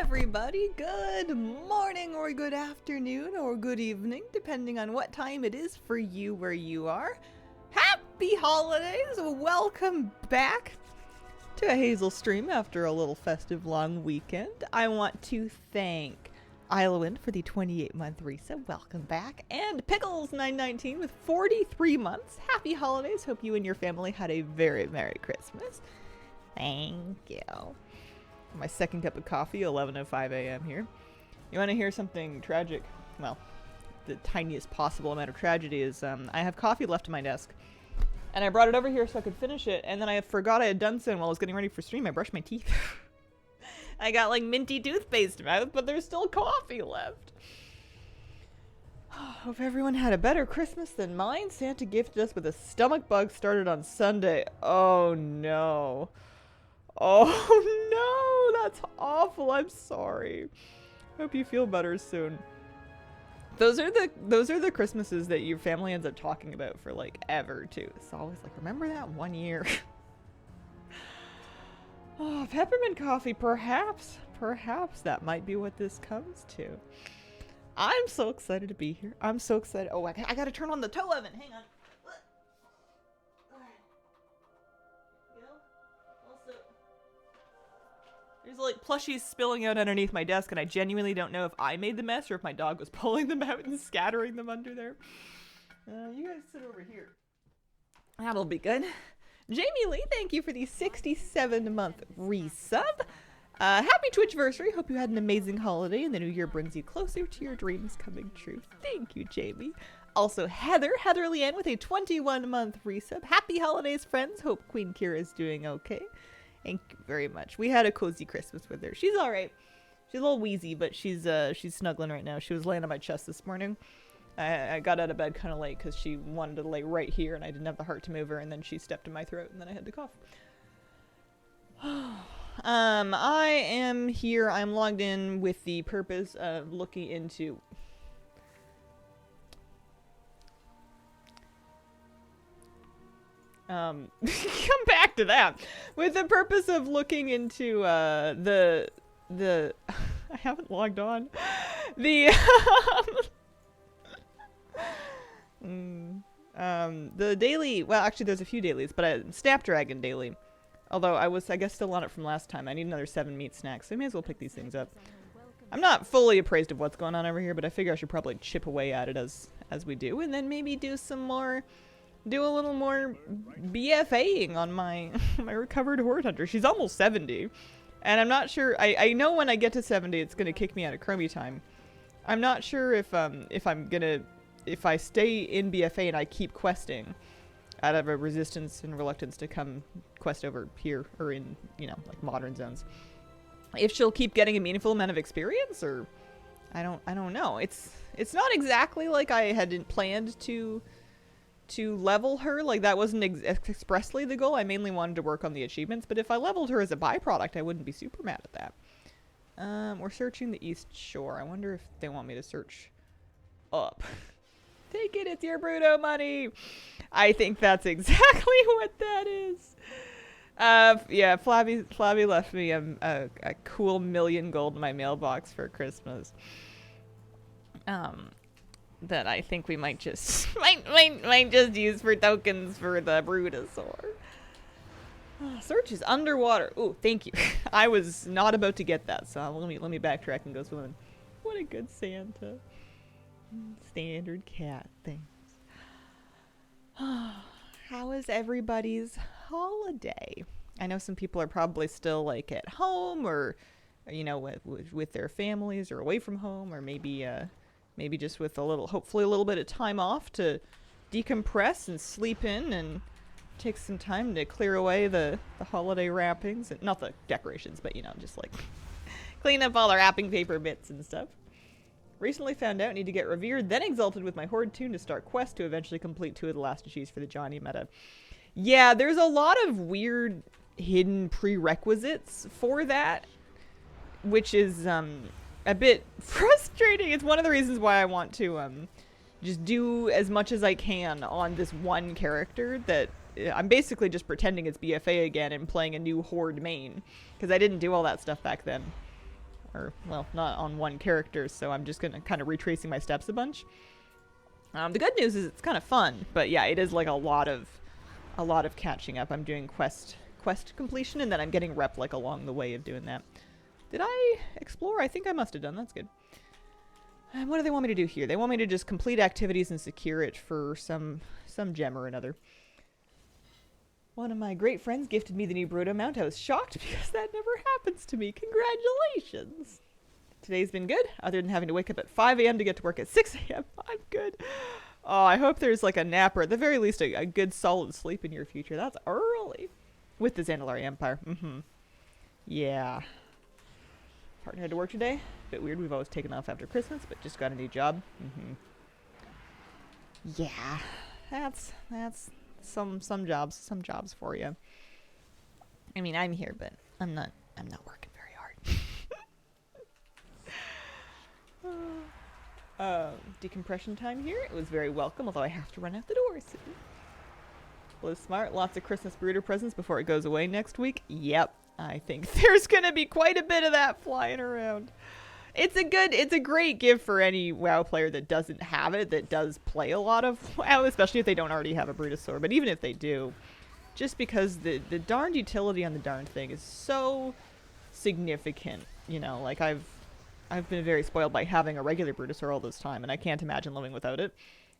everybody. Good morning or good afternoon or good evening, depending on what time it is for you where you are. Happy holidays! Welcome back to a Hazel stream after a little festive long weekend. I want to thank Islwind for the 28-month resub. Welcome back. And Pickles919 with 43 months. Happy holidays. Hope you and your family had a very Merry Christmas. Thank you. My second cup of coffee, 11:05 a.m. here. You want to hear something tragic? Well, the tiniest possible amount of tragedy is I have coffee left on my desk. And I brought it over here so I could finish it, and then I forgot I had done so, and while I was getting ready for stream, I brushed my teeth. I got like minty toothpaste mouth, but there's still coffee left. Hope everyone had a better Christmas than mine. Santa gifted us with a stomach bug started on Sunday. Oh no. Oh no, that's awful. I'm sorry. Hope you feel better soon. Those are the Christmases that your family ends up talking about for like ever too. It's always like, remember that one year? Oh, peppermint coffee, perhaps that might be what this comes to. I'm so excited to be here. I'm so excited. Oh, I gotta turn on the toe oven. Hang on. There's like plushies spilling out underneath my desk, and I genuinely don't know if I made the mess or if my dog was pulling them out and scattering them under there. You guys sit over here. That'll be good. Jamie Lee, thank you for the 67-month resub. Happy Twitchversary. Hope you had an amazing holiday and the new year brings you closer to your dreams coming true. Thank you, Jamie. Also, Heather Leanne with a 21-month resub. Happy holidays, friends. Hope Queen Kira is doing okay. Thank you very much. We had a cozy Christmas with her. She's all right. She's a little wheezy, but she's snuggling right now. She was laying on my chest this morning. I got out of bed kind of late because she wanted to lay right here, and I didn't have the heart to move her, and then she stepped in my throat, and then I had to cough. I am here. I'm logged in with the purpose of looking into... come back to that with the purpose of looking into the I haven't logged on the the daily. Well, actually there's a few dailies, but a Snapdragon daily, although I guess still on it from last time. I need another 7 meat snacks, so I may as well pick these things up. I'm not fully appraised of what's going on over here, but I figure I should probably chip away at it as we do, and then maybe do a little more BFAing on my recovered horde hunter. She's almost 70, and I'm not sure. I know when I get to 70, it's gonna kick me out of Chromie time. I'm not sure if I stay in BFA and I keep questing out of a resistance and reluctance to come quest over here or in like modern zones, if she'll keep getting a meaningful amount of experience, or I don't know. It's not exactly like I had planned to level her. Like, that wasn't expressly the goal. I mainly wanted to work on the achievements, but if I leveled her as a byproduct, I wouldn't be super mad at that. We're searching the East Shore. I wonder if they want me to search up. Take it, it's your Bruto money! I think that's exactly what that is. Yeah, Flabby left me a cool 1,000,000 gold in my mailbox for Christmas. That I think we might just might just use for tokens for the Brutosaur. Search is underwater. Ooh, thank you. I was not about to get that, so let me backtrack and go swimming. What a good Santa. Standard cat things. How is everybody's holiday? I know some people are probably still like at home, or with their families, or away from home, or maybe just with hopefully a little bit of time off to decompress and sleep in and take some time to clear away the holiday wrappings. And not the decorations, but just like clean up all the wrapping paper bits and stuff. Recently found out I need to get revered, then exalted with my horde tune to start quest to eventually complete 2 of the last achieves for the Johnny meta. Yeah, there's a lot of weird hidden prerequisites for that, which is a bit frustrating. It's one of the reasons why I want to just do as much as I can on this one character, that I'm basically just pretending it's BFA again and playing a new horde main, because I didn't do all that stuff back then. or, well, not on one character, so I'm just gonna kind of retracing my steps a bunch. The good news is it's kind of fun, but yeah, it is like a lot of catching up. I'm doing quest completion, and then I'm getting rep like along the way of doing that. Did I explore? I think I must have done. That's good. And what do they want me to do here? They want me to just complete activities and secure it for some gem or another. One of my great friends gifted me the new Bruto mount. I was shocked because that never happens to me. Congratulations! Today's been good, other than having to wake up at 5 a.m. to get to work at 6 a.m. I'm good. Oh, I hope there's like a nap or at the very least a good solid sleep in your future. That's early. With the Zandalari Empire. Yeah. Partner had to work today. Bit weird, we've always taken off after Christmas, but just got a new job. Yeah. That's some jobs for you. I mean, I'm here, but I'm not working very hard. Decompression time here. It was very welcome, although I have to run out the door soon. Liz Smart, lots of Christmas brooder presents before it goes away next week. Yep, I think there's gonna be quite a bit of that flying around. It's a great gift for any WoW player that doesn't have it, that does play a lot of WoW, especially if they don't already have a Brutosaur. But even if they do, just because the darned utility on the darn thing is so significant, you know, like I've been very spoiled by having a regular Brutosaur all this time, and I can't imagine living without it.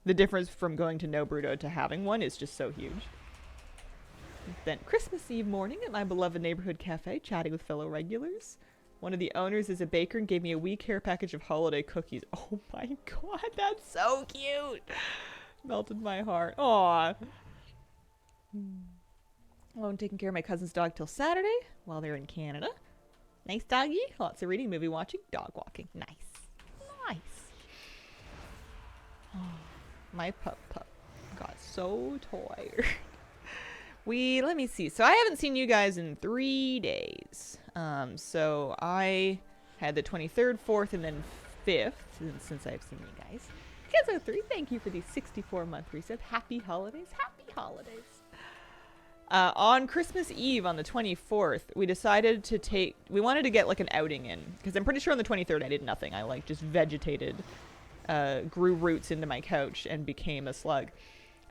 The difference from going to no Bruto to having one is just so huge. Then Christmas Eve morning at my beloved neighborhood cafe, chatting with fellow regulars. One of the owners is a baker and gave me a wee care package of holiday cookies. Oh my god, that's so cute! Melted my heart. Aww. Alone taking care of my cousin's dog till Saturday while they're in Canada. Nice doggy. Lots of reading, movie watching, dog walking. Nice. Nice. Oh, my pup got so tired. Let me see. So I haven't seen you guys in 3 days. So I had the 23rd, 4th, and then 5th since I've seen you guys. Kezo3, thank you for the 64-month reset. Happy holidays. Happy holidays. On Christmas Eve on the 24th, we wanted to get like an outing in. Because I'm pretty sure on the 23rd I did nothing. I like just vegetated, grew roots into my couch and became a slug.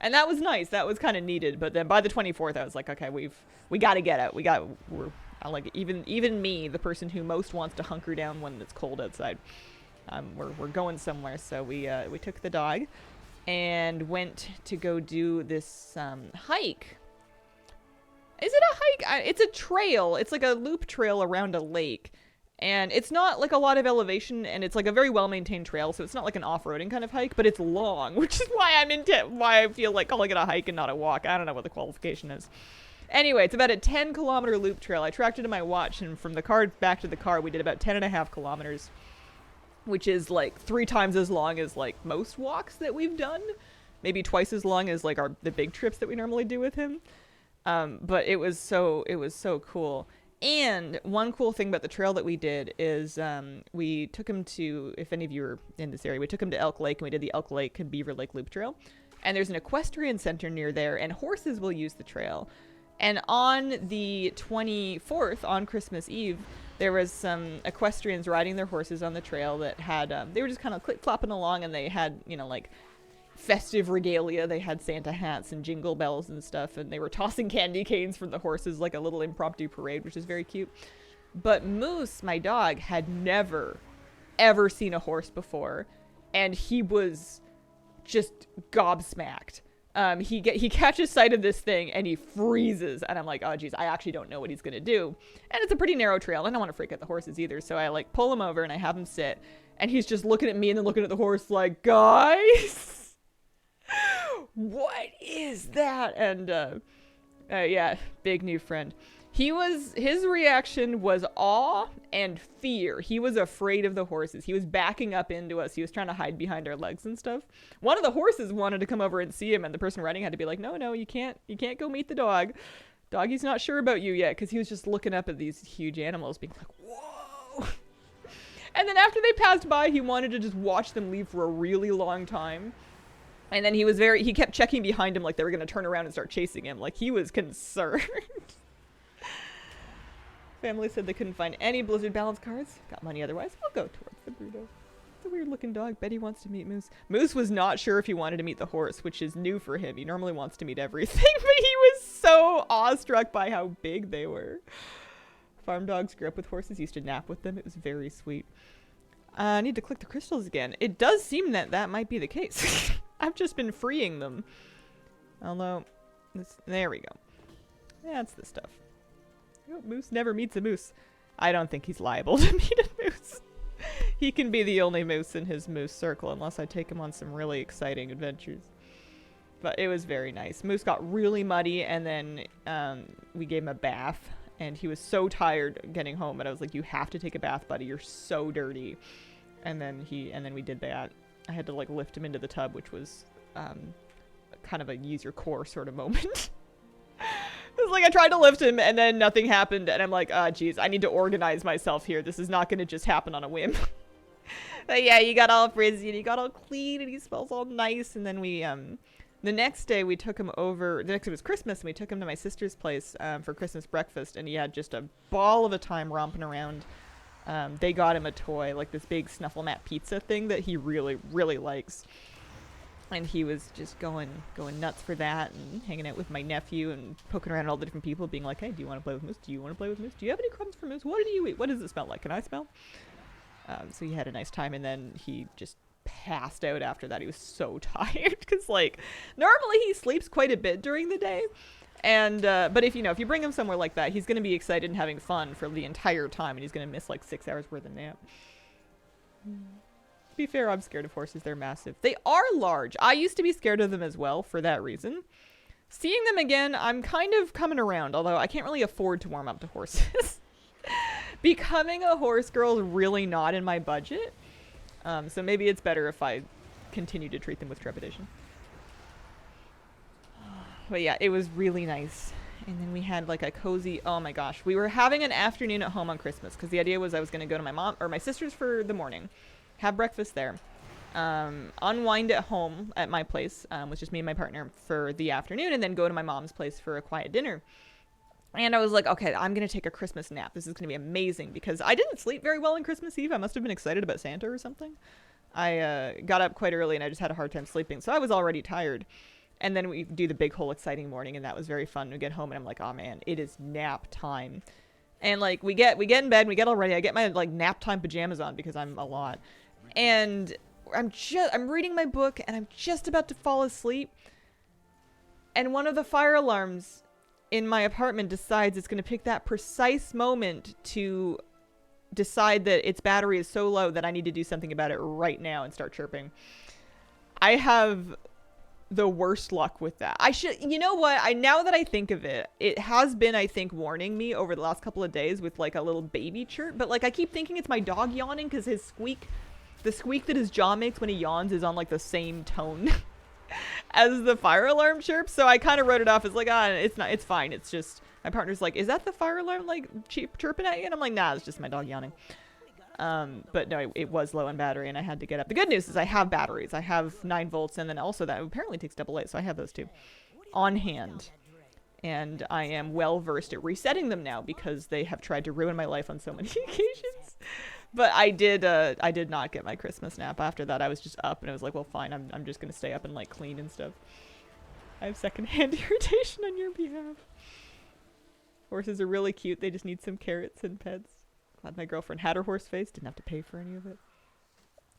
And that was nice. That was kind of needed. But then by the 24th, I was like, okay, we got to get out. Even me, the person who most wants to hunker down when it's cold outside, we're going somewhere. So we took the dog and went to go do this hike. Is it a hike? It's a trail. It's like a loop trail around a lake. And it's not like a lot of elevation, and it's like a very well-maintained trail, so it's not like an off-roading kind of hike, but it's long, which is why why I feel like calling it a hike and not a walk. I don't know what the qualification is. Anyway, it's about a 10-kilometer loop trail. I tracked it in my watch, and from the car back to the car, we did about 10.5 kilometers, which is like 3 times as long as like most walks that we've done. Maybe twice as long as like the big trips that we normally do with him. But it was so cool. And one cool thing about the trail that we did is we took him to, if any of you are in this area, we took him to Elk Lake, and we did the Elk Lake and Beaver Lake Loop Trail. And there's an equestrian center near there, and horses will use the trail. And on the 24th, on Christmas Eve, there was some equestrians riding their horses on the trail that had, they were just kind of clip-clopping along, and they had, you know, like festive regalia. They had Santa hats and jingle bells and stuff, and they were tossing candy canes from the horses like a little impromptu parade, which is very cute. But Moose, my dog, had never ever seen a horse before, and he was just gobsmacked. He catches sight of this thing and he freezes, and I'm like, oh geez, I actually don't know what he's gonna do. And it's a pretty narrow trail. I don't want to freak out the horses either, so I like pull him over and I have him sit, and he's just looking at me and then looking at the horse like, guys, what is that? And yeah, big new friend. His reaction was awe and fear. He was afraid of the horses. He was backing up into us. He was trying to hide behind our legs and stuff. One of the horses wanted to come over and see him, and the person riding had to be like, no, you can't go meet the dog. Doggy's not sure about you yet, because he was just looking up at these huge animals being like, whoa. And then after they passed by, he wanted to just watch them leave for a really long time. And then he kept checking behind him like they were going to turn around and start chasing him. Like he was concerned. Family said they couldn't find any Blizzard balance cards. Got money otherwise. We'll go towards the Bruto. It's a weird looking dog. Betty wants to meet Moose. Moose was not sure if he wanted to meet the horse, which is new for him. He normally wants to meet everything, but he was so awestruck by how big they were. Farm dogs grew up with horses, used to nap with them. It was very sweet. I need to click the crystals again. It does seem that that might be the case. I've just been freeing them. Although, there we go. That's the stuff. Oh, Moose never meets a moose. I don't think he's liable to meet a moose. He can be the only moose in his moose circle unless I take him on some really exciting adventures. But it was very nice. Moose got really muddy, and then we gave him a bath. And he was so tired getting home, and I was like, "You have to take a bath, buddy. You're so dirty." And then we did that. I had to like lift him into the tub, which was kind of a use your core sort of moment. It was like I tried to lift him, and then nothing happened, and I'm like, geez, I need to organize myself here. This is not going to just happen on a whim. But yeah, you got all frizzy, and he got all clean, and he smells all nice. And then we, the next day we took him over. The next day was Christmas, and we took him to my sister's place for Christmas breakfast, and he had just a ball of a time romping around. They got him a toy, like this big Snuffle Mat pizza thing that he really, really likes. And he was just going nuts for that, and hanging out with my nephew and poking around at all the different people, being like, "Hey, do you want to play with Moose? Do you want to play with Moose? Do you have any crumbs for Moose? What do you eat? What does it smell like? Can I smell?" So he had a nice time, and then he just passed out after that. He was so tired because, like, normally he sleeps quite a bit during the day, and but if you bring him somewhere like that, he's going to be excited and having fun for the entire time, and he's going to miss like 6 hours worth of nap. To be fair, I'm scared of horses. They're massive. They are large. I used to be scared of them as well for that reason. Seeing them again, I'm kind of coming around, although I can't really afford to warm up to horses. Becoming a horse girl is really not in my budget. So maybe it's better if I continue to treat them with trepidation. But yeah, it was really nice. And then we had like a cozy, oh my gosh. We were having an afternoon at home on Christmas because the idea was I was going to go to my mom or my sister's for the morning. Have breakfast there, unwind at home at my place, was just me and my partner for the afternoon, and then go to my mom's place for a quiet dinner. And I was like, okay, I'm going to take a Christmas nap. This is going to be amazing because I didn't sleep very well on Christmas Eve. I must have been excited about Santa or something. I got up quite early, and I just had a hard time sleeping, so I was already tired. And then we do the big whole exciting morning, and that was very fun. We get home, and I'm like, oh man, it is nap time. And like we get in bed, we get all ready. I get my like nap time pajamas on because I'm a lot. And I'm reading my book, and I'm just about to fall asleep, and one of the fire alarms in my apartment decides it's going to pick that precise moment to decide that its battery is so low that I need to do something about it right now and start chirping. I have the worst luck with that. You know what? Now that I think of it, it has been, I think, warning me over the last couple of days with like a little baby chirp, but like I keep thinking it's my dog yawning because the squeak that his jaw makes when he yawns is on like the same tone as the fire alarm chirp. So I kind of wrote it off as like, it's fine. It's just, my partner's like, is that the fire alarm like chirping at you? And I'm like, nah, it's just my dog yawning. But no, it was low on battery, and I had to get up. The good news is I have batteries. I have 9 volts, and then also that apparently takes AA, so I have those too on hand. And I am well versed at resetting them now because they have tried to ruin my life on so many occasions. But I did not get my Christmas nap. After that, I was just up, and I was like, well, fine, I'm just going to stay up and, like, clean and stuff. I have secondhand irritation on your behalf. Horses are really cute. They just need some carrots and pets. Glad my girlfriend had her horse face. Didn't have to pay for any of it.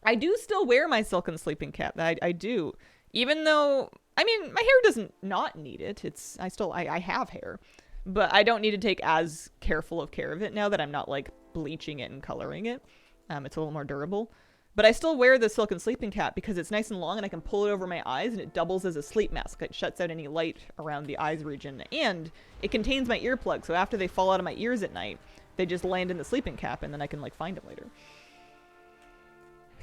I do still wear my silken sleeping cap. I do. Even though, I mean, my hair doesn't not need it. I have hair. But I don't need to take as careful of care of it now that I'm not, like, bleaching it and coloring it. It's a little more durable. But I still wear the silken sleeping cap because it's nice and long and I can pull it over my eyes and it doubles as a sleep mask. It shuts out any light around the eyes region. And it contains my earplugs, so after they fall out of my ears at night, they just land in the sleeping cap and then I can, like, find them later.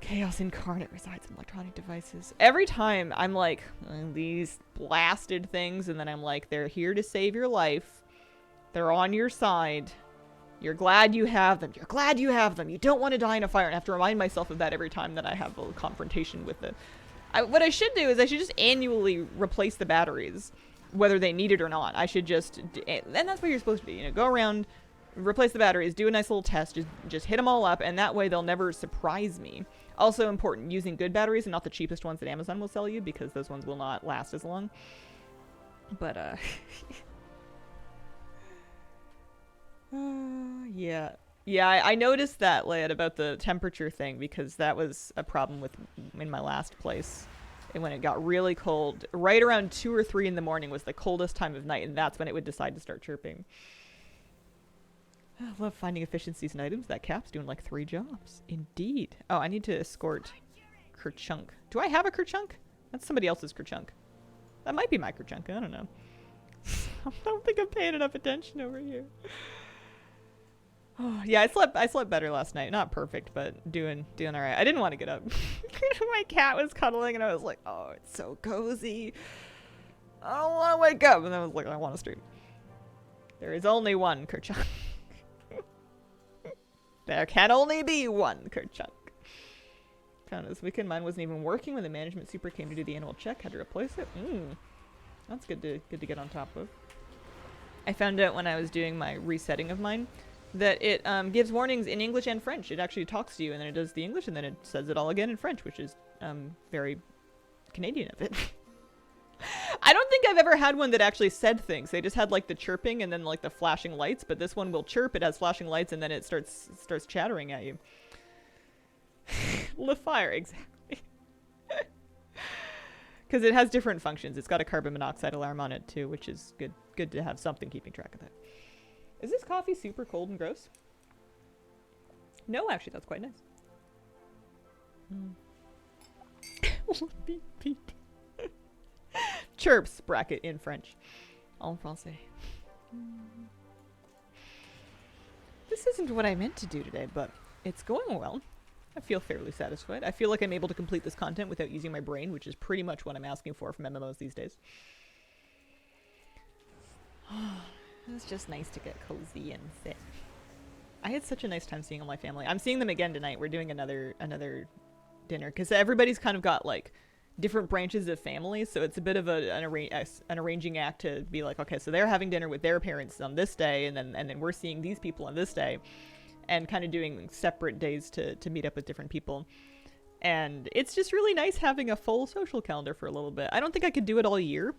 Chaos incarnate resides in electronic devices. Every time I'm like, these blasted things, and then I'm like, they're here to save your life. They're on your side. You're glad you have them. You're glad you have them. You don't want to die in a fire. And I have to remind myself of that every time that I have a confrontation with it. What I should do is I should just annually replace the batteries, whether they need it or not. I should just, and that's what you're supposed to do. You know, go around, replace the batteries, do a nice little test, just hit them all up, and that way they'll never surprise me. Also important, using good batteries and not the cheapest ones that Amazon will sell you, because those ones will not last as long. But, yeah. Yeah, I noticed that, Leia, about the temperature thing, because that was a problem in my last place. And when it got really cold, right around 2 or 3 in the morning was the coldest time of night, and that's when it would decide to start chirping. I love finding efficiencies in items. That cap's doing like 3 jobs. Indeed. Oh, I need to escort Kerchunk. Do I have a Kerchunk? That's somebody else's Kerchunk. That might be my Kerchunk. I don't know. I don't think I'm paying enough attention over here. Oh, yeah, I slept better last night. Not perfect, but doing all right. I didn't want to get up. My cat was cuddling, and I was like, oh, it's so cozy. I don't want to wake up. And I was like, I want to stream. There is only one Kerchunk. There can only be one Kerchunk. Found this weekend mine wasn't even working when the management super came to do the annual check. Had to replace it. That's good to get on top of. I found out when I was doing my resetting of mine that it gives warnings in English and French. It actually talks to you, and then it does the English, and then it says it all again in French, which is very Canadian of it. I don't think I've ever had one that actually said things. They just had like the chirping and then like the flashing lights, but this one will chirp, it has flashing lights, and then it starts chattering at you. Le fire, exactly. Because it has different functions. It's got a carbon monoxide alarm on it too, which is good to have something keeping track of that. Is this coffee super cold and gross? No, actually, that's quite nice. Beep, beep. Chirps, bracket, in French. En français. This isn't what I meant to do today, but it's going well. I feel fairly satisfied. I feel like I'm able to complete this content without using my brain, which is pretty much what I'm asking for from MMOs these days. It's just nice to get cozy and sit. I had such a nice time seeing all my family. I'm seeing them again tonight. We're doing another dinner because everybody's kind of got like different branches of families, so it's a bit of an arranging act to be like, okay, so they're having dinner with their parents on this day, and then we're seeing these people on this day, and kind of doing separate days to meet up with different people. And it's just really nice having a full social calendar for a little bit. I don't think I could do it all year,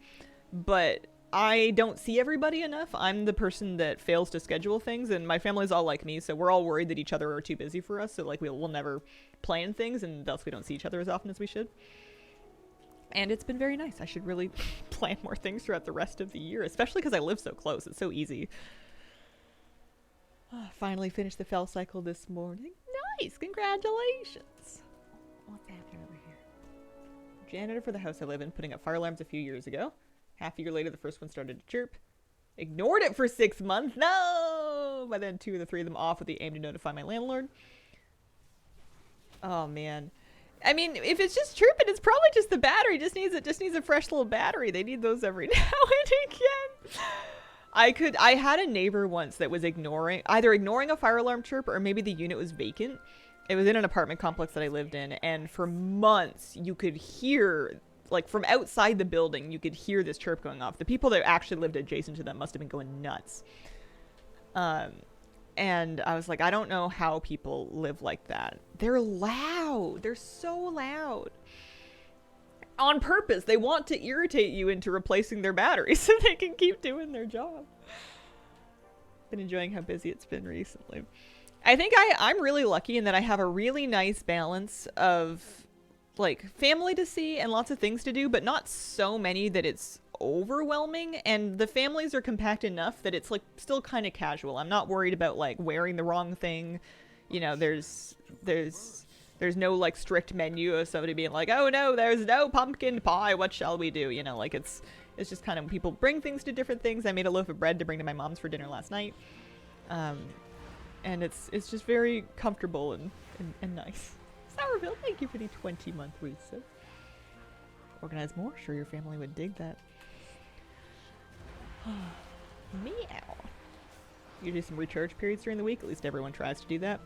but I don't see everybody enough. I'm the person that fails to schedule things, and my family's all like me, so we're all worried that each other are too busy for us, so like we'll never plan things, and thus we don't see each other as often as we should. And it's been very nice. I should really plan more things throughout the rest of the year, especially because I live so close. It's so easy. Finally finished the fell cycle this morning. Nice! Congratulations! What's happening over here? Janitor for the house I live in, putting up fire alarms a few years ago. Half a year later, the first one started to chirp. Ignored it for 6 months. No! By then, 2 of the 3 of them off with the aim to notify my landlord. Oh, man. I mean, if it's just chirping, it's probably just the battery. It just needs a fresh little battery. They need those every now and again. I had a neighbor once that was either ignoring a fire alarm chirp, or maybe the unit was vacant. It was in an apartment complex that I lived in, and for months you could hear, like from outside the building, you could hear this chirp going off. The people that actually lived adjacent to them must have been going nuts. And I was like, I don't know how people live like that. They're loud. They're so loud. On purpose. They want to irritate you into replacing their batteries so they can keep doing their job. Been enjoying how busy it's been recently. I think I'm really lucky in that I have a really nice balance of like family to see and lots of things to do, but not so many that it's overwhelming, and the families are compact enough that it's like still kind of casual. I'm not worried about like wearing the wrong thing. You know, there's no like strict menu of somebody being like, oh no, there's no pumpkin pie, what shall we do? You know, like it's just kind of people bring things to different things. I made a loaf of bread to bring to my mom's for dinner last night. And it's just very comfortable and nice. Sourville, thank you for the 20-month resub. Organize more? Sure your family would dig that. Meow. Usually some recharge periods during the week. At least everyone tries to do that.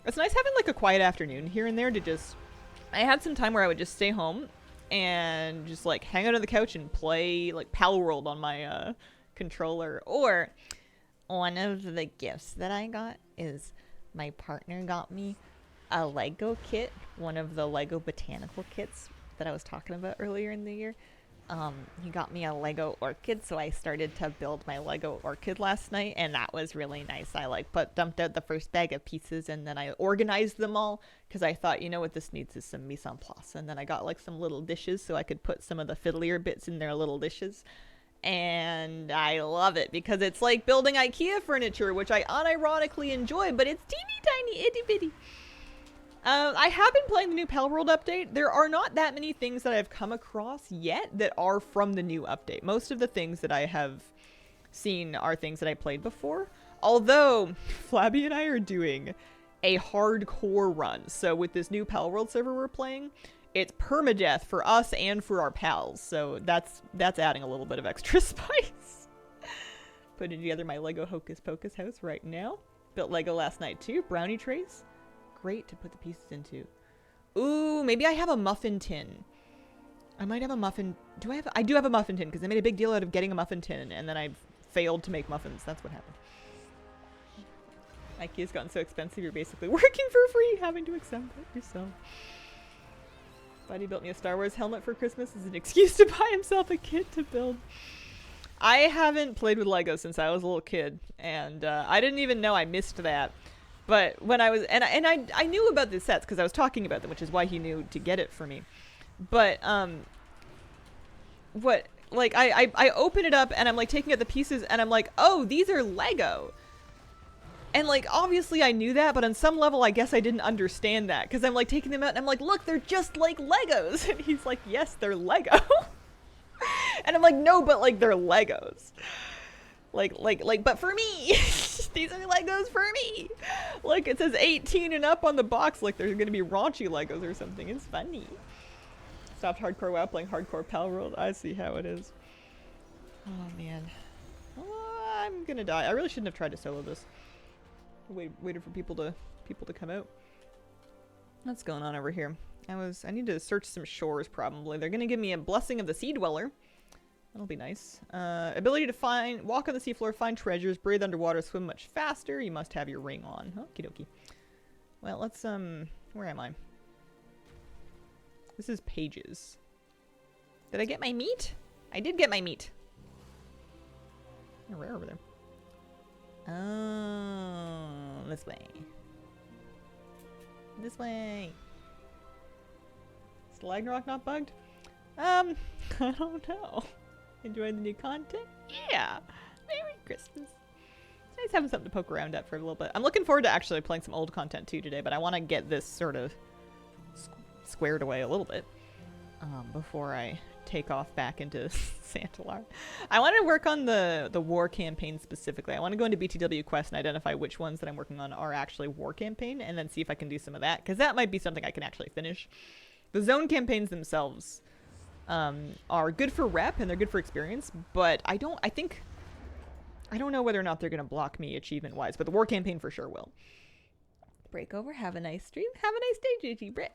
It's nice having like a quiet afternoon here and there to just... I had some time where I would just stay home and just like hang out on the couch and play like Pal World on my controller. Or one of the gifts that I got is my partner got me a Lego kit, one of the Lego botanical kits that I was talking about earlier in the year. He got me a Lego orchid, so I started to build my Lego orchid last night, and that was really nice. I like dumped out the first bag of pieces, and then I organized them all because I thought, you know what this needs is some mise en place. And then I got like some little dishes so I could put some of the fiddlier bits in their little dishes. And I love it because it's like building IKEA furniture, which I unironically enjoy, but it's teeny tiny itty bitty. I have been playing the new Pal World update. There are not that many things that I've come across yet that are from the new update. Most of the things that I have seen are things that I played before. Although, Flabby and I are doing a hardcore run. So with this new Pal World server we're playing, it's permadeath for us and for our pals. So that's adding a little bit of extra spice. Putting together my Lego Hocus Pocus house right now. Built Lego last night too. Brownie trays. Great to put the pieces into. Ooh, maybe I have a muffin tin. I might have a muffin. I do have a muffin tin because I made a big deal out of getting a muffin tin and then I failed to make muffins. That's what happened. IKEA's gotten so expensive you're basically working for free, having to accept it yourself. Buddy built me a Star Wars helmet for Christmas as an excuse to buy himself a kit to build. I haven't played with Lego since I was a little kid, and I didn't even know I missed that. But when I was, and I knew about the sets because I was talking about them, which is why he knew to get it for me. But I open it up and I'm like taking out the pieces and I'm like, oh, these are Lego. And like obviously I knew that, but on some level I guess I didn't understand that because I'm like taking them out and I'm like, look, they're just like Legos. And he's like, yes, they're Lego. And I'm like, no, but like they're Legos. Like, but for me, these are Legos for me. Look, it says 18 and up on the box. Like there's gonna be raunchy Legos or something. It's funny. Stopped hardcore WoW playing hardcore Pal World. I see how it is. Oh man, I'm gonna die. I really shouldn't have tried to solo this. Waited for people to come out. What's going on over here? I need to search some shores probably. They're gonna give me a blessing of the Sea Dweller. That'll be nice. Ability to walk on the seafloor, find treasures, breathe underwater, swim much faster. You must have your ring on. Okie dokie. Well, let's, where am I? This is pages. Did I get my meat? I did get my meat. Rare over there. Oh, this way. This way. Is Ragnarok not bugged? I don't know. Enjoying the new content? Yeah! Merry Christmas. It's nice having something to poke around at for a little bit. I'm looking forward to actually playing some old content too today, but I want to get this sort of squared away a little bit before I take off back into Santalar. I want to work on the war campaign specifically. I want to go into BTW Quest and identify which ones that I'm working on are actually war campaign and then see if I can do some of that, because that might be something I can actually finish. The zone campaigns themselves are good for rep and they're good for experience, but I don't know whether or not they're going to block me achievement wise, but the war campaign for sure will. Breakover, have a nice stream. Have a nice day, GG Brit.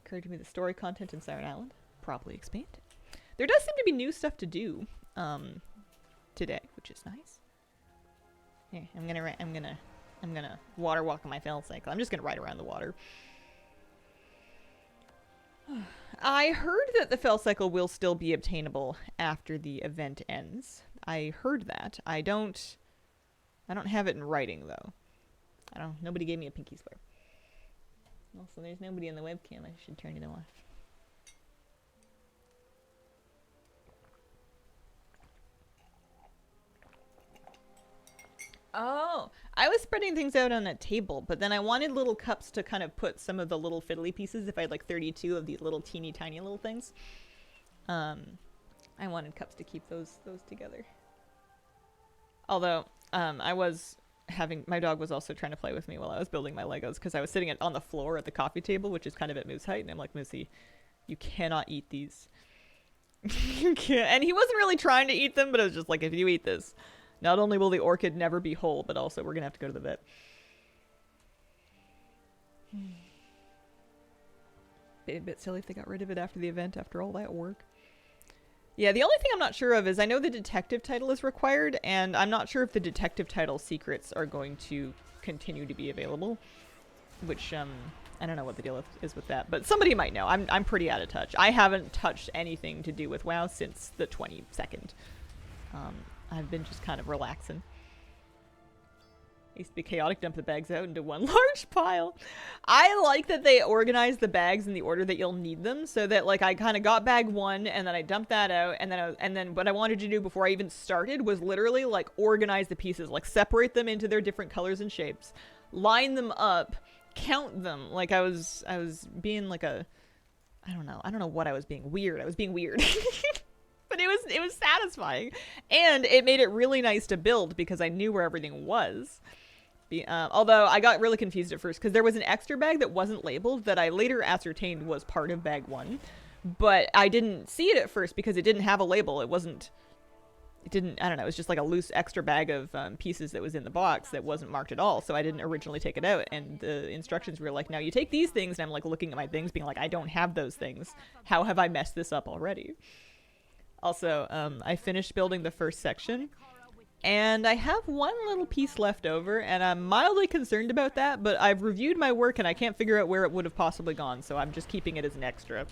Occurred to me the story content in Siren Island probably expanded. There does seem to be new stuff to do today, which is nice. Yeah, I'm gonna water walk on my fell cycle. I'm just gonna ride around the water. I heard that the fell cycle will still be obtainable after the event ends. I heard that. I don't have it in writing though. Nobody gave me a pinky swear. Also, there's nobody in the webcam. I should turn it off. Oh, I was spreading things out on a table, but then I wanted little cups to kind of put some of the little fiddly pieces. If I had like 32 of these little teeny tiny little things, I wanted cups to keep those together. Although my dog was also trying to play with me while I was building my Legos because I was sitting on the floor at the coffee table, which is kind of at Moose height, and I'm like, Moosey, you cannot eat these. You can't. And he wasn't really trying to eat them, but it was just like, if you eat this, not only will the orchid never be whole, but also we're gonna have to go to the vet. Be a bit silly if they got rid of it after the event, after all that work. Yeah, the only thing I'm not sure of is I know the detective title is required, and I'm not sure if the detective title secrets are going to continue to be available. Which, I don't know what the deal is with that, but somebody might know. I'm pretty out of touch. I haven't touched anything to do with WoW since the 22nd. I've been just kind of relaxing. Used to be chaotic, dump the bags out into one large pile. I like that they organize the bags in the order that you'll need them, so that like I kind of got bag 1 and then I dumped that out, and then what I wanted to do before I even started was literally like organize the pieces, like separate them into their different colors and shapes, line them up, count them. Like I was being like a I don't know what I was being weird. I was being weird. But it was satisfying, and it made it really nice to build because I knew where everything was. Although I got really confused at first because there was an extra bag that wasn't labeled that I later ascertained was part of bag 1, but I didn't see it at first because it didn't have a label. It didn't, I don't know, it was just like a loose extra bag of pieces that was in the box that wasn't marked at all, so I didn't originally take it out, and the instructions were like, now you take these things, and I'm like looking at my things being like, I don't have those things. How have I messed this up already? Also, I finished building the first section, and I have one little piece left over, and I'm mildly concerned about that, but I've reviewed my work and I can't figure out where it would have possibly gone, so I'm just keeping it as an extra.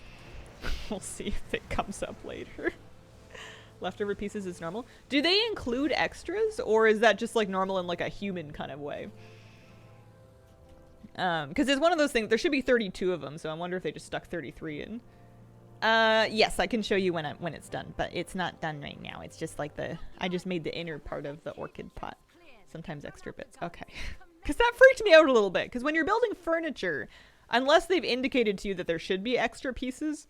We'll see if it comes up later. Leftover pieces is normal. Do they include extras, or is that just like normal in like a human kind of way? Because it's one of those things, there should be 32 of them, so I wonder if they just stuck 33 in. Yes, I can show you when it's done, but it's not done right now. It's just like I just made the inner part of the orchid pot. Sometimes extra bits. Okay. Because that freaked me out a little bit, because when you're building furniture, unless they've indicated to you that there should be extra pieces,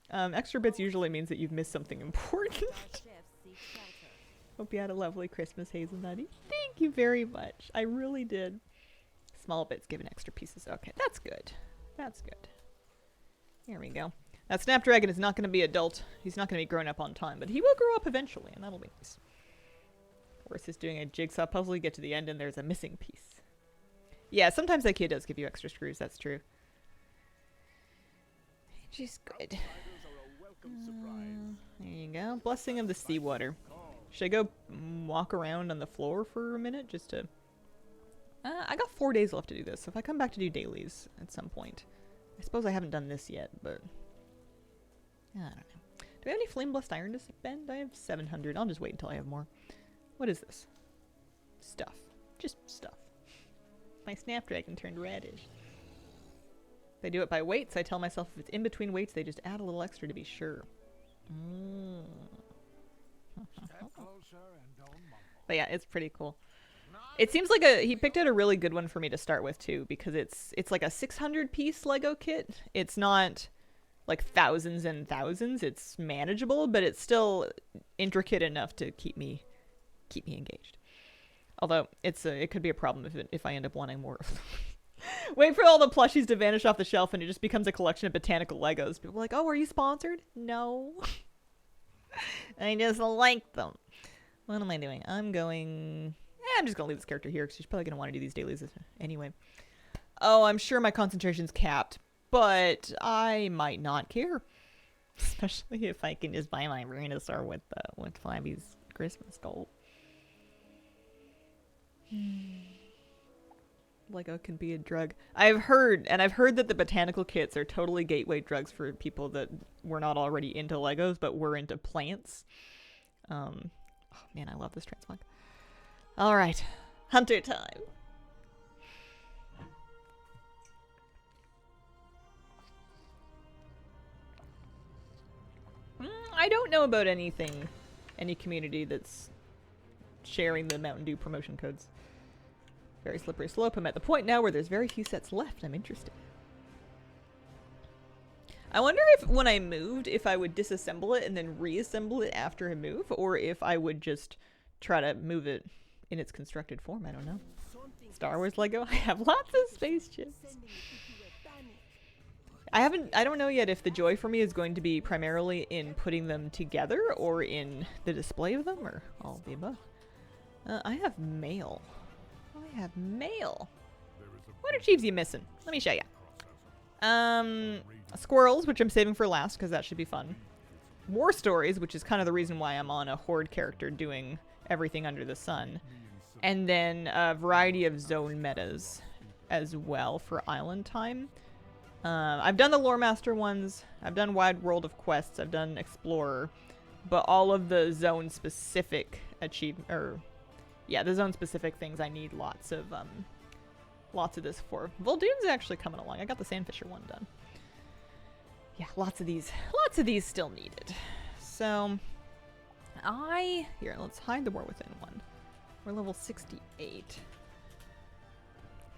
extra bits usually means that you've missed something important. Hope you had a lovely Christmas, Hazelnutty. Thank you very much. I really did. Small bits given extra pieces. Okay, that's good. That's good. Here we go. That Snapdragon is not going to be adult. He's not going to be grown up on time, but he will grow up eventually, and that'll be nice. Horse is doing a jigsaw puzzle. You get to the end, and there's a missing piece. Yeah, sometimes IKEA does give you extra screws. That's true. Which is good. There you go. Blessing of the Seawater. Should I go walk around on the floor for a minute just to... I got 4 days left to do this, so if I come back to do dailies at some point. I suppose I haven't done this yet, but... I don't know. Do we have any flame blessed iron to spend? I have 700. I'll just wait until I have more. What is this? Stuff. Just stuff. My Snapdragon turned reddish. They do it by weights. I tell myself if it's in between weights, they just add a little extra to be sure. But yeah, it's pretty cool. It seems like he picked out a really good one for me to start with too, because it's like a 600 piece Lego kit. It's not like thousands and thousands. It's manageable, but it's still intricate enough to keep me engaged. Although it could be a problem if I end up wanting more. Wait for all the plushies to vanish off the shelf and it just becomes a collection of botanical Legos. People are like, oh, are you sponsored? No. I just like them. What am I doing? I'm just gonna leave this character here because she's probably gonna want to do these dailies anyway. Oh, I'm sure my concentration's capped, but I might not care. Especially if I can just buy my Venusaur with Flabby's Christmas gold. Lego can be a drug. I've heard that the botanical kits are totally gateway drugs for people that were not already into Legos but were into plants. Oh man, I love this transmog. All right, hunter time. I don't know about any community that's sharing the Mountain Dew promotion codes. Very slippery slope. I'm at the point now where there's very few sets left. I'm interested. I wonder if when I moved, if I would disassemble it and then reassemble it after I move, or if I would just try to move it in its constructed form. I don't know. Star Wars Lego. I have lots of spaceships. I don't know yet if the joy for me is going to be primarily in putting them together or in the display of them or all of the above. I have mail. I have mail. What achieves you missing? Let me show you. Squirrels, which I'm saving for last because that should be fun. war stories, which is kind of the reason why I'm on a horde character doing everything under the sun. And then a variety of zone metas as well for island time. I've done the Lore Master ones, I've done Wide World of Quests, I've done Explorer, but all of the zone specific the zone specific things I need lots of this for. Vol'dun's actually coming along. I got the Sandfisher one done. Yeah, lots of these still needed. So here, let's hide the War Within one. We're level 68.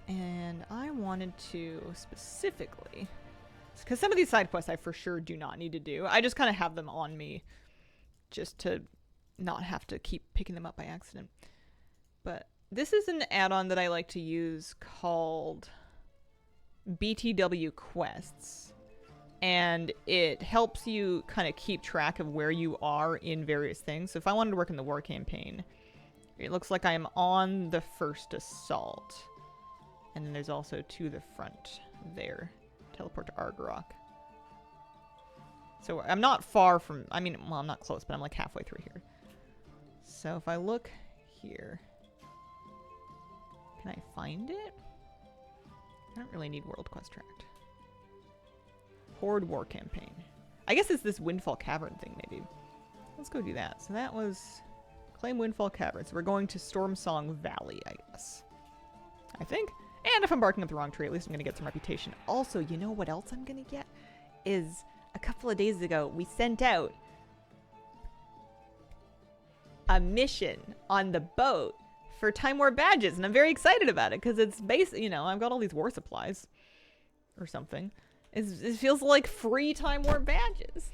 And I wanted to specifically, because some of these side quests I for sure do not need to do. I just kind of have them on me just to not have to keep picking them up by accident. But this is an add-on that I like to use called BTW Quests. And it helps you kind of keep track of where you are in various things. So if I wanted to work in the war campaign, it looks like I am on the first assault. And then there's also to the front there. Teleport to Argarok. So I'm not far from, I'm not close, but I'm like halfway through here. So if I look here, can I find it? I don't really need World Quest Tract. Horde War Campaign. I guess it's this Windfall Cavern thing, maybe. Let's go do that. So that was claim Windfall Cavern. So we're going to Stormsong Valley, I guess. I think. And if I'm barking up the wrong tree, at least I'm going to get some reputation. Also, you know what else I'm going to get? Is a couple of days ago, we sent out a mission on the boat for Time War badges. And I'm very excited about it because it's basically, I've got all these war supplies or something. It feels like free Time War badges.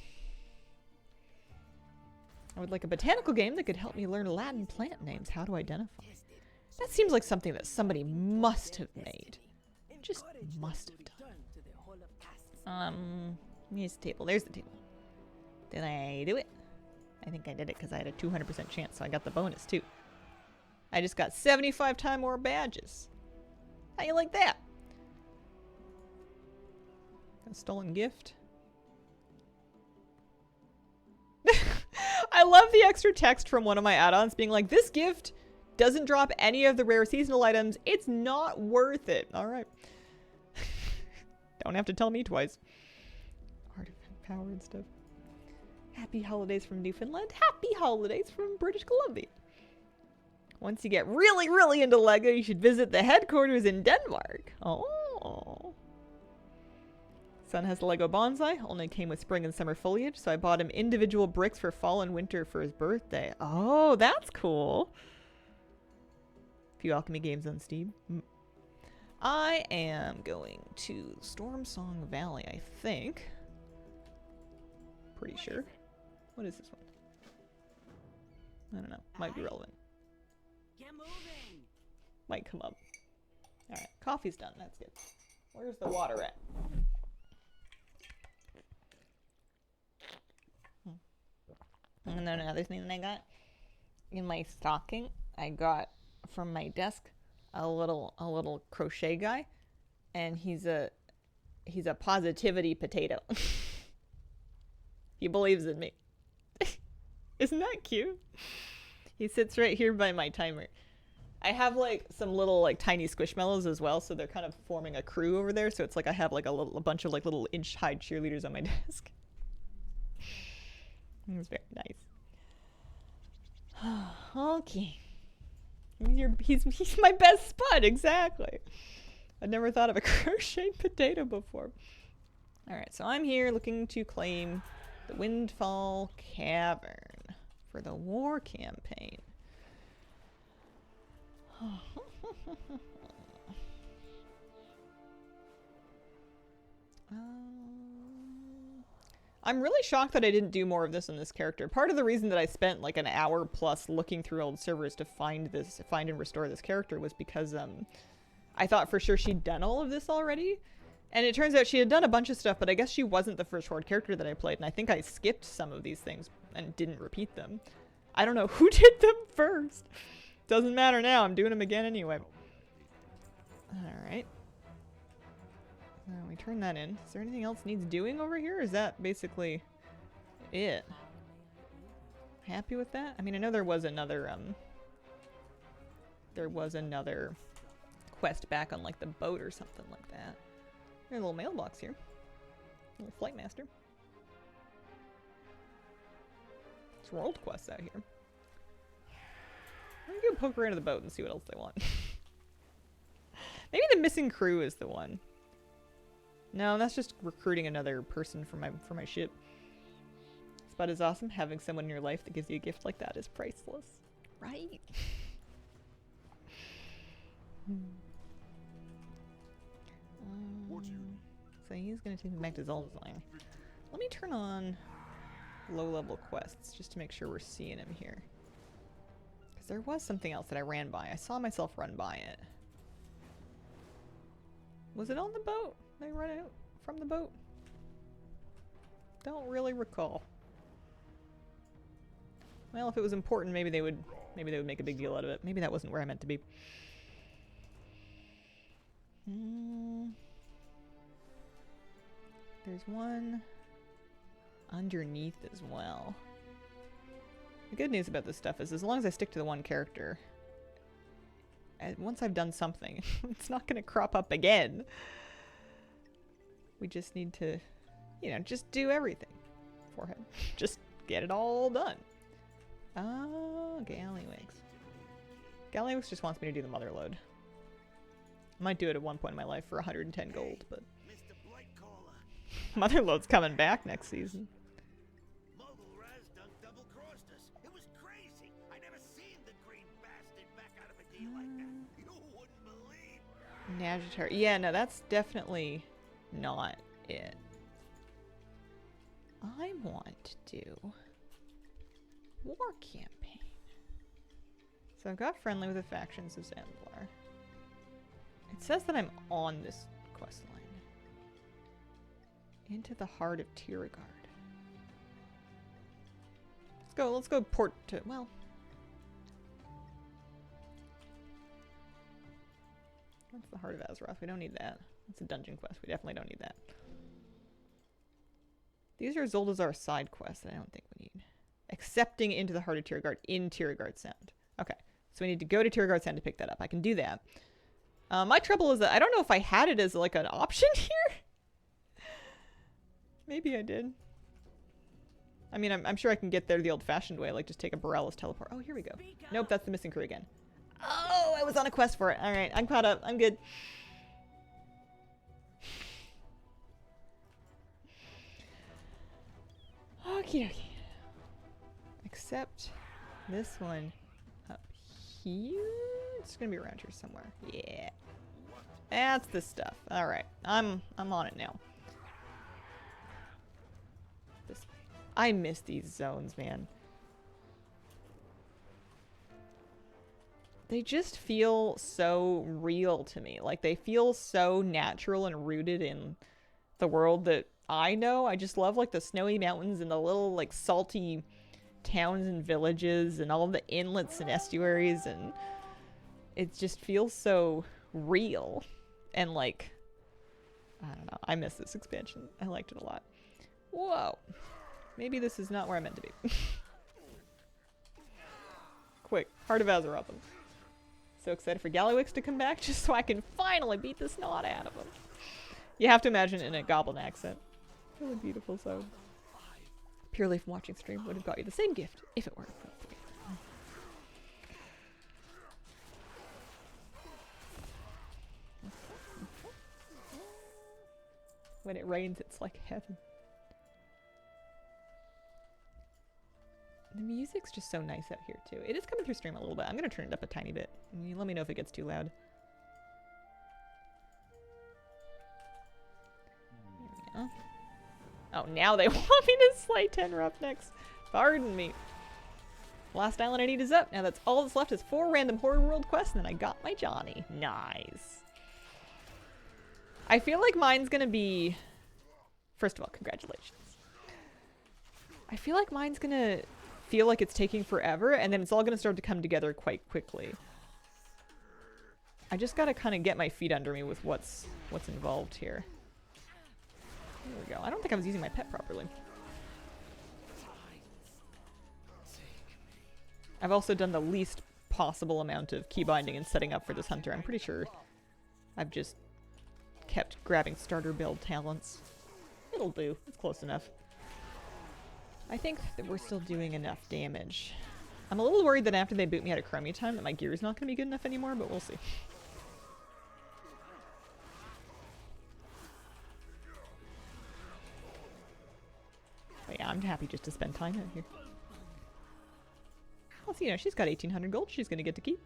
I would like a botanical game that could help me learn Latin plant names. How to identify. That seems like something that somebody must have made. Just must have done. Here's the table. There's the table. Did I do it? I think I did it because I had a 200% chance, so I got the bonus too. I just got 75 Time War badges. How you like that? Got a stolen gift. I love the extra text from one of my add-ons being like, this gift doesn't drop any of the rare seasonal items. It's not worth it. All right. Don't have to tell me twice. Artifact power and stuff. Happy holidays from Newfoundland. Happy holidays from British Columbia. Once you get really, really into LEGO, you should visit the headquarters in Denmark. Oh. Son has a Lego bonsai. Only came with spring and summer foliage, so I bought him individual bricks for fall and winter for his birthday. Oh, that's cool. Few alchemy games on Steam. I am going to Stormsong Valley, I think. Pretty sure. What is this one? I don't know. Might be relevant. Might come up. Alright, coffee's done. That's good. Where's the water at? And then another thing that I got in my stocking, I got from my desk a little crochet guy, and he's a positivity potato. He believes in me. Isn't that cute? He sits right here by my timer. I have like some little like tiny squishmallows as well, so they're kind of forming a crew over there. So it's like I have like a bunch of like little inch high cheerleaders on my desk. It's very nice. Okay. He's my best spud, exactly. I'd never thought of a crocheted potato before. Alright, so I'm here looking to claim the Windfall Cavern for the war campaign. I'm really shocked that I didn't do more of this in this character. Part of the reason that I spent like an hour plus looking through old servers to find and restore this character was because I thought for sure she'd done all of this already. And it turns out she had done a bunch of stuff, but I guess she wasn't the first horde character that I played, and I think I skipped some of these things and didn't repeat them. I don't know who did them first. Doesn't matter now, I'm doing them again anyway. Alright. We turn that in. Is there anything else needs doing over here? Or is that basically it? Happy with that? I mean, I know there was another quest back on like the boat or something like that. There's a little mailbox here. A little flight master. There's world quests out here. I'm gonna go poke around to the boat and see what else they want. Maybe the missing crew is the one. No, that's just recruiting another person for my ship. Spud is awesome. Having someone in your life that gives you a gift like that is priceless. Right? So he's gonna take me back to Zuldazar. Let me turn on low-level quests just to make sure we're seeing him here. Because there was something else that I ran by. I saw myself run by it. Was it on the boat? Did I run out from the boat? Don't really recall. Well, if it was important, maybe they would make a big deal out of it. Maybe that wasn't where I meant to be. There's one underneath as well. The good news about this stuff is as long as I stick to the one character, once I've done something, it's not going to crop up again. We just need to, you know, just do everything for him. Just get it all done. Oh, Gallywix. Gallywix just wants me to do the mother load. I might do it at one point in my life for 110 gold, but mother load's coming back next season. Nagitar. Yeah, no, that's definitely not it. I want to do war campaign. So I've got friendly with the factions of Zandlar. It says that I'm on this quest line. Into the heart of Tiragard. Let's go port to, well. That's the heart of Azeroth. We don't need that. That's a dungeon quest. We definitely don't need that. These are Zuldazar side quests that I don't think we need. Accepting into the heart of Tiragard in Tiragard Sound. Okay, so we need to go to Tiragard Sound to pick that up. I can do that. My trouble is that I don't know if I had it as like an option here. Maybe I did. I mean, I'm sure I can get there the old-fashioned way, like just take a Borealis teleport. Oh, here we go. Nope, that's the missing crew again. Oh, I was on a quest for it. All right, I'm caught up. I'm good. Okie dokie. Except this one up here. It's gonna be around here somewhere. Yeah, that's the stuff. All right, I'm on it now. This way. I miss these zones, man. They just feel so real to me. Like, they feel so natural and rooted in the world that I know. I just love, like, the snowy mountains and the little, like, salty towns and villages and all the inlets and estuaries, and it just feels so real. And, like, I don't know. I miss this expansion. I liked it a lot. Whoa. Maybe this is not where I meant to be. Quick. Heart of Azeroth. So excited for Gallywix to come back just so I can finally beat the snot out of him. You have to imagine in a goblin accent. Really beautiful sound. Purely from watching stream would have got you the same gift if it weren't for free. When it rains, it's like heaven. The music's just so nice out here, too. It is coming through stream a little bit. I'm going to turn it up a tiny bit. You let me know if it gets too loud. There we go. Oh, now they want me to slay 10 roughnecks. Pardon me. Last island I need is up. Now that's all that's left is 4 random Horde World quests, and then I got my Johnny. Nice. I feel like mine's going to be... First of all, congratulations. I feel like mine's going to feel like it's taking forever, and then it's all going to start to come together quite quickly. I just got to kind of get my feet under me with what's involved here. There we go. I don't think I was using my pet properly. I've also done the least possible amount of key binding and setting up for this hunter. I'm pretty sure I've just kept grabbing starter build talents. It'll do. It's close enough. I think that we're still doing enough damage. I'm a little worried that after they boot me out of Chromie time that my gear is not going to be good enough anymore, but we'll see. But yeah, I'm happy just to spend time out here. Well, so, you know, she's got 1,800 gold she's going to get to keep.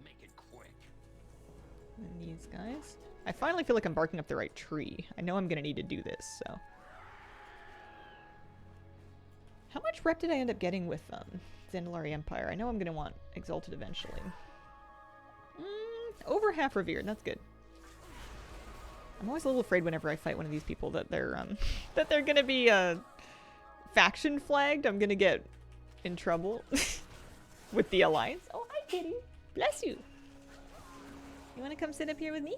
Make it quick. And these guys. I finally feel like I'm barking up the right tree. I know I'm going to need to do this, so. How much rep did I end up getting with Zandalari Empire? I know I'm going to want Exalted eventually. Over half revered. That's good. I'm always a little afraid whenever I fight one of these people that they're going to be faction flagged. I'm going to get in trouble with the alliance. Oh, hi, kitty. Bless you. You want to come sit up here with me?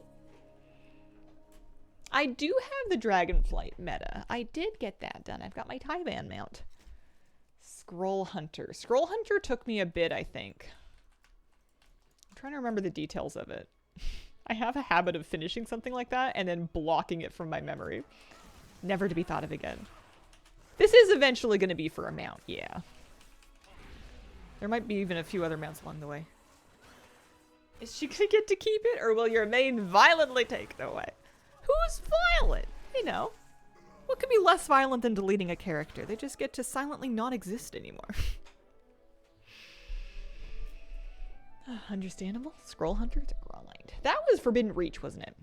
I do have the Dragonflight meta. I did get that done. I've got my Taivan mount. Scroll Hunter. Scroll Hunter took me a bit, I think. I'm trying to remember the details of it. I have a habit of finishing something like that and then blocking it from my memory. Never to be thought of again. This is eventually going to be for a mount, yeah. There might be even a few other mounts along the way. Is she going to get to keep it, or will your main violently take it away? Who's violent? You know. What could be less violent than deleting a character? They just get to silently not exist anymore. Understandable. Scroll Hunter to grind. That was Forbidden Reach, wasn't it?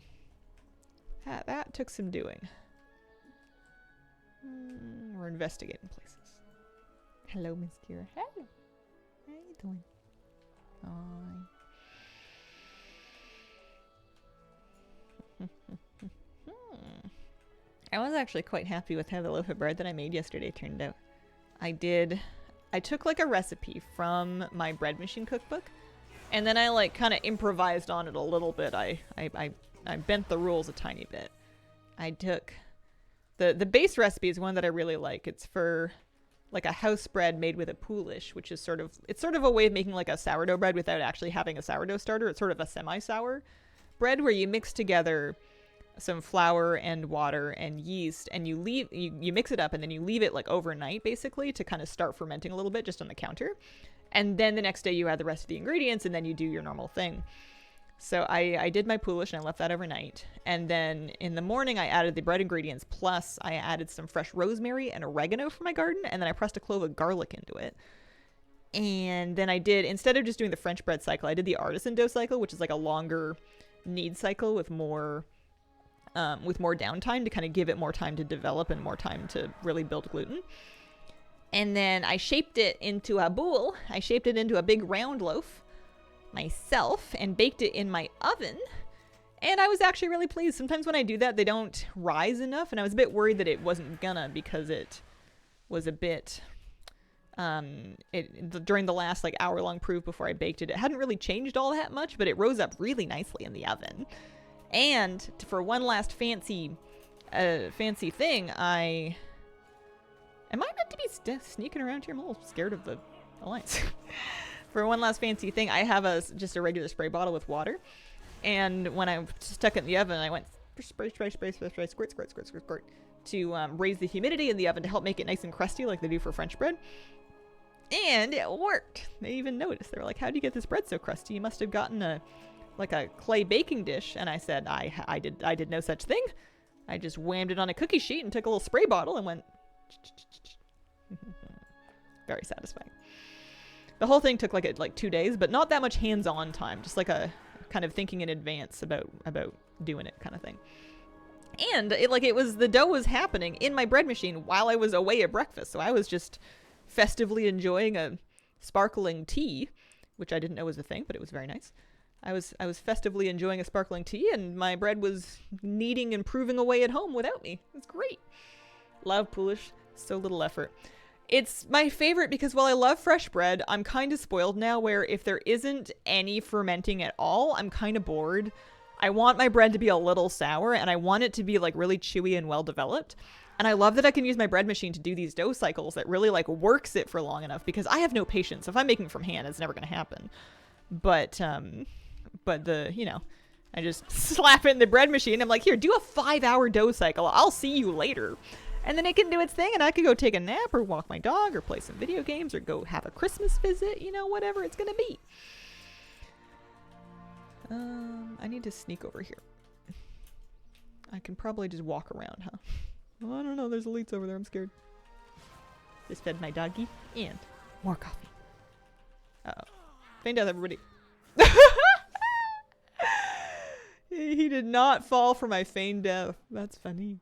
That took some doing. We're investigating places. Hello, Miss Kira. Hello. How you doing? Hi. I was actually quite happy with how the loaf of bread that I made yesterday turned out. I took like a recipe from my bread machine cookbook, and then I like kind of improvised on it a little bit. I bent the rules a tiny bit. I took the base recipe is one that I really like. It's for like a house bread made with a poolish, which is sort of a way of making like a sourdough bread without actually having a sourdough starter. It's sort of a semi-sour bread where you mix together some flour and water and yeast, and you mix it up, and then you leave it like overnight basically to kind of start fermenting a little bit just on the counter, and then the next day you add the rest of the ingredients, and then you do your normal thing. So I did my poolish and I left that overnight, and then in the morning I added the bread ingredients, plus I added some fresh rosemary and oregano from my garden, and then I pressed a clove of garlic into it. And then I did, instead of just doing the French bread cycle, I did the artisan dough cycle, which is like a longer knead cycle with more downtime to kind of give it more time to develop and more time to really build gluten. And then I shaped it into a boule. I shaped it into a big round loaf myself and baked it in my oven. And I was actually really pleased. Sometimes when I do that, they don't rise enough. And I was a bit worried that it wasn't gonna, because it was a bit... during the last like hour-long proof before I baked it, it hadn't really changed all that much, but it rose up really nicely in the oven. And for one last fancy thing, am I meant to be sneaking around here? I'm a little scared of the alliance. For one last fancy thing, I have just a regular spray bottle with water, and when I stuck it in the oven, I went spray, squirt, to raise the humidity in the oven to help make it nice and crusty like they do for French bread. And it worked. They even noticed. They were like, "How do you get this bread so crusty? You must have gotten a clay baking dish." And I said, I did no such thing. I just whammed it on a cookie sheet and took a little spray bottle and went. Very satisfying. The whole thing took like 2 days, but not that much hands-on time. Just like a kind of thinking in advance about doing it kind of thing. And the dough was happening in my bread machine while I was away at breakfast. So I was just festively enjoying a sparkling tea, which I didn't know was a thing, but it was very nice. I was festively enjoying a sparkling tea, and my bread was kneading and proving away at home without me. It's great. Love poolish. So little effort. It's my favorite because while I love fresh bread, I'm kind of spoiled now where if there isn't any fermenting at all, I'm kind of bored. I want my bread to be a little sour, and I want it to be like really chewy and well developed. And I love that I can use my bread machine to do these dough cycles that really like works it for long enough, because I have no patience. If I'm making from hand, it's never going to happen. But the, you know, I just slap it in the bread machine. I'm like, here, do a 5-hour dough cycle. I'll see you later. And then it can do its thing, and I could go take a nap or walk my dog or play some video games or go have a Christmas visit, you know, whatever it's going to be. I need to sneak over here. I can probably just walk around, huh? Well, I don't know. There's elites over there. I'm scared. Just fed my doggy and more coffee. Uh-oh. Feign death, everybody. He did not fall for my feigned death. That's funny.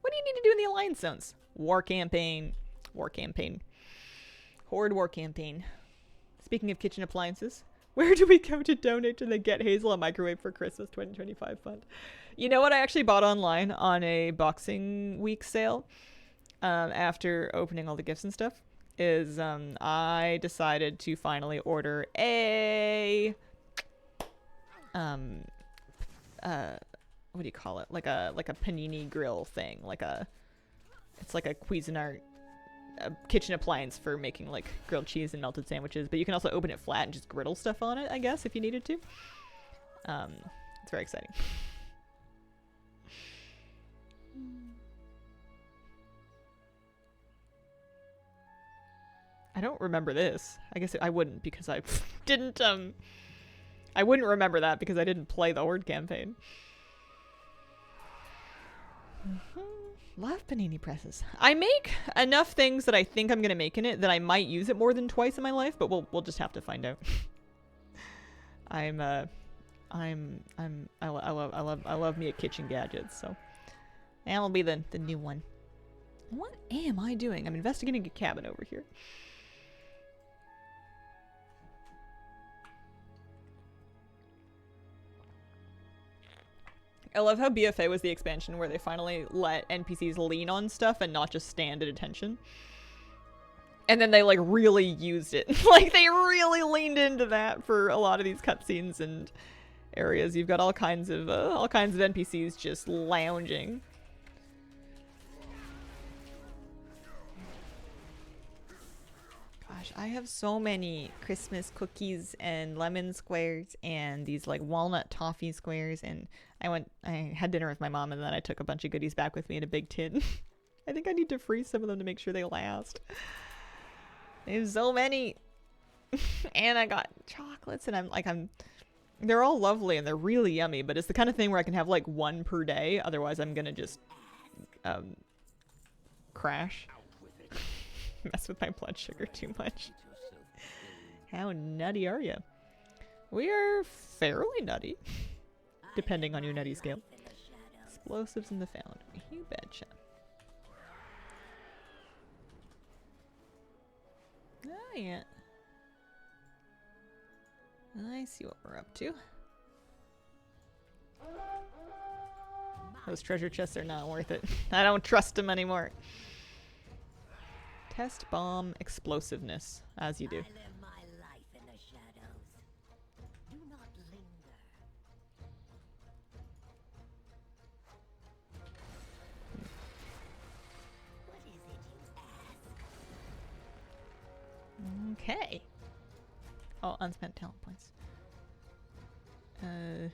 What do you need to do in the Alliance Zones? War campaign. War campaign. Horde war campaign. Speaking of kitchen appliances, where do we go to donate to the Get Hazel a Microwave for Christmas 2025 fund? You know what I actually bought online on a Boxing Week sale after opening all the gifts and stuff? Is I decided to finally order a what do you call it? Like a panini grill thing. It's like a Cuisinart kitchen appliance for making like grilled cheese and melted sandwiches, but you can also open it flat and just griddle stuff on it, I guess, if you needed to. It's very exciting. I don't remember this. I guess I wouldn't, because I didn't, I wouldn't remember that because I didn't play the Horde campaign. Love panini presses. I make enough things that I think I'm gonna make in it that I might use it more than twice in my life, but we'll just have to find out. I love me a kitchen gadgets, so that'll be the new one. What am I doing? I'm investigating a cabin over here. I love how BFA was the expansion where they finally let NPCs lean on stuff and not just stand at attention. And then they like really used it. Like they really leaned into that for a lot of these cutscenes and areas. You've got all kinds of NPCs just lounging. Gosh, I have so many Christmas cookies and lemon squares and these like walnut toffee squares, and I had dinner with my mom and then I took a bunch of goodies back with me in a big tin. I think I need to freeze some of them to make sure they last. There's so many. And I got chocolates and they're all lovely and they're really yummy, but it's the kind of thing where I can have like one per day. Otherwise I'm gonna just crash. Mess with my blood sugar too much. How nutty are you? We are fairly nutty, depending on your nutty scale. Explosives in the foundry. You betcha. Oh yeah. I see what we're up to. Those treasure chests are not worth it. I don't trust them anymore. Test bomb explosiveness, as you do. I live my life in the shadows. Do not linger. What is it you ask? Okay. Oh, unspent talent points. There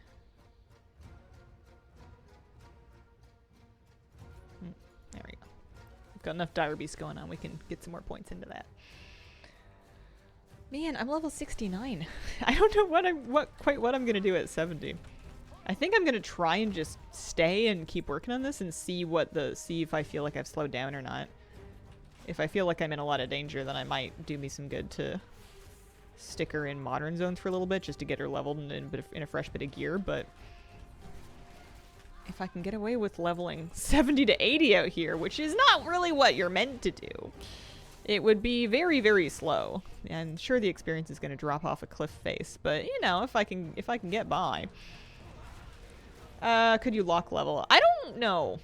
we go. Got enough dire beasts going on. We can get some more points into that. Man, I'm level 69. I don't know what I'm gonna do at 70. I think I'm gonna try and just stay and keep working on this and see if I feel like I've slowed down or not. If I feel like I'm in a lot of danger, then I might do me some good to stick her in modern zones for a little bit just to get her leveled in a fresh bit of gear. But if I can get away with leveling 70 to 80 out here, which is not really what you're meant to do, it would be very, very slow. And sure, the experience is going to drop off a cliff face, but you know, if I can get by. Could you lock level? I don't know.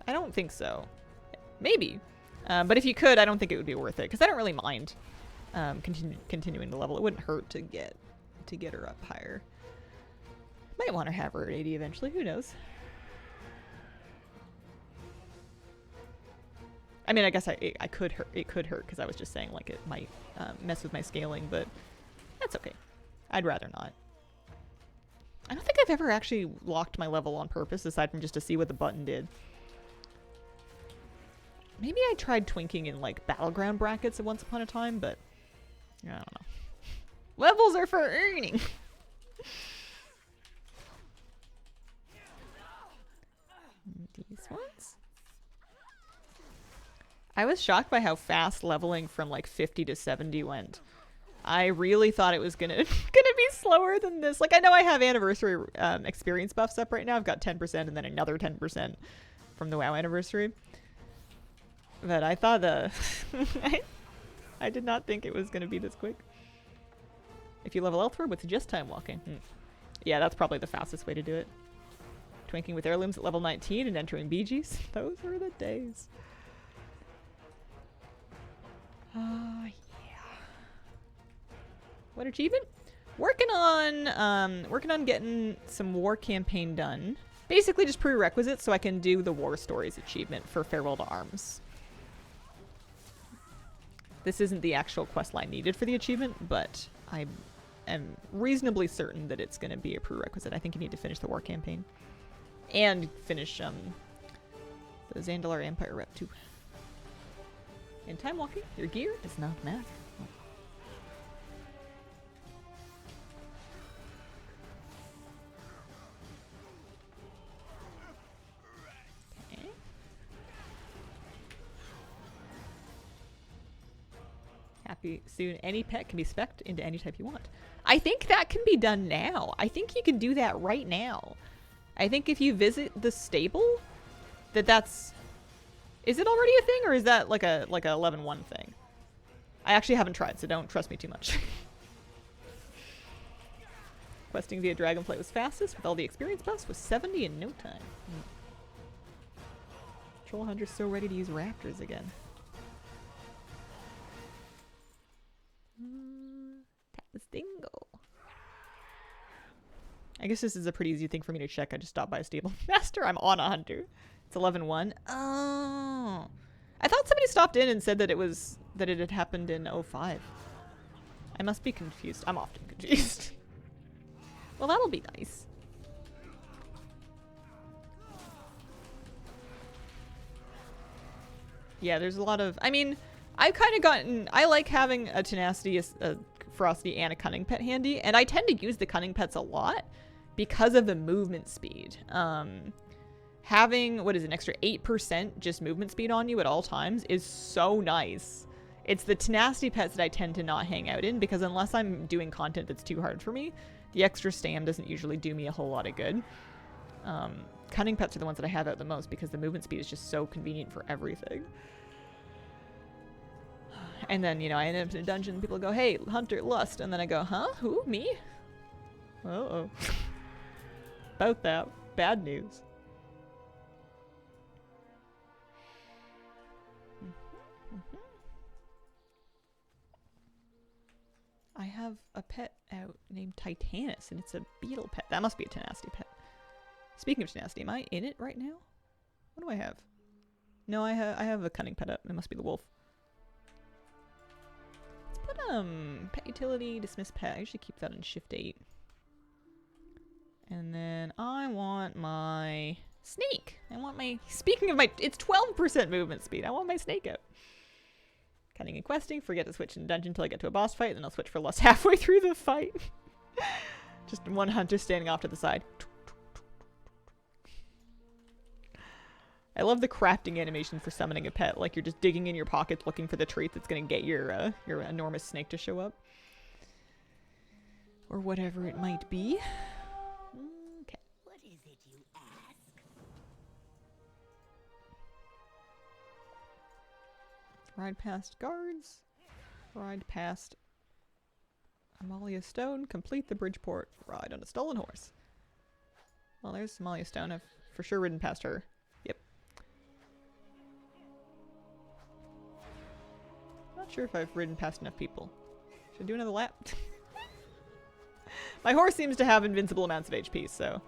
I don't think so. Maybe. But if you could, I don't think it would be worth it because I don't really mind continuing to level. It wouldn't hurt to get her up higher. Might want to have her at 80 eventually. Who knows? I mean, I guess I could hurt. It could hurt because I was just saying like it might mess with my scaling, but that's okay. I'd rather not. I don't think I've ever actually locked my level on purpose aside from just to see what the button did. Maybe I tried twinking in like battleground brackets at once upon a time, but I don't know. Levels are for earning. These ones? I was shocked by how fast leveling from like 50 to 70 went. I really thought it was gonna be slower than this. Like, I know I have anniversary experience buffs up right now. I've got 10% and then another 10% from the WoW anniversary. But I thought I did not think it was gonna be this quick. If you level elsewhere with just time walking. Yeah, that's probably the fastest way to do it. Twinking with heirlooms at level 19 and entering BGs. Those were the days. Yeah. What achievement? Working on getting some war campaign done. Basically just prerequisites so I can do the war stories achievement for Farewell to Arms. This isn't the actual quest line needed for the achievement, but I am reasonably certain that it's going to be a prerequisite. I think you need to finish the war campaign. And finish the Zandalar Empire rep too. In time walking, your gear does not matter. Okay. Happy soon. Any pet can be spec'd into any type you want. I think that can be done now. I think you can do that right now. I think if you visit the stable, that's... Is it already a thing, or is that like a 11.1 thing? I actually haven't tried, so don't trust me too much. Questing via Dragonflight was fastest, with all the experience buffs, was 70 in no time. Troll Hunter's so ready to use raptors again. Dingo. I guess this is a pretty easy thing for me to check. I just stopped by a stable master. I'm on a hunter. It's 11.1. Oh. I thought somebody stopped in and said that it had happened in 05. I must be confused. I'm often confused. Well, that'll be nice. Yeah, there's a lot of... I mean, I've kind of gotten... I like having a tenacity, a ferocity, and a cunning pet handy, and I tend to use the cunning pets a lot because of the movement speed. Having, what is it, an extra 8% just movement speed on you at all times is so nice. It's the tenacity pets that I tend to not hang out in, because unless I'm doing content that's too hard for me, the extra stam doesn't usually do me a whole lot of good. Cunning pets are the ones that I have out the most because the movement speed is just so convenient for everything. And then, you know, I end up in a dungeon and people go, hey, Hunter, Lust. And then I go, huh? Who? Me? Uh-oh. About that. Bad news. I have a pet out named Titanus, and it's a beetle pet. That must be a tenacity pet. Speaking of tenacity, am I in it right now? What do I have? No, I have a cunning pet up. It must be the wolf. Let's put pet utility, dismiss pet. I usually keep that on shift 8. And then I want my snake. I want my... Speaking of my... It's 12% movement speed. I want my snake out. Cunning and questing. Forget to switch in dungeon until I get to a boss fight. Then I'll switch for Lust halfway through the fight. Just one hunter standing off to the side. I love the crafting animation for summoning a pet. Like you're just digging in your pockets looking for the trait that's going to get your enormous snake to show up. Or whatever it might be. Okay. What is it you ask? Ride past guards. Ride past Amalia Stone. Complete the Bridgeport. Ride on a stolen horse. Well, there's Amalia Stone. I've for sure ridden past her. Yep. Not sure if I've ridden past enough people. Should I do another lap? My horse seems to have invincible amounts of HP, so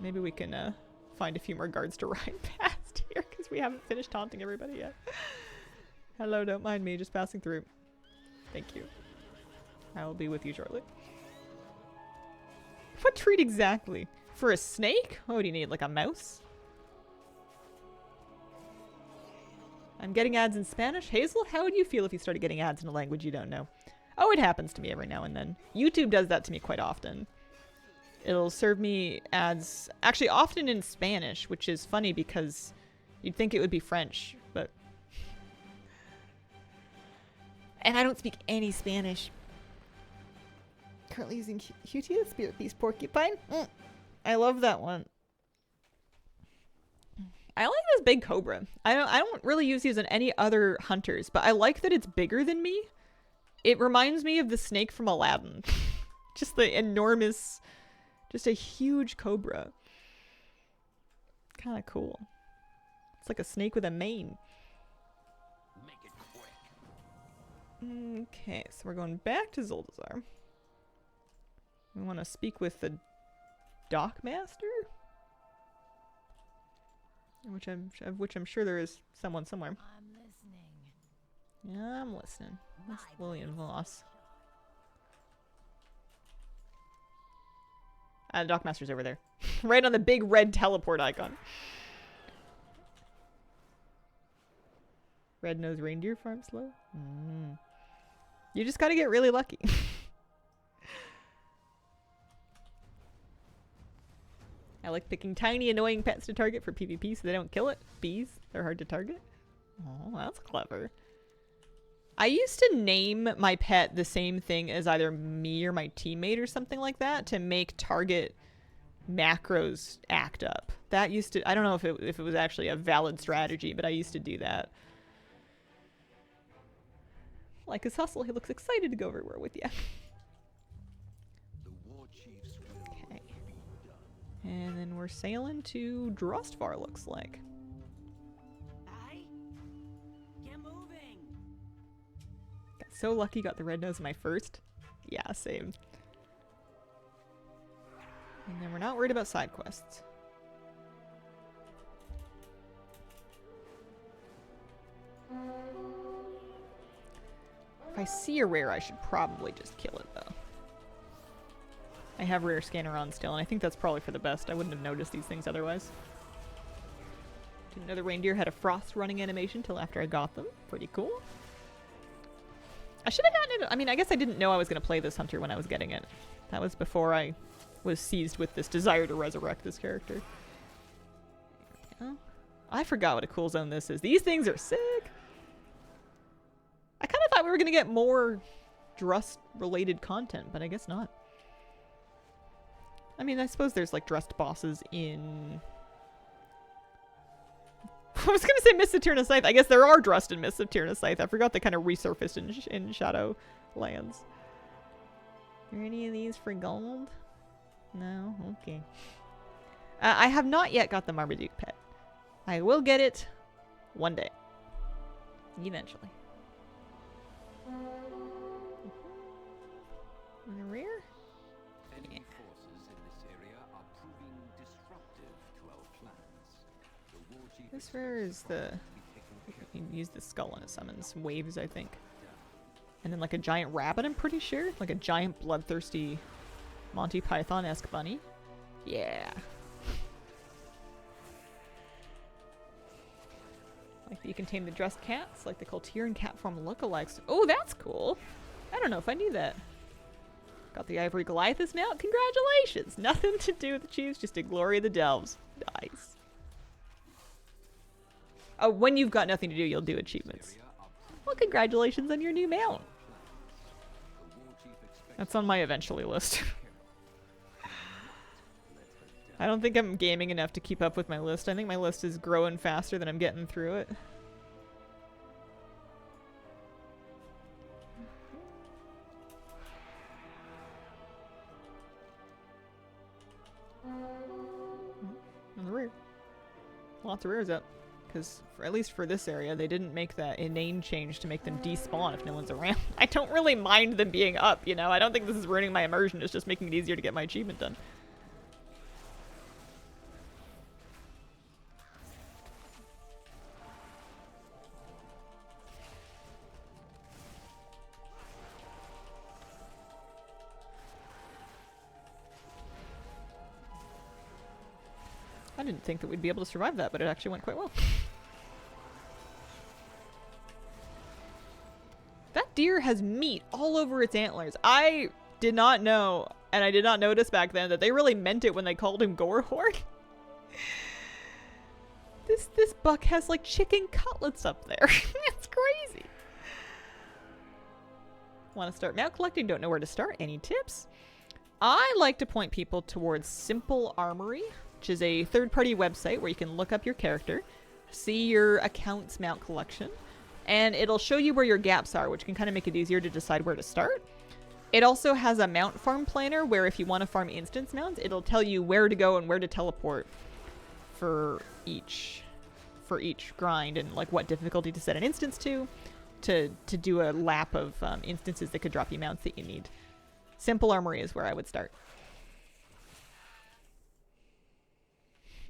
maybe we can find a few more guards to ride past. here because we haven't finished taunting everybody yet. Hello, don't mind me, just passing through. Thank you. I will be with you shortly. What treat exactly? For a snake? What do you need, like a mouse? I'm getting ads in Spanish. Hazel, how would you feel if you started getting ads in a language you don't know? Oh, it happens to me every now and then. YouTube does that to me quite often. It'll serve me ads, actually often in Spanish, which is funny because you'd think it would be French, but... And I don't speak any Spanish. Currently using QT, the Spirit Beast Porcupine. I love that one. I like this big cobra. I don't really use these on any other hunters, but I like that it's bigger than me. It reminds me of the snake from Aladdin. Just the enormous, just a huge cobra. Kind of cool. It's like a snake with a mane. Make it quick. Okay, so we're going back to Zuldazar. We want to speak with the Dockmaster? Which I'm sure there is someone somewhere. I'm listening. Yeah, I'm listening. That's Lillian Voss. The Dockmaster's over there. Right on the big red teleport icon. Red-nosed reindeer farm slow? You just gotta get really lucky. I like picking tiny, annoying pets to target for PvP so they don't kill it. Bees, they're hard to target. Oh, that's clever. I used to name my pet the same thing as either me or my teammate or something like that to make target macros act up. That used to, I don't know if it was actually a valid strategy, but I used to do that. Like his hustle, he looks excited to go everywhere with you. Okay. And then we're sailing to Drustvar, looks like. Aye. Get moving. Got so lucky, got the red nose in my first. Yeah, same. And then we're not worried about side quests. If I see a rare, I should probably just kill it, though. I have rare scanner on still, and I think that's probably for the best. I wouldn't have noticed these things otherwise. Didn't know the reindeer had a frost running animation till after I got them. Pretty cool. I should have gotten it. I mean, I guess I didn't know I was going to play this hunter when I was getting it. That was before I was seized with this desire to resurrect this character. Oh, I forgot what a cool zone this is. These things are sick. I kind of thought we were going to get more Drust-related content, but I guess not. I mean, I suppose there's like Drust bosses in... I was going to say Mists of Tyrna Scythe. I guess there are Drust in Mists of Tyrna Scythe. I forgot they kind of resurfaced in Shadowlands. Are any of these for gold? No? Okay. I have not yet got the Marmaduke pet. I will get it one day. Eventually. In the rear? Enemy forces in this area are proving disruptive to our plans. The war chief This rare is the... be taken care You can use the skull and it summons waves, I think. And then like a giant rabbit, I'm pretty sure. Like a giant bloodthirsty Monty Python-esque bunny. Yeah. Like that you can tame the dressed cats, like the Coltier cat form lookalikes. Oh, that's cool. I don't know if I knew that. Got the Ivory Goliathus mount. Congratulations. Nothing to do with the Chiefs, just a glory of the Delves. Nice. Oh, when you've got nothing to do, you'll do achievements. Well, congratulations on your new mount. That's on my eventually list. I don't think I'm gaming enough to keep up with my list. I think my list is growing faster than I'm getting through it. On the rear. Lots of rears up. Because, at least for this area, they didn't make that inane change to make them despawn if no one's around. I don't really mind them being up, you know? I don't think this is ruining my immersion. It's just making it easier to get my achievement done. I didn't think that we'd be able to survive that, but it actually went quite well. That deer has meat all over its antlers. I did not know, and I did not notice back then, that they really meant it when they called him Gorehorn. This buck has like chicken cutlets up there. It's crazy. Want to start mount collecting? Don't know where to start. Any tips? I like to point people towards Simple Armory, which is a third-party website where you can look up your character, see your account's mount collection, and it'll show you where your gaps are, which can kind of make it easier to decide where to start. It also has a mount farm planner where if you want to farm instance mounts, it'll tell you where to go and where to teleport for each grind, and like what difficulty to set an instance to do a lap of instances that could drop you mounts that you need. Simple Armory is where I would start.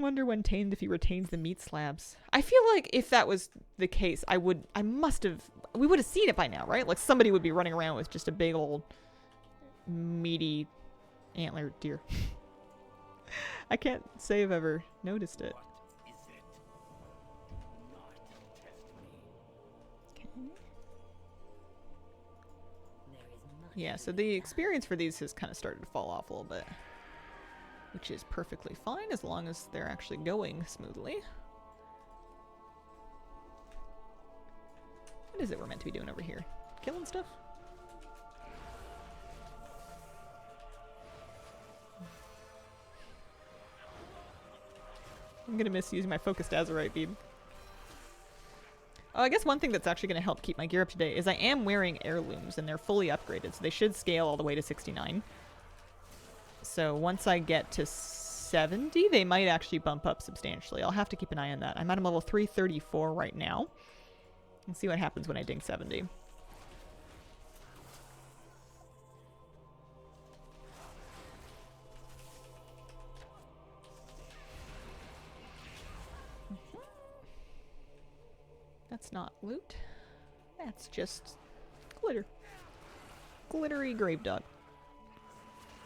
Wonder when tamed if he retains the meat slabs. I feel like if that was the case, we would have seen it by now, right? Like somebody would be running around with just a big old meaty antler deer. I can't say I've ever noticed it. Yeah, so the experience for these has kind of started to fall off a little bit, which is perfectly fine as long as they're actually going smoothly. What is it we're meant to be doing over here? Killing stuff? I'm gonna miss using my focused azurite bead. Oh, I guess one thing that's actually going to help keep my gear up to date is I am wearing heirlooms, and they're fully upgraded, so they should scale all the way to 69. So once I get to 70, they might actually bump up substantially. I'll have to keep an eye on that. I'm at a level 334 right now. And see what happens when I ding 70. That's not loot. That's just glitter. Glittery grave dog.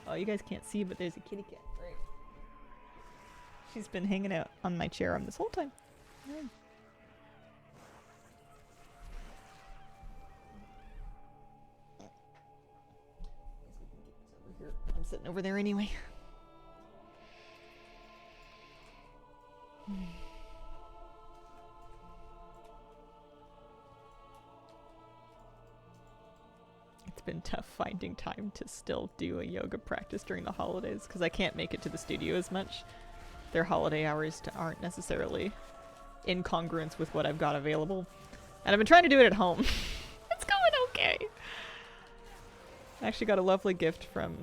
Oh, you guys can't see, but there's a kitty cat. Right. She's been hanging out on my chair this whole time. Yeah. I'm sitting over there anyway. It's been tough finding time to still do a yoga practice during the holidays because I can't make it to the studio as much. Their holiday hours aren't necessarily in congruence with what I've got available. And I've been trying to do it at home. It's going okay. I actually got a lovely gift from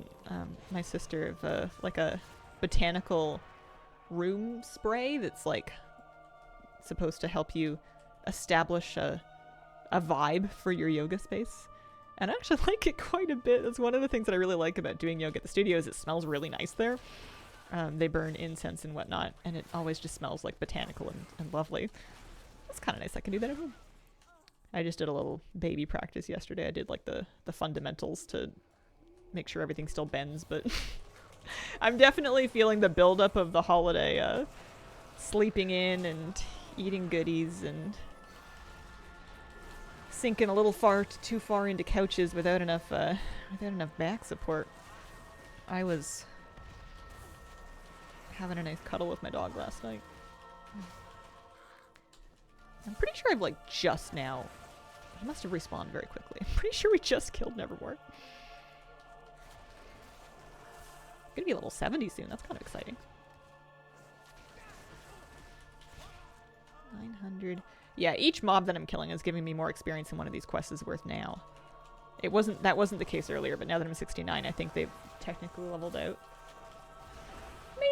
my sister of like a botanical room spray that's like supposed to help you establish a vibe for your yoga space. And I actually like it quite a bit. That's one of the things that I really like about doing yoga at the studio is it smells really nice there. They burn incense and whatnot, and it always just smells like botanical and lovely. It's kind of nice I can do that at home. I just did a little baby practice yesterday. I did like the fundamentals to make sure everything still bends, but I'm definitely feeling the buildup of the holiday, sleeping in and eating goodies and sinking a little too far into couches without enough back support. I was having a nice cuddle with my dog last night. I'm pretty sure I've like just now. I must have respawned very quickly. I'm pretty sure we just killed Nevermore. Gonna be level 70 soon. That's kind of exciting. 900. Yeah, each mob that I'm killing is giving me more experience than one of these quests is worth now. That wasn't the case earlier, but now that I'm 69, I think they've technically leveled out.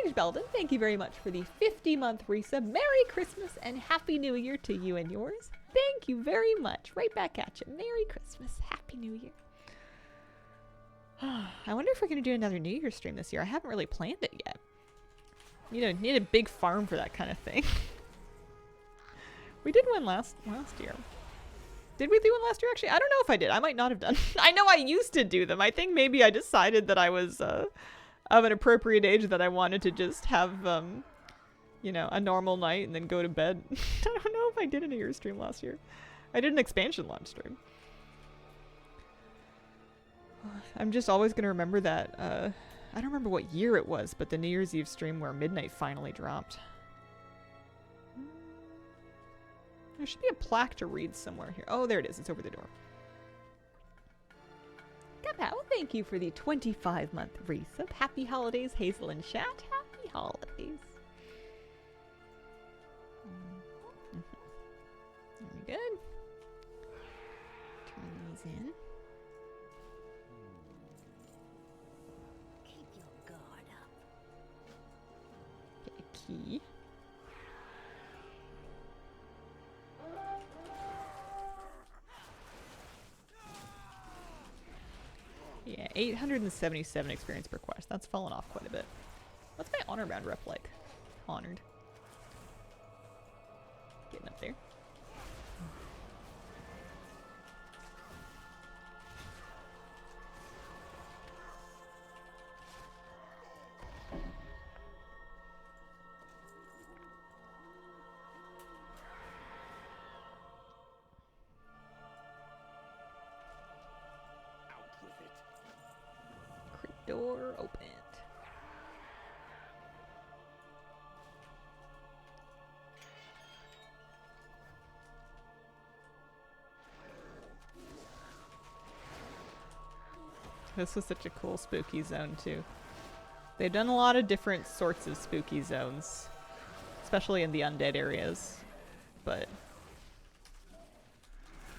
Mage Belden, thank you very much for the 50-month resub. Merry Christmas and Happy New Year to you and yours. Thank you very much. Right back at you. Merry Christmas. Happy New Year. I wonder if we're going to do another New Year's stream this year. I haven't really planned it yet. Need a big farm for that kind of thing. We did one last year. Did we do one last year, actually? I don't know if I did. I might not have done. I know I used to do them. I think maybe I decided that I was of an appropriate age that I wanted to just have you know, a normal night and then go to bed. I don't know if I did a New Year's stream last year. I did an expansion launch stream. I'm just always going to remember that. I don't remember what year it was, but the New Year's Eve stream where midnight finally dropped. There should be a plaque to read somewhere here. Oh, there it is. It's over the door. Kapow, thank you for the 25-month resub. Happy holidays, Hazel and Chat. Happy holidays. Very good. Turn these in. Keep your guard up. Get a key. Yeah, 877 experience per quest. That's fallen off quite a bit. What's my honor round rep like? Honored. Getting up there. Door opened. This was such a cool spooky zone too. They've done a lot of different sorts of spooky zones, especially in the undead areas, but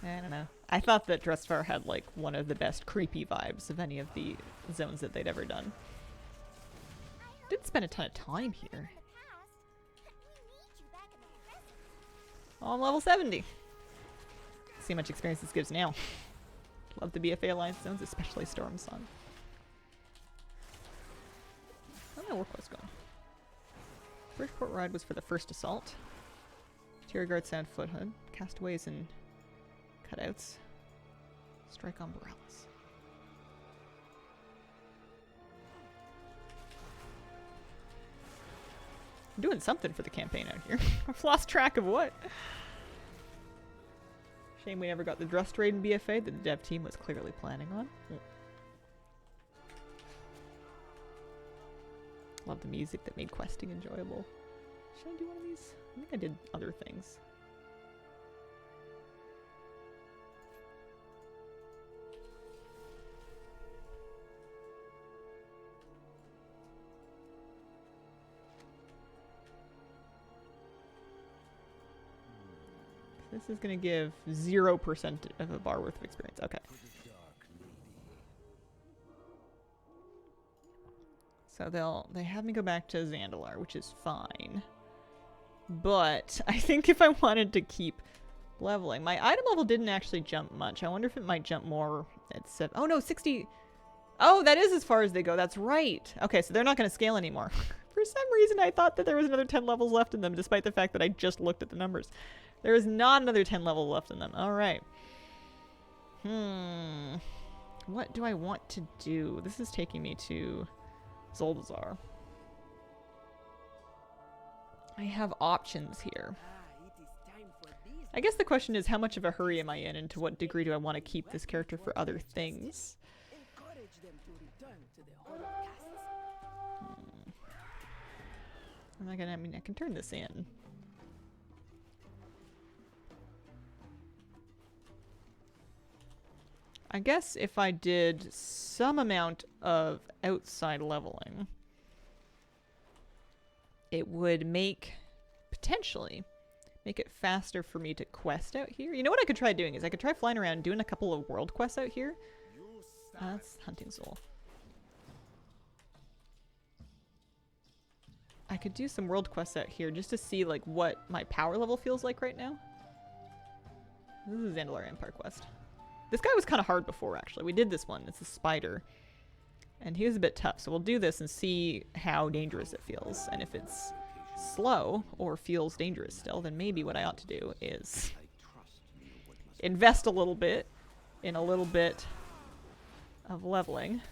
I don't know. I thought that Drustvar had like one of the best creepy vibes of any of the zones that they'd ever done. Didn't spend a ton of time here. Oh, I'm level 70. See how much experience this gives now. Love the BFA Alliance zones, especially Storm Sun. How's my work quest going? First port ride was for the first assault. Tier guard sound foothood. Castaways and cutouts. Strike umbrellas. I'm doing something for the campaign out here. I've lost track of what. Shame we never got the Drust raid in BFA that the dev team was clearly planning on. Love the music that made questing enjoyable. Should I do one of these? I think I did other things. This is going to give 0% of a bar worth of experience. Okay. So they have me go back to Zandalar, which is fine. But I think if I wanted to keep leveling, my item level didn't actually jump much. I wonder if it might jump more at 7. Oh no, 60. Oh, that is as far as they go. That's right. Okay, so they're not going to scale anymore. For some reason, I thought that there was another 10 levels left in them, despite the fact that I just looked at the numbers. There is not another 10 level left in them. All right. What do I want to do? This is taking me to Zuldazar. I have options here. I guess the question is, how much of a hurry am I in, and to what degree do I want to keep this character for other things? I'm not gonna, I mean, I can turn this in. I guess if I did some amount of outside leveling, it would potentially make it faster for me to quest out here. You know what I could try doing is I could try flying around doing a couple of world quests out here. That's Hunting Soul. I could do some world quests out here just to see like what my power level feels like right now. This is Zandalar Empire quest. This guy was kind of hard before, actually. We did this one. It's a spider. And he was a bit tough. So we'll do this and see how dangerous it feels. And if it's slow or feels dangerous still, then maybe what I ought to do is invest a little bit in a little bit of leveling.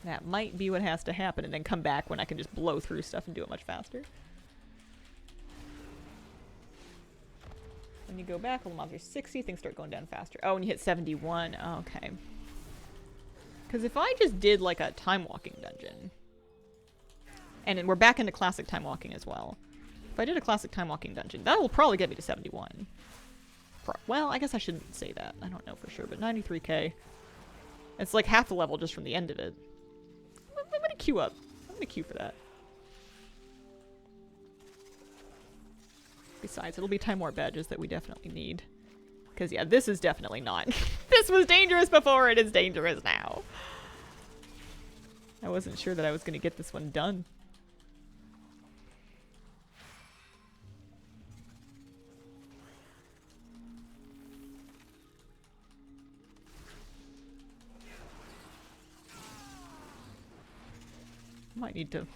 That might be what has to happen, and then come back when I can just blow through stuff and do it much faster. When you go back, when the monster's 60, things start going down faster. Oh, and you hit 71. Oh, okay. Because if I just did like a time walking dungeon, and then we're back into classic time walking as well. If I did a classic time walking dungeon, that will probably get me to 71. Well, I guess I shouldn't say that. I don't know for sure, but 93k. It's like half the level just from the end of it. I'm gonna queue up. I'm gonna queue for that. Besides, it'll be time warp badges that we definitely need. Because, yeah, this is definitely not. This was dangerous before, it is dangerous now. I wasn't sure that I was gonna get this one done.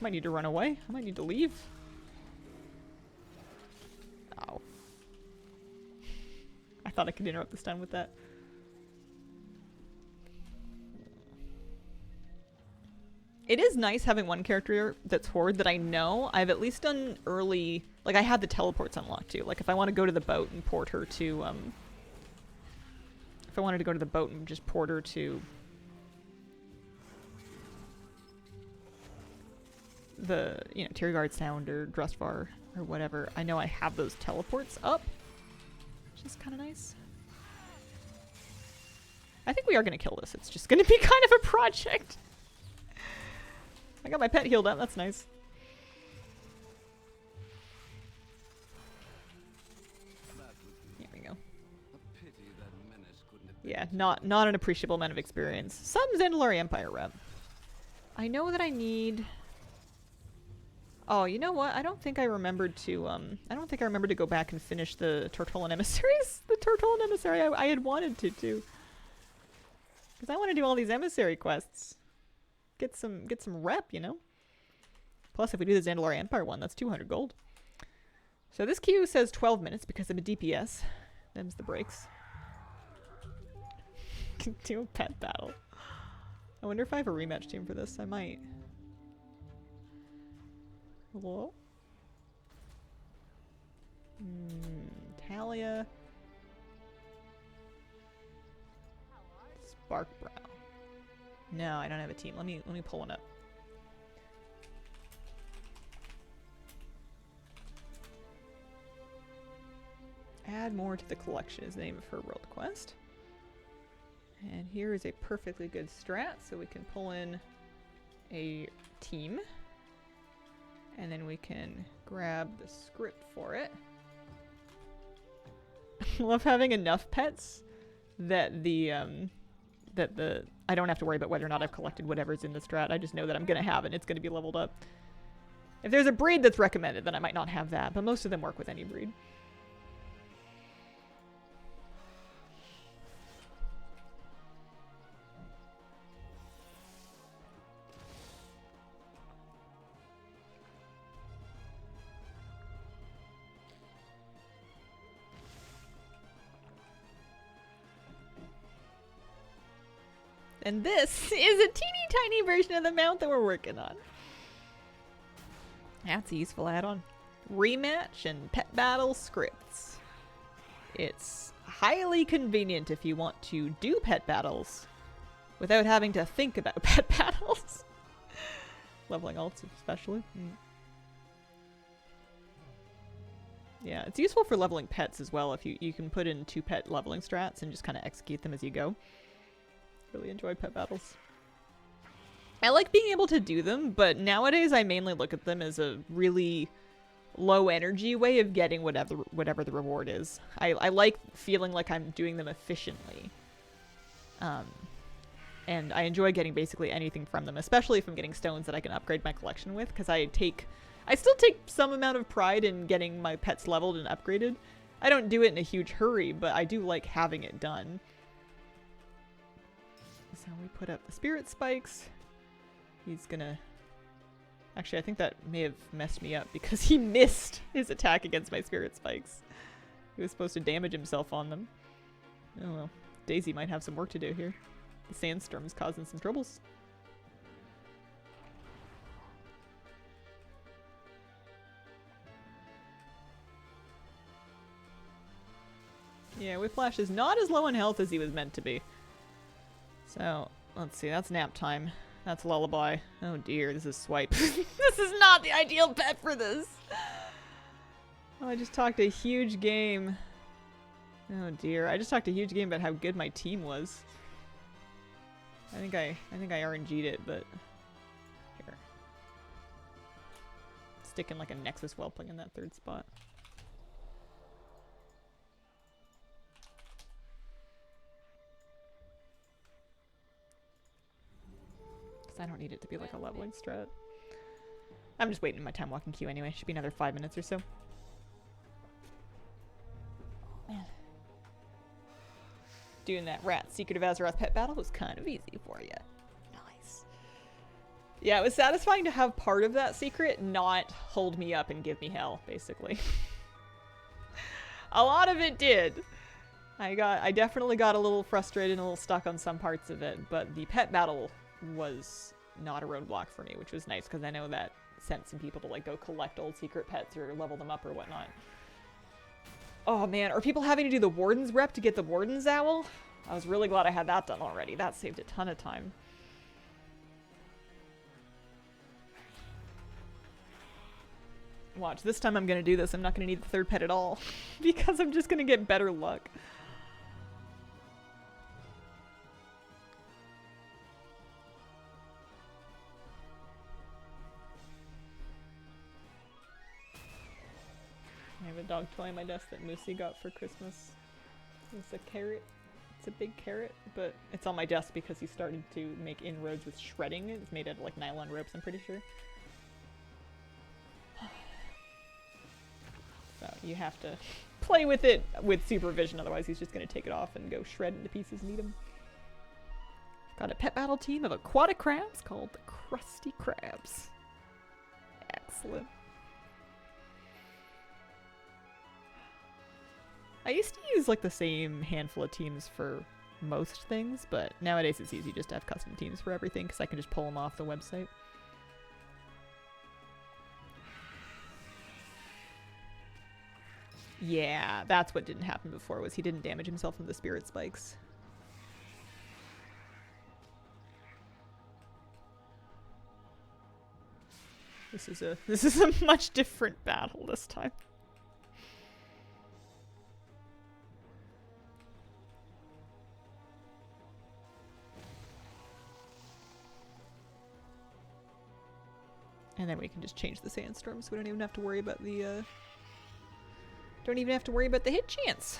Might need to run away. I might need to leave. Ow. I thought I could interrupt this time with that. It is nice having one character that's Horde that I know I've at least done early. Like, I had the teleports unlocked too. Like, if I want to go to the boat and port her to, if I wanted to go to the boat and just port her to the, you know, Tiergard Sound or Drustvar or whatever, I know I have those teleports up, which is kind of nice. I think we are going to kill this. It's just going to be kind of a project. I got my pet healed up. That's nice. Here we go. Yeah, not an appreciable amount of experience. Some Zandalari Empire rep. I know that I need... Oh, you know what? I don't think I remembered to, go back and finish the Tortolan Emissaries. The Tortolan Emissary I had wanted to, too. Because I want to do all these emissary quests. Get some rep, you know? Plus, if we do the Zandalari Empire one, that's 200 gold. So this queue says 12 minutes because I'm a DPS. Them's the breaks. Can do a pet battle. I wonder if I have a rematch team for this. I might. Hello? Talia. Sparkbrow. No, I don't have a team. Let me pull one up. Add more to the collection is the name of her world quest. And here is a perfectly good strat, so we can pull in a team. And then we can grab the script for it. I love having enough pets that I don't have to worry about whether or not I've collected whatever's in the strat. I just know that I'm going to have it and it's going to be leveled up. If there's a breed that's recommended, then I might not have that, but most of them work with any breed. And this is a teeny tiny version of the mount that we're working on. That's a useful add-on. Rematch and pet battle scripts. It's highly convenient if you want to do pet battles without having to think about pet battles. Leveling alts especially. Yeah, it's useful for leveling pets as well if you can put in 2 pet leveling strats and just kind of execute them as you go. Really enjoy pet battles. I like being able to do them, but nowadays I mainly look at them as a really low energy way of getting whatever the reward is. I like feeling like I'm doing them efficiently. And I enjoy getting basically anything from them, especially if I'm getting stones that I can upgrade my collection with, because I still take some amount of pride in getting my pets leveled and upgraded. I don't do it in a huge hurry, but I do like having it done. So we put up the spirit spikes. He's gonna... Actually, I think that may have messed me up because he missed his attack against my spirit spikes. He was supposed to damage himself on them. Oh well. Daisy might have some work to do here. The sandstorm's causing some troubles. Yeah, Whiplash is not as low in health as he was meant to be. So, let's see. That's nap time. That's Lullaby. Oh dear, this is Swipe. This is not the ideal pet for this. Oh, I just talked a huge game. Oh dear, I just talked a huge game about how good my team was. I think I RNG'd it, but here. Sticking like a Nexus Whelpling in that third spot. I don't need it to be like a leveling strat. I'm just waiting in my time walking queue anyway. Should be another 5 minutes or so. Man. Doing that Rat Secret of Azeroth pet battle was kind of easy for you. Nice. Yeah, it was satisfying to have part of that secret not hold me up and give me hell, basically. A lot of it did. I definitely got a little frustrated and a little stuck on some parts of it, but the pet battle was not a roadblock for me, which was nice because I know that sent some people to like go collect old secret pets or level them up or whatnot. Oh man, are people having to do the Warden's rep to get the Warden's Owl? I was really glad I had that done already. That saved a ton of time. Watch, this time I'm gonna do this. I'm not gonna need the third pet at all because I'm just gonna get better luck. I have a dog toy on my desk that Moosey got for Christmas. It's a carrot. It's a big carrot, but it's on my desk because he started to make inroads with shredding. It's made out of like nylon ropes, I'm pretty sure. So you have to play with it with supervision, otherwise he's just going to take it off and go shred into pieces and eat them. Got a pet battle team of aquatic crabs called the Krusty Krabs. Excellent. I used to use like the same handful of teams for most things, but nowadays it's easy just to have custom teams for everything because I can just pull them off the website. Yeah, that's what didn't happen before, was he didn't damage himself with the spirit spikes. This is a much different battle this time. And then we can just change the sandstorm, so we don't even have to worry about the hit chance.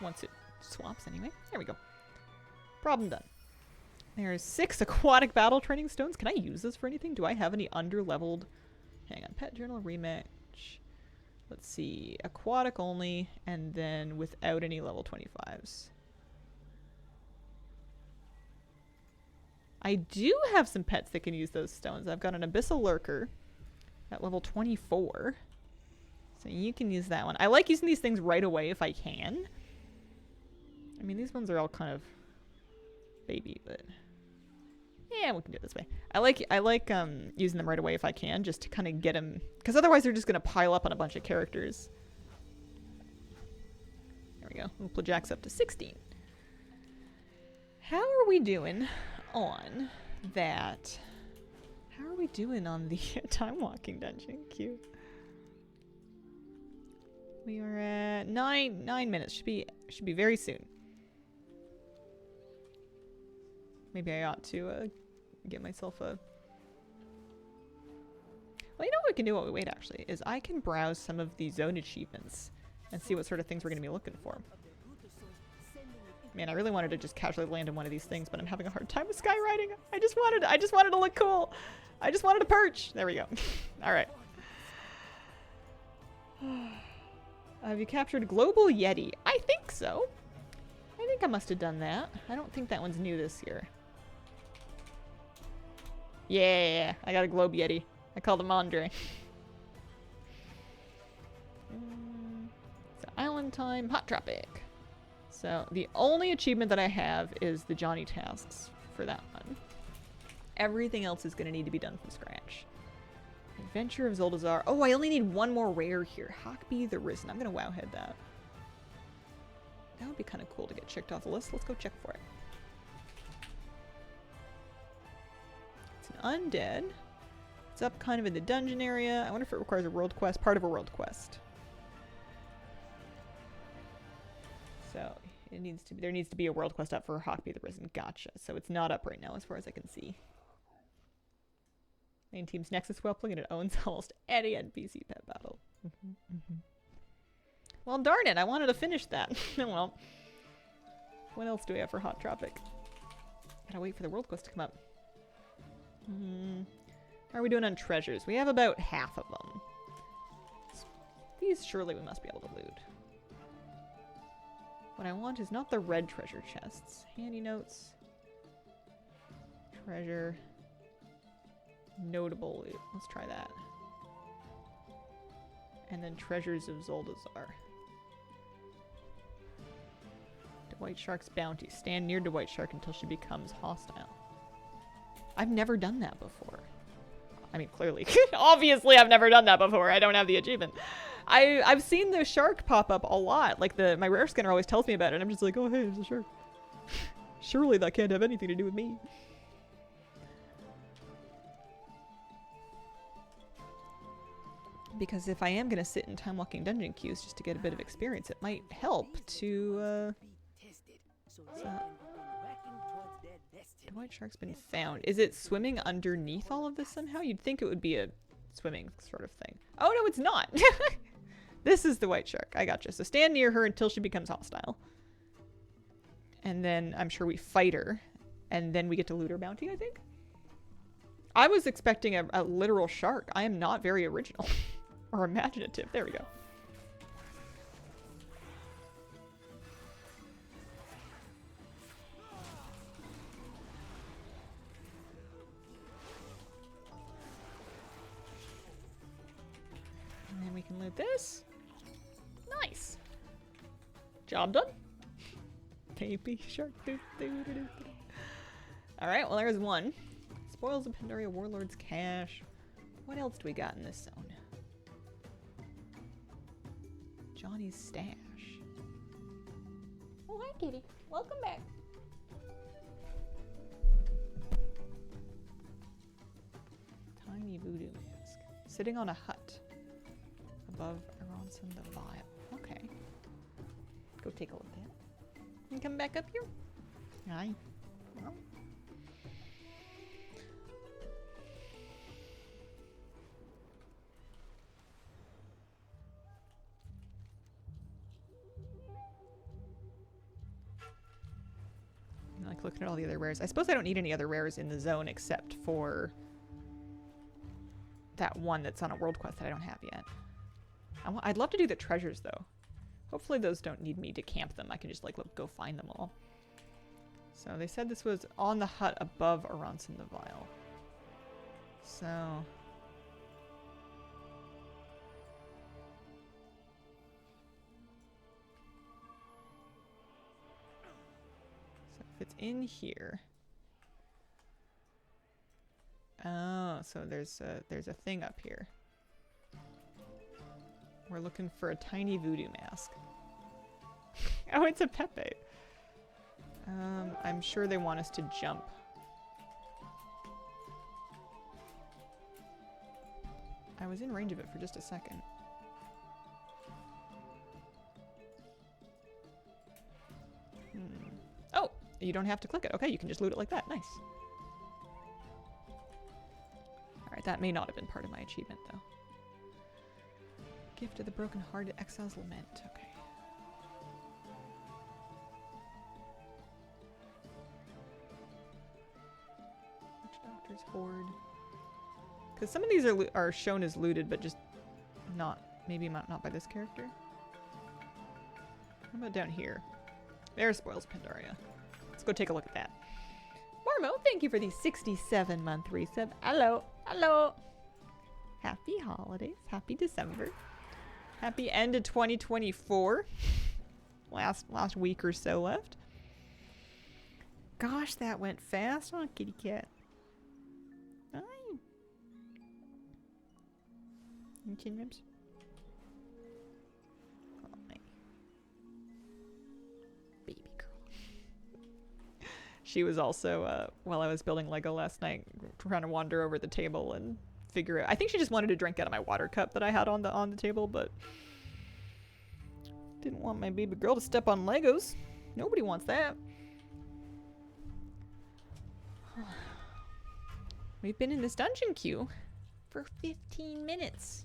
Once it swaps anyway. There we go. Problem done. There's 6 aquatic battle training stones. Can I use this for anything? Do I have any under-leveled? Hang on. Pet journal rematch. Let's see. Aquatic only, and then without any level 25s. I do have some pets that can use those stones. I've got an Abyssal Lurker at level 24. So you can use that one. I like using these things right away if I can. I mean, these ones are all kind of baby, but yeah, we can do it this way. I like using them right away if I can, just to kind of get them, because otherwise they're just going to pile up on a bunch of characters. There we go. We'll Jack's up to 16. How are we doing on that? How are we doing on the time walking dungeon queue? We are at 9 minutes. Should be very soon. Maybe I ought to get myself a... Well, you know what we can do while we wait, actually, is I can browse some of the zone achievements and see what sort of things we're going to be looking for. Man, I really wanted to just casually land in one of these things, but I'm having a hard time with skywriting. I just wanted to look cool. I just wanted to perch. There we go. All right. Have you captured Global Yeti? I think so. I think I must have done that. I don't think that one's new this year. Yeah, I got a Globe Yeti. I called him Andre. So Island Time, Hot Tropic. So the only achievement that I have is the Johnny tasks for that one. Everything else is going to need to be done from scratch. Adventure of Zuldazar. Oh, I only need one more rare here. Hockbee the Risen. I'm going to wowhead that. That would be kind of cool to get checked off the list. Let's go check for it. It's an undead. It's up kind of in the dungeon area. I wonder if it requires a world quest. Part of a world quest. So it needs to be, there needs to be a world quest up for Hawkby the Risen. Gotcha. So it's not up right now as far as I can see. Main team's Nexus well playing and it owns almost any NPC pet battle. Well, darn it. I wanted to finish that. Well, what else do we have for Hot Tropic? Gotta wait for the world quest to come up. How are we doing on treasures? We have about half of them. These surely we must be able to loot. What I want is not the red treasure chests. Handy notes. Treasure. Notable loot. Let's try that. And then treasures of Zuldazar. White Shark's bounty. Stand near to White Shark until she becomes hostile. I've never done that before. I mean, clearly. Obviously, I've never done that before. I don't have the achievement. I've seen the shark pop up a lot. Like, my rare scanner always tells me about it, and I'm just like, oh, hey, there's a shark. Surely that can't have anything to do with me. Because if I am going to sit in time-walking dungeon queues just to get a bit of experience, it might help to, the white shark's been found. Is it swimming underneath all of this somehow? You'd think it would be a swimming sort of thing. Oh, no, it's not. This is the white shark. I gotcha. So stand near her until she becomes hostile. And then I'm sure we fight her. And then we get to loot her bounty, I think. I was expecting a literal shark. I am not very original. Or imaginative. There we go. And then we can loot this. Nice. Job done. Baby shark. Alright, well there's one. Spoils of Pandaria Warlord's cache. What else do we got in this zone? Johnny's stash. Oh, hi, kitty. Welcome back. Tiny voodoo mask. Sitting on a hut. Above Aronson the Vile. Okay. Go take a look at it. And come back up here. Hi. Well. Like looking at all the other rares. I suppose I don't need any other rares in the zone except for that one that's on a world quest that I don't have yet. I'd love to do the treasures though. Hopefully those don't need me to camp them. I can just like go find them all. So they said this was on the hut above Aronson the Vile. So if it's in here. Oh, so there's a thing up here. We're looking for a tiny voodoo mask. Oh, it's a Pepe. I'm sure they want us to jump. I was in range of it for just a second. Oh, you don't have to click it. Okay, you can just loot it like that. Nice. Alright, that may not have been part of my achievement, though. Gift of the Broken-Hearted Exile's Lament. Okay. Witch Doctor's Hoard. Because some of these are shown as looted, but just not, maybe not by this character. How about down here? There's Spoils Pandaria. Let's go take a look at that. Marmo, thank you for the 67-month resub. Hello. Hello. Happy holidays. Happy December. Happy end of 2024. Last week or so left. Gosh, that went fast. Oh, kitty cat. Hi. Chin ribs. Oh, my. She was also, while I was building Lego last night, trying to wander over the table and figure out. I think she just wanted to drink out of my water cup that I had on the table, but didn't want my baby girl to step on Legos. Nobody wants that. We've been in this dungeon queue for 15 minutes.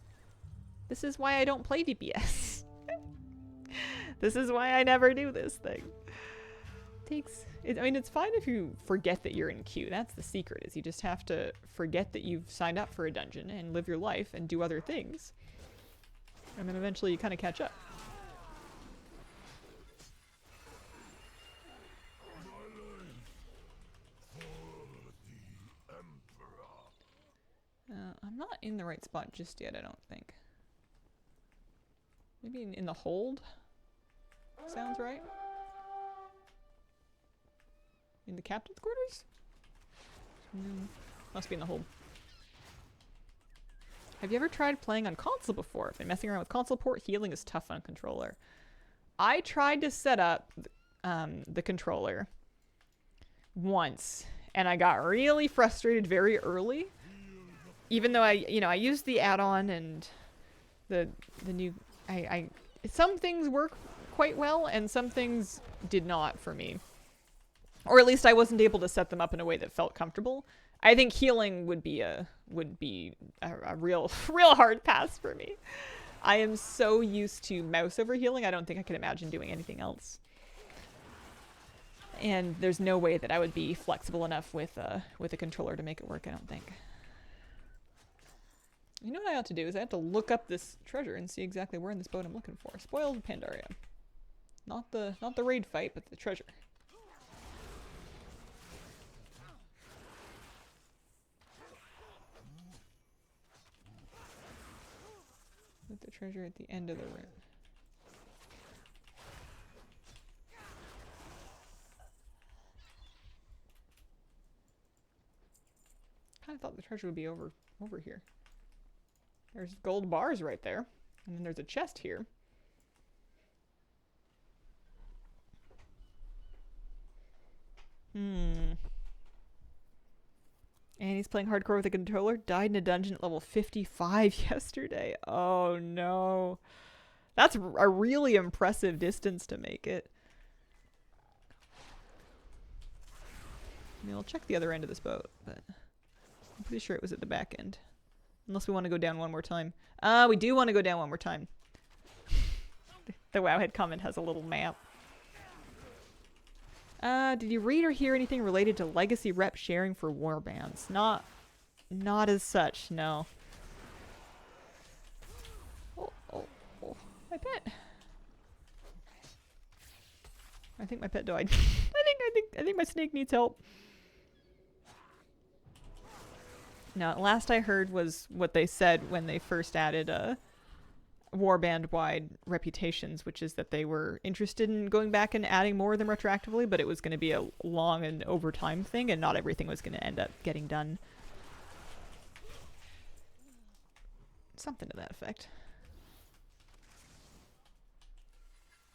This is why I don't play VPS. This is why I never do this thing. I mean, it's fine if you forget that you're in queue. That's the secret, is you just have to forget that you've signed up for a dungeon and live your life and do other things. And then eventually you kind of catch up. I'm not in the right spot just yet, I don't think. Maybe in the hold? Sounds right. In the captain's quarters? Must be in the hold. Have you ever tried playing on console before? Been messing around with console port? Healing is tough on controller. I tried to set up the controller once, and I got really frustrated very early. Even though I used the add-on and the new, some things work quite well and some things did not for me. Or at least I wasn't able to set them up in a way that felt comfortable. I think healing would be a real hard pass for me. I am so used to mouse over healing, I don't think I could imagine doing anything else. And there's no way that I would be flexible enough with a controller to make it work, I don't think. You know what I ought to do is I have to look up this treasure and see exactly where in this boat I'm looking for. Spoiled Pandaria. Not the raid fight, but the treasure. Put the treasure at the end of the room. I thought the treasure would be over here. There's gold bars right there. And then there's a chest here. And he's playing hardcore with a controller. Died in a dungeon at level 55 yesterday. Oh no. That's a really impressive distance to make it. I mean, I'll check the other end of this boat, but I'm pretty sure it was at the back end. Unless we want to go down one more time. We do want to go down one more time. The Wowhead comment has a little map. Did you read or hear anything related to legacy rep sharing for warbands? Not as such, no. Oh, my pet. I think my pet died. I think my snake needs help. No, last I heard was what they said when they first added warband-wide reputations, which is that they were interested in going back and adding more of them retroactively, but it was going to be a long and over time thing, and not everything was going to end up getting done. Something to that effect.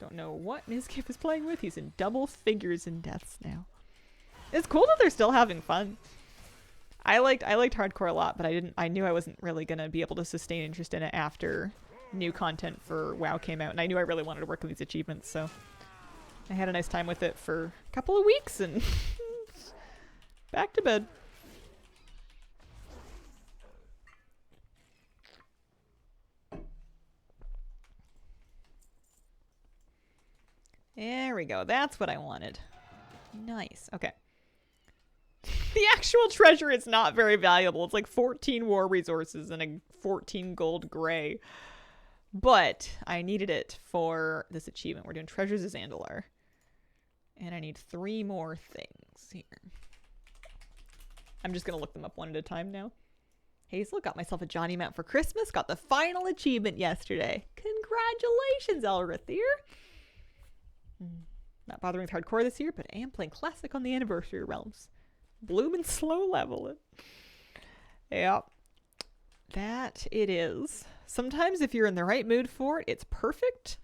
Don't know what Mizkif is playing with. He's in double figures in deaths now. It's cool that they're still having fun. I liked hardcore a lot, but I knew I wasn't really gonna be able to sustain interest in it after new content for WoW came out, and I knew I really wanted to work on these achievements, so I had a nice time with it for a couple of weeks and back to bed. There we go. That's what I wanted. Nice. Okay. The actual treasure is not very valuable. It's like 14 war resources and a 14 gold gray. But I needed it for this achievement. We're doing Treasures of Zandalar. And I need 3 more things here. I'm just going to look them up one at a time now. Hazel, got myself a Johnny mount for Christmas. Got the final achievement yesterday. Congratulations, Elrathir. Not bothering with hardcore this year, but I am playing Classic on the Anniversary Realms. Bloom and slow level it. Yeah. That it is. Sometimes if you're in the right mood for it, it's perfect.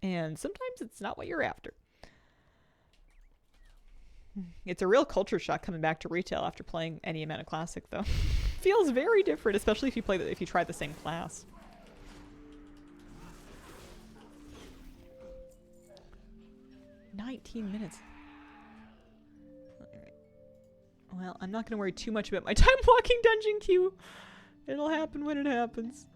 And sometimes it's not what you're after. It's a real culture shock coming back to retail after playing any amount of Classic, though. Feels very different, especially if you if you try the same class. "19 minutes. Alright. Well, I'm not going to worry too much about my time walking dungeon queue. It'll happen when it happens.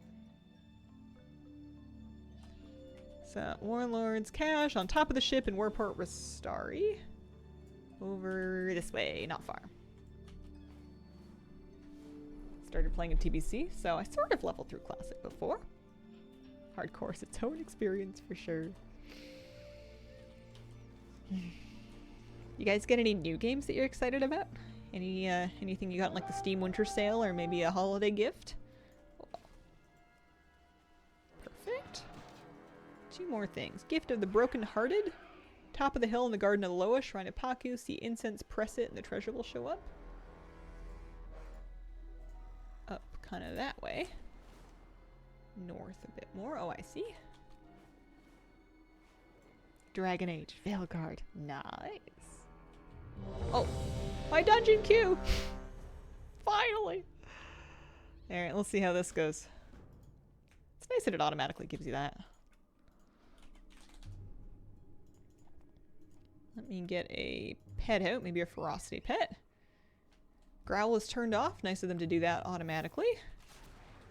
So, Warlord's cache on top of the ship in Warport Restari. Over this way, not far. Started playing in TBC, so I sort of leveled through Classic before. Hardcore's its own experience for sure. You guys get any new games that you're excited about? Anything you got in like the Steam Winter Sale or maybe a holiday gift? Perfect. 2 more things. Gift of the Broken Hearted. Top of the hill in the Garden of Loa, Shrine of Paku. See incense, press it, and the treasure will show up. Up kind of that way. North a bit more. Oh, I see. Dragon Age, Veilguard. Nice. Oh, my dungeon queue! Finally! Alright, let's see how this goes. It's nice that it automatically gives you that. Let me get a pet out, maybe a ferocity pet. Growl is turned off. Nice of them to do that automatically.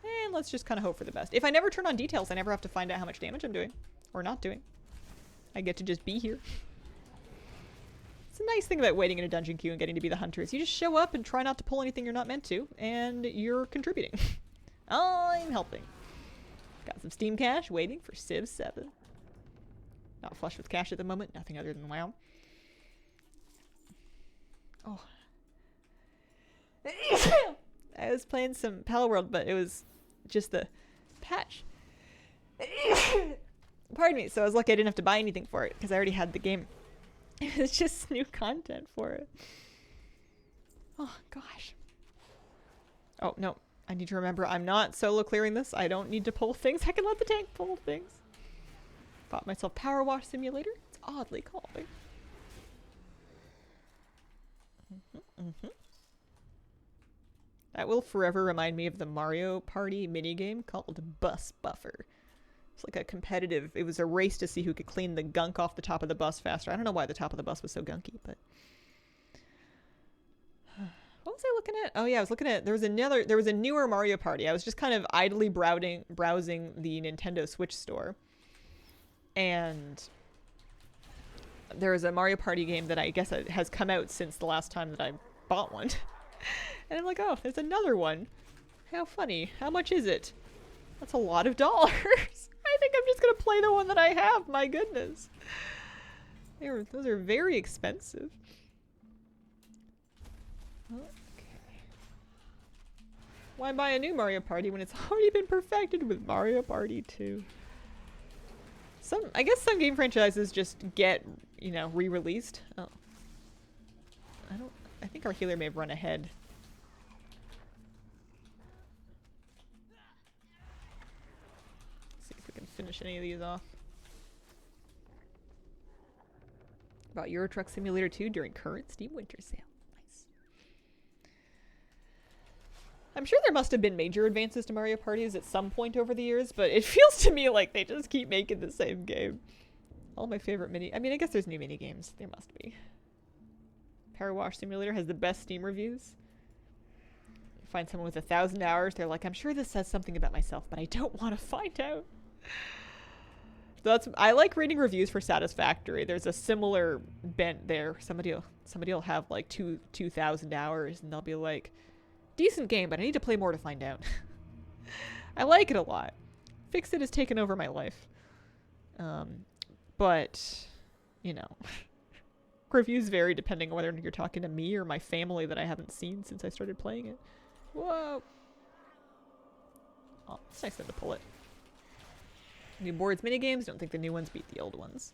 And let's just kind of hope for the best. If I never turn on details, I never have to find out how much damage I'm doing. Or not doing. I get to just be here. It's a nice thing about waiting in a dungeon queue and getting to be the hunter is you just show up and try not to pull anything you're not meant to, and you're contributing. I'm helping. Got some Steam cash waiting for Civ 7. Not flush with cash at the moment. Nothing other than WoW. Oh. I was playing some Palworld, but it was just the patch. Pardon me. So I was lucky I didn't have to buy anything for it because I already had the game. It was just new content for it. Oh, gosh. Oh, no. I need to remember I'm not solo clearing this. I don't need to pull things. I can let the tank pull things. Bought myself Power Wash Simulator. It's oddly calming. That will forever remind me of the Mario Party minigame called Bus Buffer. It's like a competitive, it was a race to see who could clean the gunk off the top of the bus faster. I don't know why the top of the bus was so gunky, but... What was I looking at? Oh yeah, I was looking at, there was a newer Mario Party. I was just kind of idly browsing the Nintendo Switch store. And there was a Mario Party game that I guess has come out since the last time that I bought one. And I'm like, oh, there's another one. How funny. How much is it? That's a lot of dollars. I think I'm just going to play the one that I have. My goodness. Those are very expensive. Okay. Why buy a new Mario Party when it's already been perfected with Mario Party 2? I guess some game franchises just get, you know, re-released. Oh. I think our healer may have run ahead. See if we can finish any of these off. Bought Euro Truck Simulator 2 during current Steam Winter Sale. Nice. I'm sure there must have been major advances to Mario Parties at some point over the years, but it feels to me like they just keep making the same game. All my favorite I mean, I guess there's new mini games. There must be. Power Wash Simulator has the best Steam reviews. You find someone with 1,000 hours, they're like, I'm sure this says something about myself, but I don't want to find out. So I like reading reviews for Satisfactory. There's a similar bent there. Somebody will have like 2,000 hours and they'll be like, decent game, but I need to play more to find out. I like it a lot. Fix-It has taken over my life. But, you know, reviews vary depending on whether you're talking to me or my family that I haven't seen since I started playing it. Whoa. Oh, it's nice of them to pull it. New boards, minigames. Don't think the new ones beat the old ones.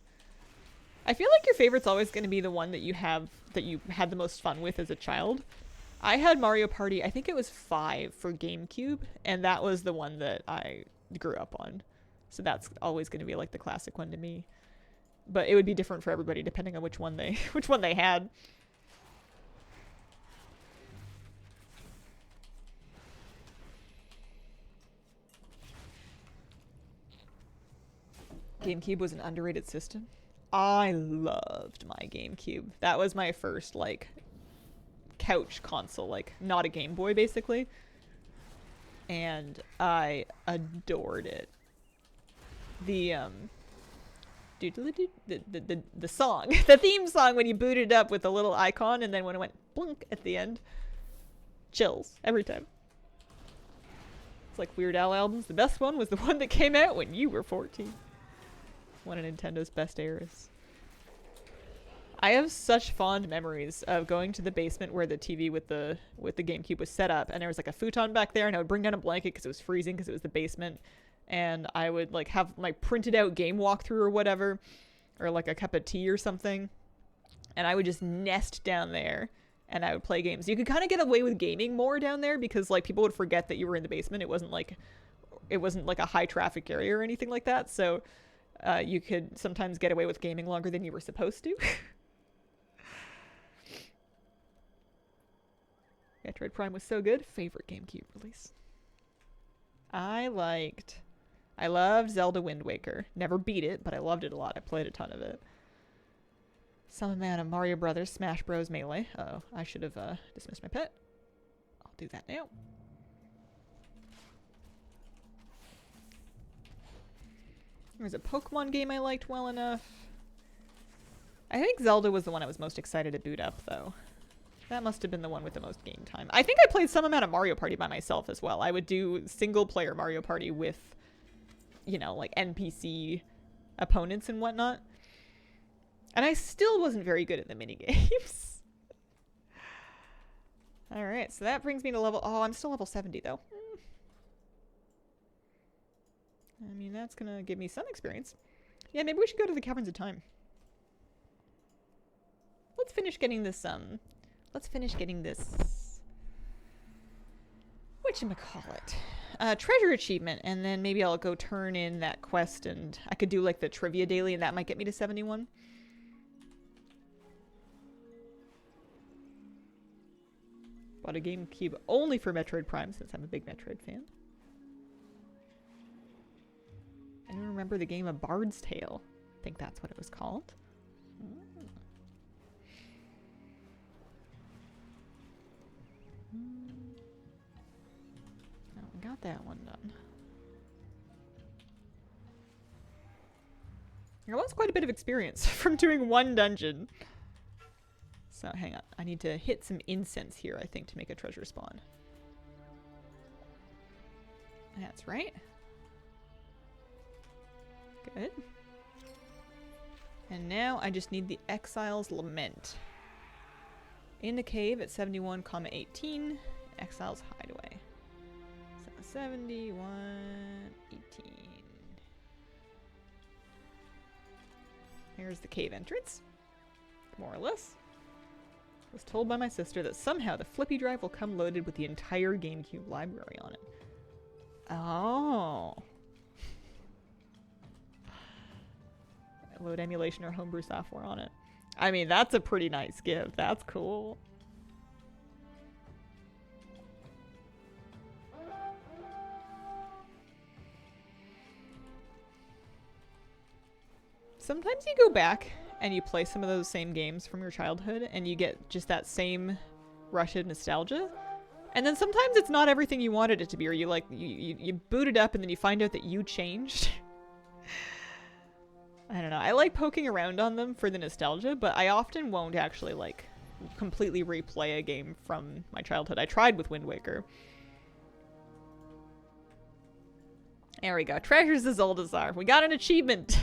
I feel like your favorite's always going to be the one that you had the most fun with as a child. I had Mario Party, I think it was 5 for GameCube, and that was the one that I grew up on. So that's always going to be like the classic one to me. But it would be different for everybody depending on which one they had. GameCube was an underrated system. I loved my GameCube. That was my first, like, couch console, like, not a Game Boy, basically. And I adored it. The song, the theme song when you boot it up with the little icon and then when it went blink at the end. Chills every time. It's like Weird Al albums. The best one was the one that came out when you were 14. One of Nintendo's best eras. I have such fond memories of going to the basement where the TV with the GameCube was set up, and there was like a futon back there, and I would bring down a blanket because it was freezing because it was the basement, and I would like have my printed out game walkthrough or whatever, or like a cup of tea or something, and I would just nest down there. And I would play games. You could kind of get away with gaming more down there because like people would forget that you were in the basement. It wasn't like a high traffic area or anything like that. So you could sometimes get away with gaming longer than you were supposed to. Metroid Prime was so good. Favorite GameCube release. I loved Zelda Wind Waker. Never beat it, but I loved it a lot. I played a ton of it. Some amount of Mario Brothers, Smash Bros. Melee. Uh-oh, I should have dismissed my pet. I'll do that now. There's a Pokemon game I liked well enough. I think Zelda was the one I was most excited to boot up, though. That must have been the one with the most game time. I think I played some amount of Mario Party by myself as well. I would do single-player Mario Party with, you know, like NPC opponents and whatnot. And I still wasn't very good at the minigames. Alright, so that brings me to level... Oh, I'm still level 70, though. I mean, that's gonna give me some experience. Yeah, maybe we should go to the Caverns of Time. Let's finish getting this, whatchamacallit? Treasure achievement, and then maybe I'll go turn in that quest, and I could do, like, the trivia daily, and that might get me to 71. Bought a GameCube only for Metroid Prime, since I'm a big Metroid fan. I don't remember the game of Bard's Tale. I think that's what it was called. Oh, we got that one done. There was quite a bit of experience from doing one dungeon. So hang on, I need to hit some incense here, I think, to make a treasure spawn. That's right. Good. And now I just need the Exile's Lament. In the cave at 71,18, Exile's Hideaway. So 71, 18. Here's the cave entrance, more or less. I was told by my sister that somehow the flippy drive will come loaded with the entire GameCube library on it. Oh. Load emulation or homebrew software on it. I mean, that's a pretty nice gift. That's cool. Sometimes you go back and you play some of those same games from your childhood and you get just that same rush of nostalgia. And then sometimes it's not everything you wanted it to be, or you boot it up and then you find out that you changed. I don't know. I like poking around on them for the nostalgia, but I often won't actually like completely replay a game from my childhood. I tried with Wind Waker. There we go. Treasures of Zuldazar. We got an achievement.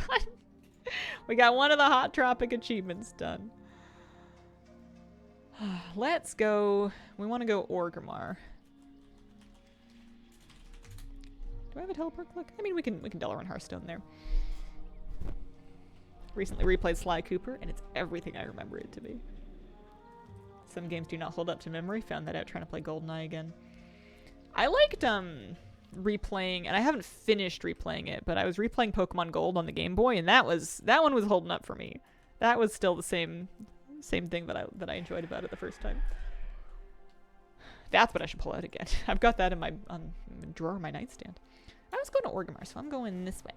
We got one of the Hot Tropic achievements done. Let's go. We want to go Orgrimmar. Do I have a teleport click? I mean, we can Delaran Hearthstone there. Recently replayed Sly Cooper, and it's everything I remember it to be. Some games do not hold up to memory. Found that out trying to play GoldenEye again. I liked replaying, and I haven't finished replaying it, but I was replaying Pokemon Gold on the Game Boy, and that one was holding up for me. That was still the same thing that I enjoyed about it the first time. That's what I should pull out again. I've got that in my drawer of my nightstand. I was going to Orgrimmar, so I'm going this way.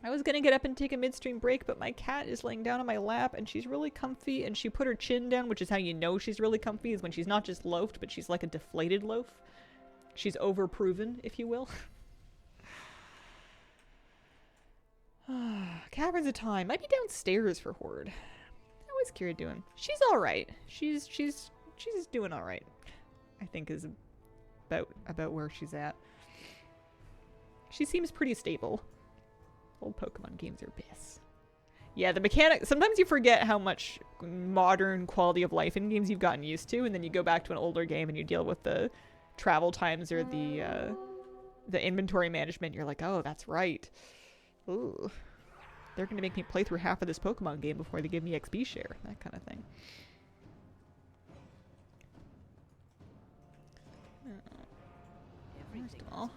I was gonna get up and take a midstream break, but my cat is laying down on my lap and she's really comfy and she put her chin down, which is how you know she's really comfy, is when she's not just loafed, but she's like a deflated loaf. She's overproven, if you will. Caverns of Time. Might be downstairs for Horde. How's Kira doing? She's alright. She's doing alright. I think is about where she's at. She seems pretty stable. Old Pokemon games are best. Yeah, the mechanic, sometimes you forget how much modern quality of life in games you've gotten used to, and then you go back to an older game and you deal with the travel times or the inventory management. You're like, oh, that's right. Ooh. They're going to make me play through half of this Pokemon game before they give me XP share. That kind of thing. First of all,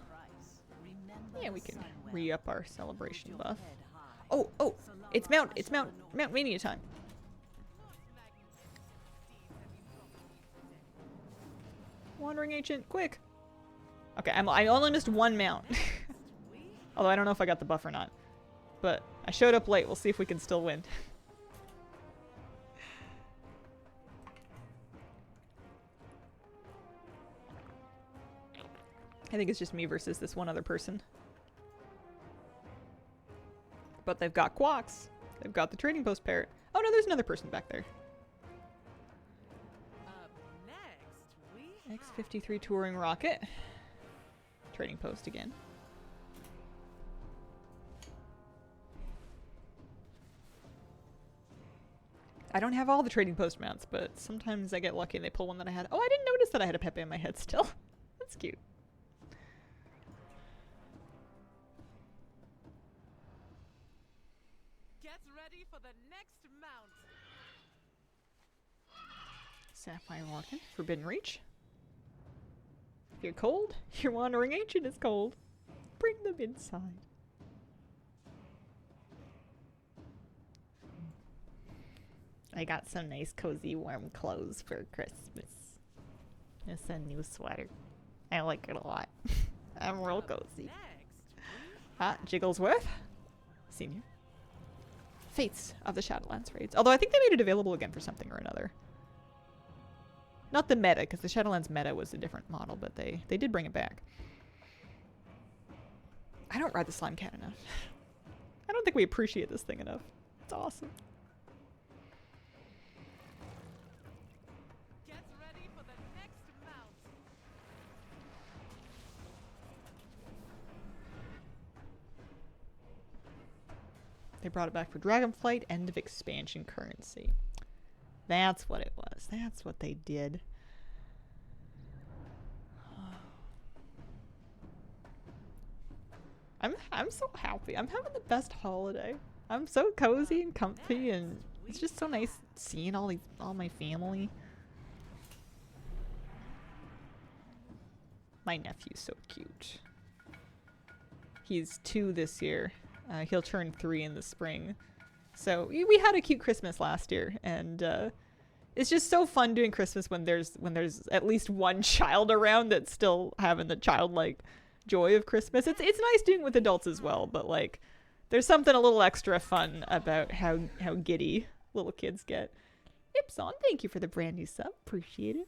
yeah, we can re-up our celebration buff. Oh, it's Mount Mania time. Wandering Ancient, quick. Okay, I only missed one mount. Although I don't know if I got the buff or not. But I showed up late. We'll see if we can still win. I think it's just me versus this one other person. But they've got Quacks. They've got the trading post parrot. Oh no, there's another person back there. X53 touring rocket. Trading post again. I don't have all the trading post mounts, but sometimes I get lucky and they pull one that I had. Oh, I didn't notice that I had a Pepe in my head still. That's cute. Get ready for the next mount. Sapphire Walking, Forbidden Reach. If you're cold, your Wandering Ancient is cold. Bring them inside. I got some nice cozy warm clothes for Christmas. It's a new sweater. I like it a lot. I'm real cozy. Jigglesworth. Senior. Fates of the Shadowlands raids. Although I think they made it available again for something or another. Not the meta, because the Shadowlands meta was a different model, but they did bring it back. I don't ride the Slime Cat enough. I don't think we appreciate this thing enough. It's awesome. Get ready for the next mount. They brought it back for Dragonflight, end of expansion currency. That's what it was. That's what they did. I'm so happy. I'm having the best holiday. I'm so cozy and comfy, and it's just so nice seeing all my family. My nephew's so cute. He's 2 this year. He'll turn 3 in the spring. So we had a cute Christmas last year, and it's just so fun doing Christmas when there's at least one child around that's still having the childlike joy of Christmas. It's nice doing it with adults as well, but like there's something a little extra fun about how giddy little kids get. Ipson, thank you for the brand new sub. Appreciate it.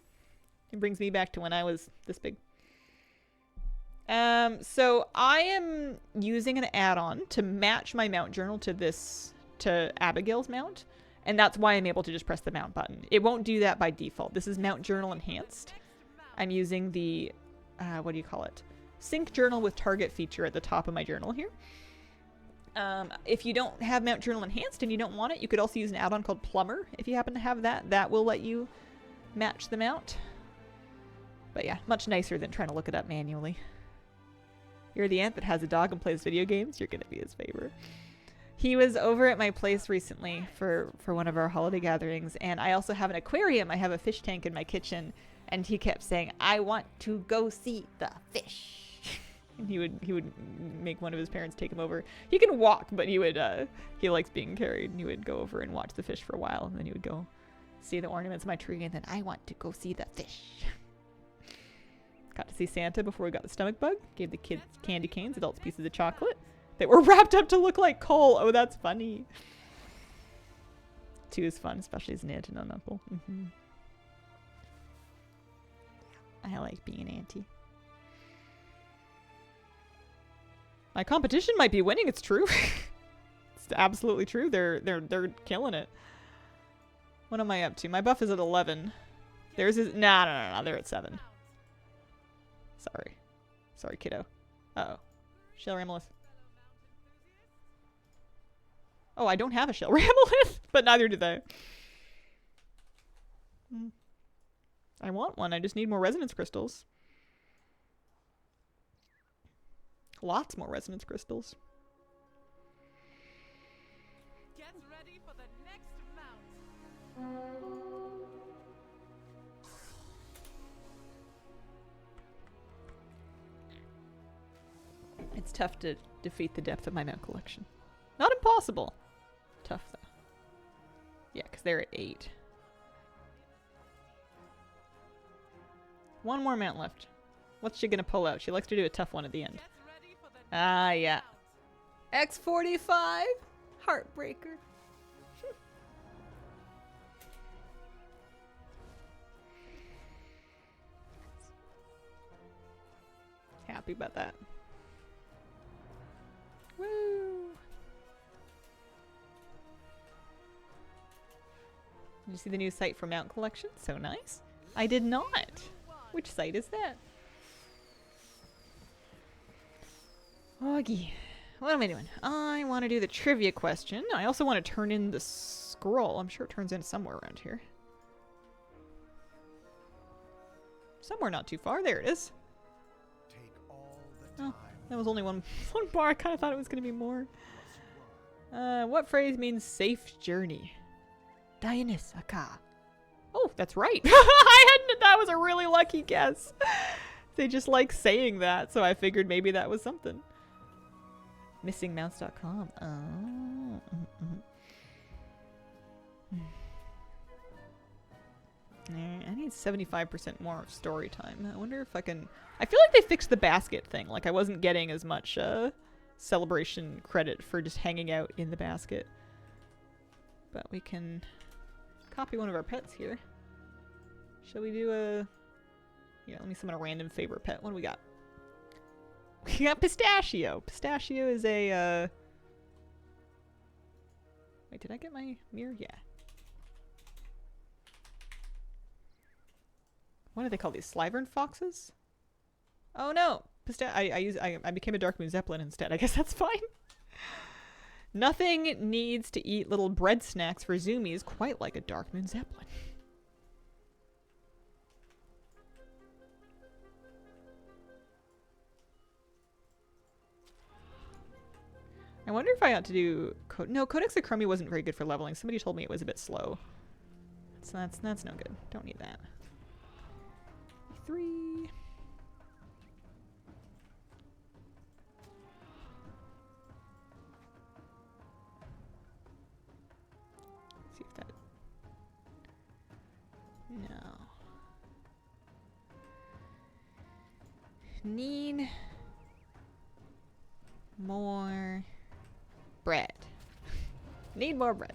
It brings me back to when I was this big. So I am using an add-on to match my mount journal to Abigail's mount, and that's why I'm able to just press the mount button. It won't do that by default. This is Mount Journal Enhanced. I'm using the, what do you call it? Sync Journal with Target feature at the top of my journal here. If you don't have Mount Journal Enhanced and you don't want it, you could also use an add-on called Plumber. If you happen to have that, that will let you match the mount. But yeah, much nicer than trying to look it up manually. You're the aunt that has a dog and plays video games. You're going to be his favorite. He was over at my place recently for one of our holiday gatherings, and I also have an aquarium. I have a fish tank in my kitchen, and he kept saying, "I want to go see the fish." And he would make one of his parents take him over. He can walk, but he likes being carried, and he would go over and watch the fish for a while, and then he would go see the ornaments of my tree, and then I want to go see the fish. Got to see Santa before we got the stomach bug. Gave the kids candy canes, adults pieces of chocolate. They were wrapped up to look like coal. Oh, that's funny. 2 is fun, especially as an aunt and an uncle. I like being an auntie. My competition might be winning. It's true. It's absolutely true. They're killing it. What am I up to? My buff is at 11. Theirs is no. They're at 7. Sorry, kiddo. Uh oh, Shell Ramolith. Oh, I don't have a Shell Ramolith, but neither do they. I want one. I just need more resonance crystals. Lots more resonance crystals. Get ready for the next mount. It's tough to defeat the depth of my mount collection. Not impossible. Tough, though. Yeah, because they're at 8. One more mount left. What's she gonna pull out? She likes to do a tough one at the end. Get ready for the Ah, yeah. mount. X45. Heartbreaker. Happy about that. Woo! Did you see the new site for mount collection? So nice. I did not. Which site is that? Oggy. What am I doing? I want to do the trivia question. I also want to turn in the scroll. I'm sure it turns in somewhere around here. Somewhere not too far. There it is. Oh, that was only one bar. I kind of thought it was going to be more. What phrase means safe journey? Dionysiaka. Oh, that's right. That was a really lucky guess. They just like saying that, so I figured maybe that was something. Missingmounts.com. Oh. I need 75% more story time. I wonder if I can... I feel like they fixed the basket thing. Like I wasn't getting as much celebration credit for just hanging out in the basket. But we can copy one of our pets here. Shall we do a... Yeah, let me summon a random favorite pet. What do we got? We got Pistachio. Pistachio is a... Wait, did I get my mirror? Yeah. What do they call these? Slyvern foxes? Oh no! I became a Dark Moon Zeppelin instead. I guess that's fine. Nothing needs to eat little bread snacks for zoomies quite like a Dark Moon Zeppelin. I wonder if I ought to do... No, Codex Acromi wasn't very good for leveling. Somebody told me it was a bit slow. So that's no good. Don't need that. 3. See if that... No. Need more bread. Need more bread.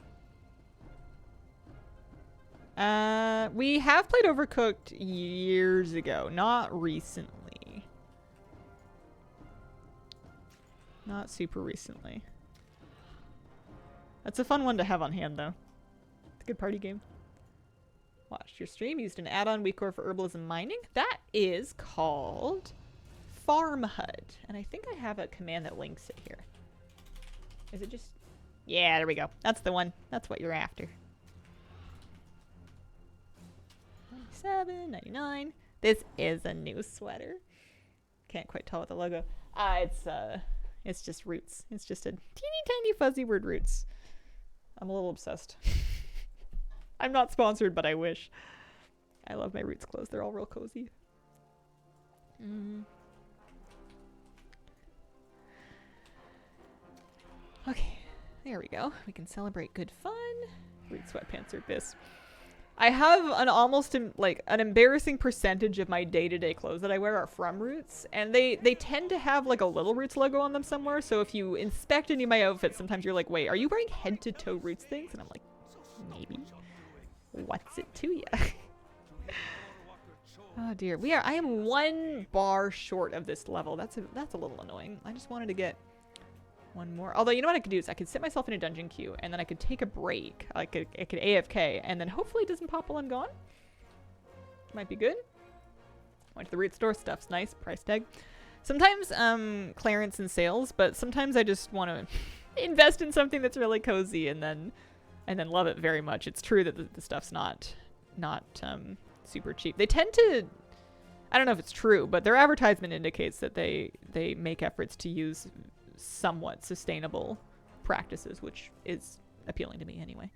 We have played Overcooked years ago, not recently. Not super recently. That's a fun one to have on hand, though. It's a good party game. Watched your stream, used an add-on WeCore for herbalism mining. That is called Farm HUD. And I think I have a command that links it here. Is it just... Yeah, there we go. That's the one. That's what you're after. 97.99. This is a new sweater. Can't quite tell with the logo. It's just roots. It's just a teeny tiny fuzzy word roots. I'm a little obsessed. I'm not sponsored, but I wish. I love my roots clothes. They're all real cozy. Okay, there we go. We can celebrate good fun. Root sweatpants are this. I have an almost like an embarrassing percentage of my day-to-day clothes that I wear are from Roots, and they tend to have like a little Roots logo on them somewhere. So if you inspect any of my outfits, sometimes you're like, "Wait, are you wearing head-to-toe Roots things?" And I'm like, "Maybe." What's it to ya? Oh dear, I am 1 bar short of this level. That's a little annoying. I just wanted to get one more. Although, you know what I could do is I could sit myself in a dungeon queue, and then I could take a break. I could AFK, and then hopefully it doesn't pop while I'm gone. Might be good. Went to the Root store. Stuff's nice. Price tag. Sometimes clearance and sales, but sometimes I just want to invest in something that's really cozy and then love it very much. It's true that the stuff's not super cheap. They tend to, I don't know if it's true, but their advertisement indicates that they make efforts to use somewhat sustainable practices, which is appealing to me anyway.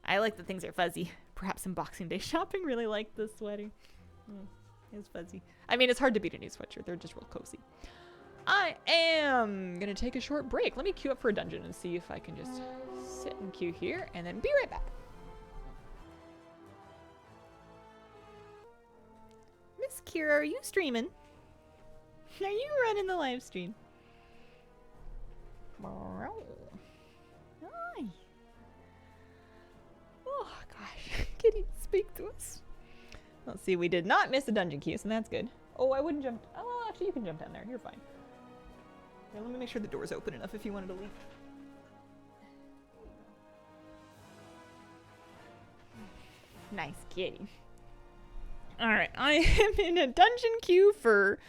I like that things are fuzzy. Perhaps some Boxing Day shopping really liked this sweater. It's fuzzy. I mean, it's hard to beat a new sweatshirt. They're just real cozy. I am gonna take a short break. Let me queue up for a dungeon and see if I can just sit and queue here and then be right back. Miss Kira, are you streaming? Are you running the live stream? Hi. Oh gosh, can you speak to us? Let's see, we did not miss a dungeon queue, so that's good. Oh, I wouldn't jump. Oh, actually, you can jump down there. You're fine. Yeah, let me make sure the door's open enough if you wanted to leave. Nice kitty. Alright, I am in a dungeon queue for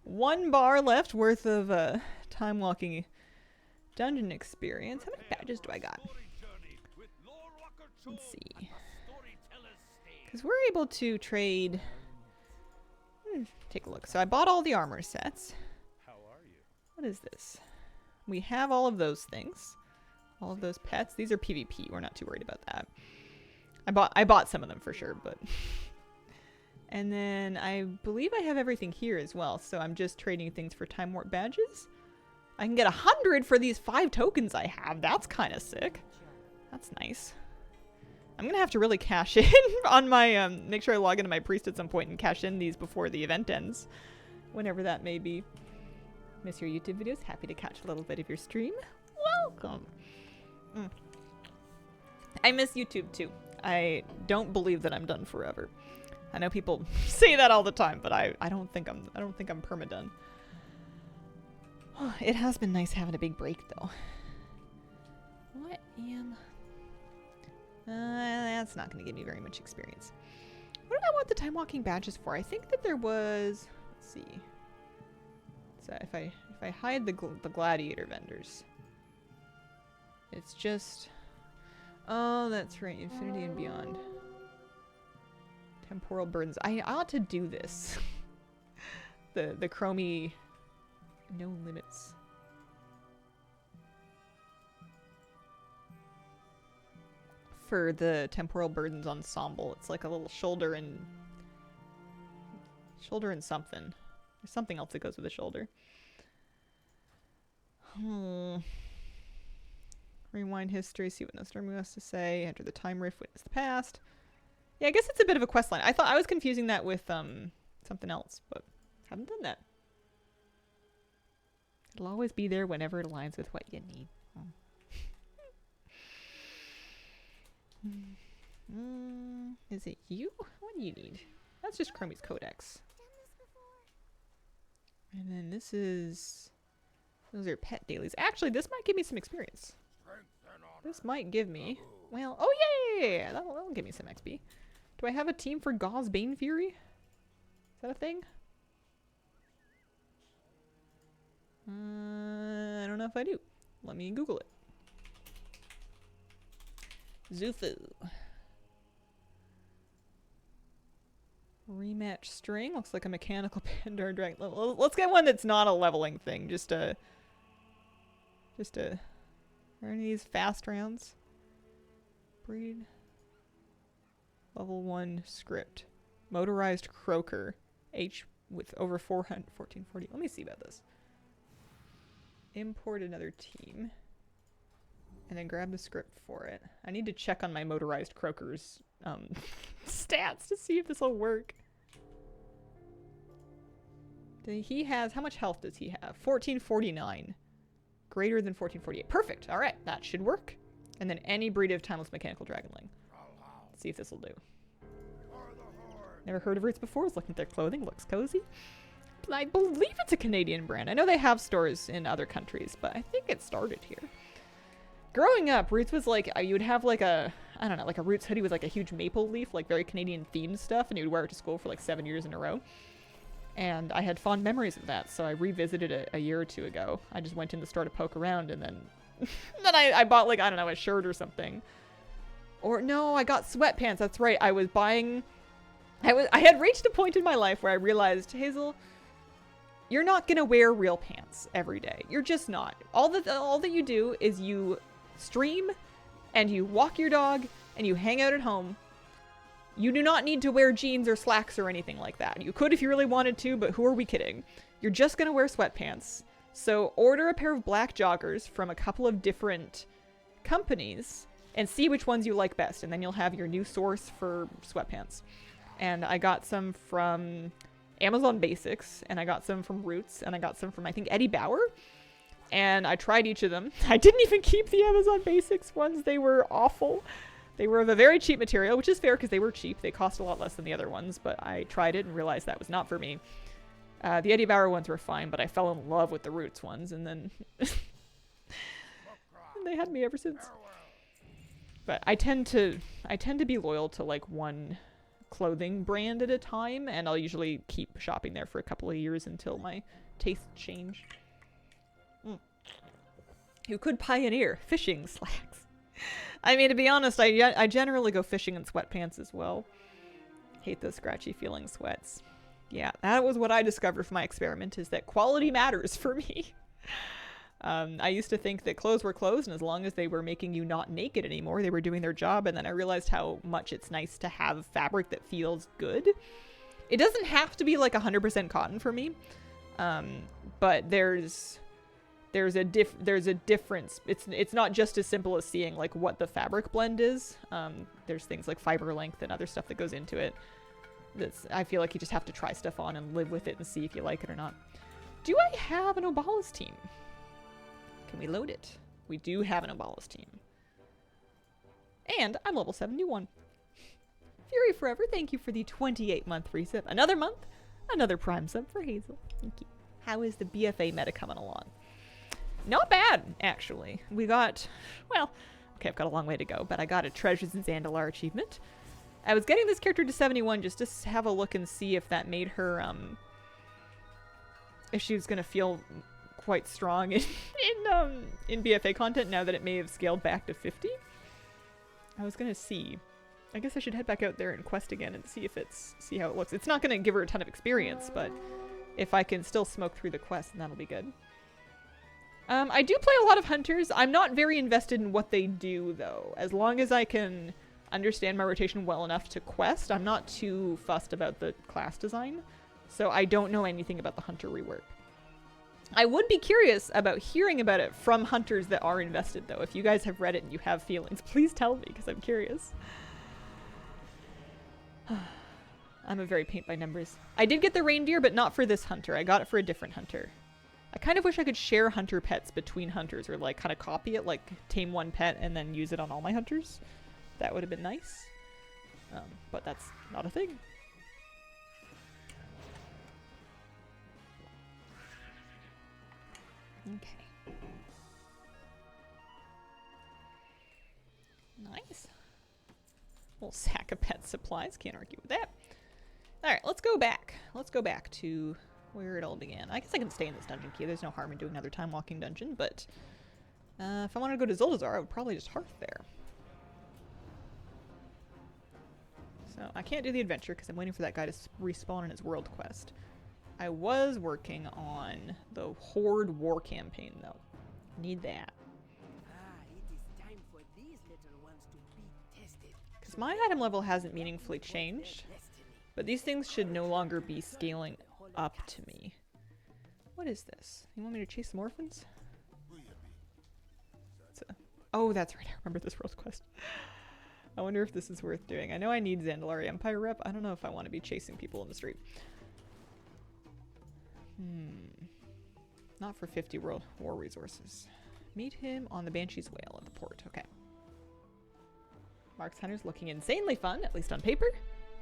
1 bar left worth of time walking dungeon experience. How many badges do I got? Let's see. Because we're able to trade. Take a look. So I bought all the armor sets. What is this? We have all of those things. All of those pets. These are PvP. We're not too worried about that. I bought some of them for sure, but... And then I believe I have everything here as well, so I'm just trading things for Time Warp badges. I can get 100 for these 5 tokens I have. That's kind of sick. That's nice. I'm gonna have to really cash in on my, make sure I log into my priest at some point and cash in these before the event ends. Whenever that may be. Miss your YouTube videos? Happy to catch a little bit of your stream. Welcome! I miss YouTube too. I don't believe that I'm done forever. I know people say that all the time, but I don't think I'm perma-done. Oh, it has been nice having a big break though. What am... that's not going to give me very much experience. What did I want the time walking badges for? I think that there was... Let's see. So if I hide the gladiator vendors, it's just... Oh, that's right. Infinity and Beyond. Temporal burdens. I ought to do this. the chromie... No limits. For the temporal burdens ensemble. It's like a little shoulder and something. There's something else that goes with the shoulder. Rewind history, see what Nostromo has to say, enter the time rift, witness the past. Yeah, I guess it's a bit of a quest line. I thought I was confusing that with something else, but haven't done that. It'll always be there whenever it aligns with what you need. Is it you? What do you need? That's just Chromie's Codex. And then this is... Those are pet dailies. Actually, this might give me some experience. This might give me... Well, oh yeah! That'll give me some XP. Do I have a team for Gauze Bane Fury? Is that a thing? I don't know if I do. Let me Google it. Zufu. Rematch string. Looks like a mechanical Pandora Dragon. Let's get one that's not a leveling thing. Just a... Are any of these fast rounds? Breed. Level 1 script. Motorized croaker. H with over 1440. Let me see about this. Import another team. And then grab the script for it. I need to check on my motorized croakers stats to see if this will work. He has, how much health does he have? 1449. Greater than 1448. Perfect. All right, that should work. And then any breed of timeless mechanical dragonling. Let's see if this will do. Never heard of Roots before. Was looking at their clothing. Looks cozy. I believe it's a Canadian brand. I know they have stores in other countries, but I think it started here. Growing up, Roots was like, you would have like a, I don't know, like a Roots hoodie with like a huge maple leaf, like very Canadian themed stuff, and you would wear it to school for like 7 years in a row. And I had fond memories of that, so I revisited it a year or two ago. I just went in the store to poke around, and then I bought like, I don't know, a shirt or something. Or no, I got sweatpants. That's right. I was buying, I had reached a point in my life where I realized, Hazel, you're not gonna wear real pants every day. You're just not. All that you do is you stream and you walk your dog and you hang out at home. You do not need to wear jeans or slacks or anything like that. You could if you really wanted to, but who are we kidding? You're just gonna wear sweatpants. So order a pair of black joggers from a couple of different companies and see which ones you like best, and then you'll have your new source for sweatpants. And I got some from Amazon Basics, and I got some from Roots, and I got some from, I think, Eddie Bauer. And I tried each of them. I didn't even keep the Amazon Basics ones. They were awful. They were of a very cheap material, which is fair because they were cheap. They cost a lot less than the other ones, but I tried it and realized that was not for me. The Eddie Bauer ones were fine, but I fell in love with the Roots ones, and then and they had me ever since. But I tend to be loyal to like one clothing brand at a time, and I'll usually keep shopping there for a couple of years until my tastes change. You could pioneer fishing slacks. I mean, to be honest, I generally go fishing in sweatpants as well. Hate those scratchy feeling sweats. Yeah, that was what I discovered from my experiment, is that quality matters for me. I used to think that clothes were clothes, and as long as they were making you not naked anymore, they were doing their job, and then I realized how much it's nice to have fabric that feels good. It doesn't have to be like 100% cotton for me, but there's a difference. It's not just as simple as seeing like what the fabric blend is. There's things like fiber length and other stuff that goes into it. I feel like you just have to try stuff on and live with it and see if you like it or not. Do I have an Obalas team? Can we load it? We do have an Obalas team. And I'm level 71. Fury Forever, thank you for the 28-month resub. Another month, another Prime sub for Hazel. Thank you. How is the BFA meta coming along? Not bad, actually. We got, well, okay, I've got a long way to go, but I got a Treasures in Zandalar achievement. I was getting this character to 71 just to have a look and see if that made her, if she was going to feel quite strong in BFA content now that it may have scaled back to 50. I was going to see. I guess I should head back out there and quest again and see how it looks. It's not going to give her a ton of experience, but if I can still smoke through the quest, then that'll be good. I do play a lot of hunters. I'm not very invested in what they do, though. As long as I can understand my rotation well enough to quest, I'm not too fussed about the class design. So I don't know anything about the hunter rework. I would be curious about hearing about it from hunters that are invested, though. If you guys have read it and you have feelings, please tell me, because I'm curious. I'm a very paint by numbers. I did get the reindeer, but not for this hunter. I got it for a different hunter. I kind of wish I could share hunter pets between hunters, or like kind of copy it, like tame one pet and then use it on all my hunters. That would have been nice. But that's not a thing. Okay. Nice. Little sack of pet supplies. Can't argue with that. Alright, let's go back. Let's go back to where it all began. I guess I can stay in this dungeon key. There's no harm in doing another time walking dungeon, but if I wanted to go to Zuldazar, I would probably just hearth there. So I can't do the adventure because I'm waiting for that guy to respawn in his world quest. I was working on the Horde war campaign, though. Need that. It is time for these little ones to be tested. Because my item level hasn't meaningfully changed, but these things should no longer be scaling up to me. What is this? You want me to chase some orphans? Oh, that's right. I remember this world quest. I wonder if this is worth doing. I know I need Zandalari Empire rep. I don't know if I want to be chasing people in the street. Not for 50 World War resources. Meet him on the Banshee's Whale at the port. Okay. Marks Hunter's looking insanely fun, at least on paper.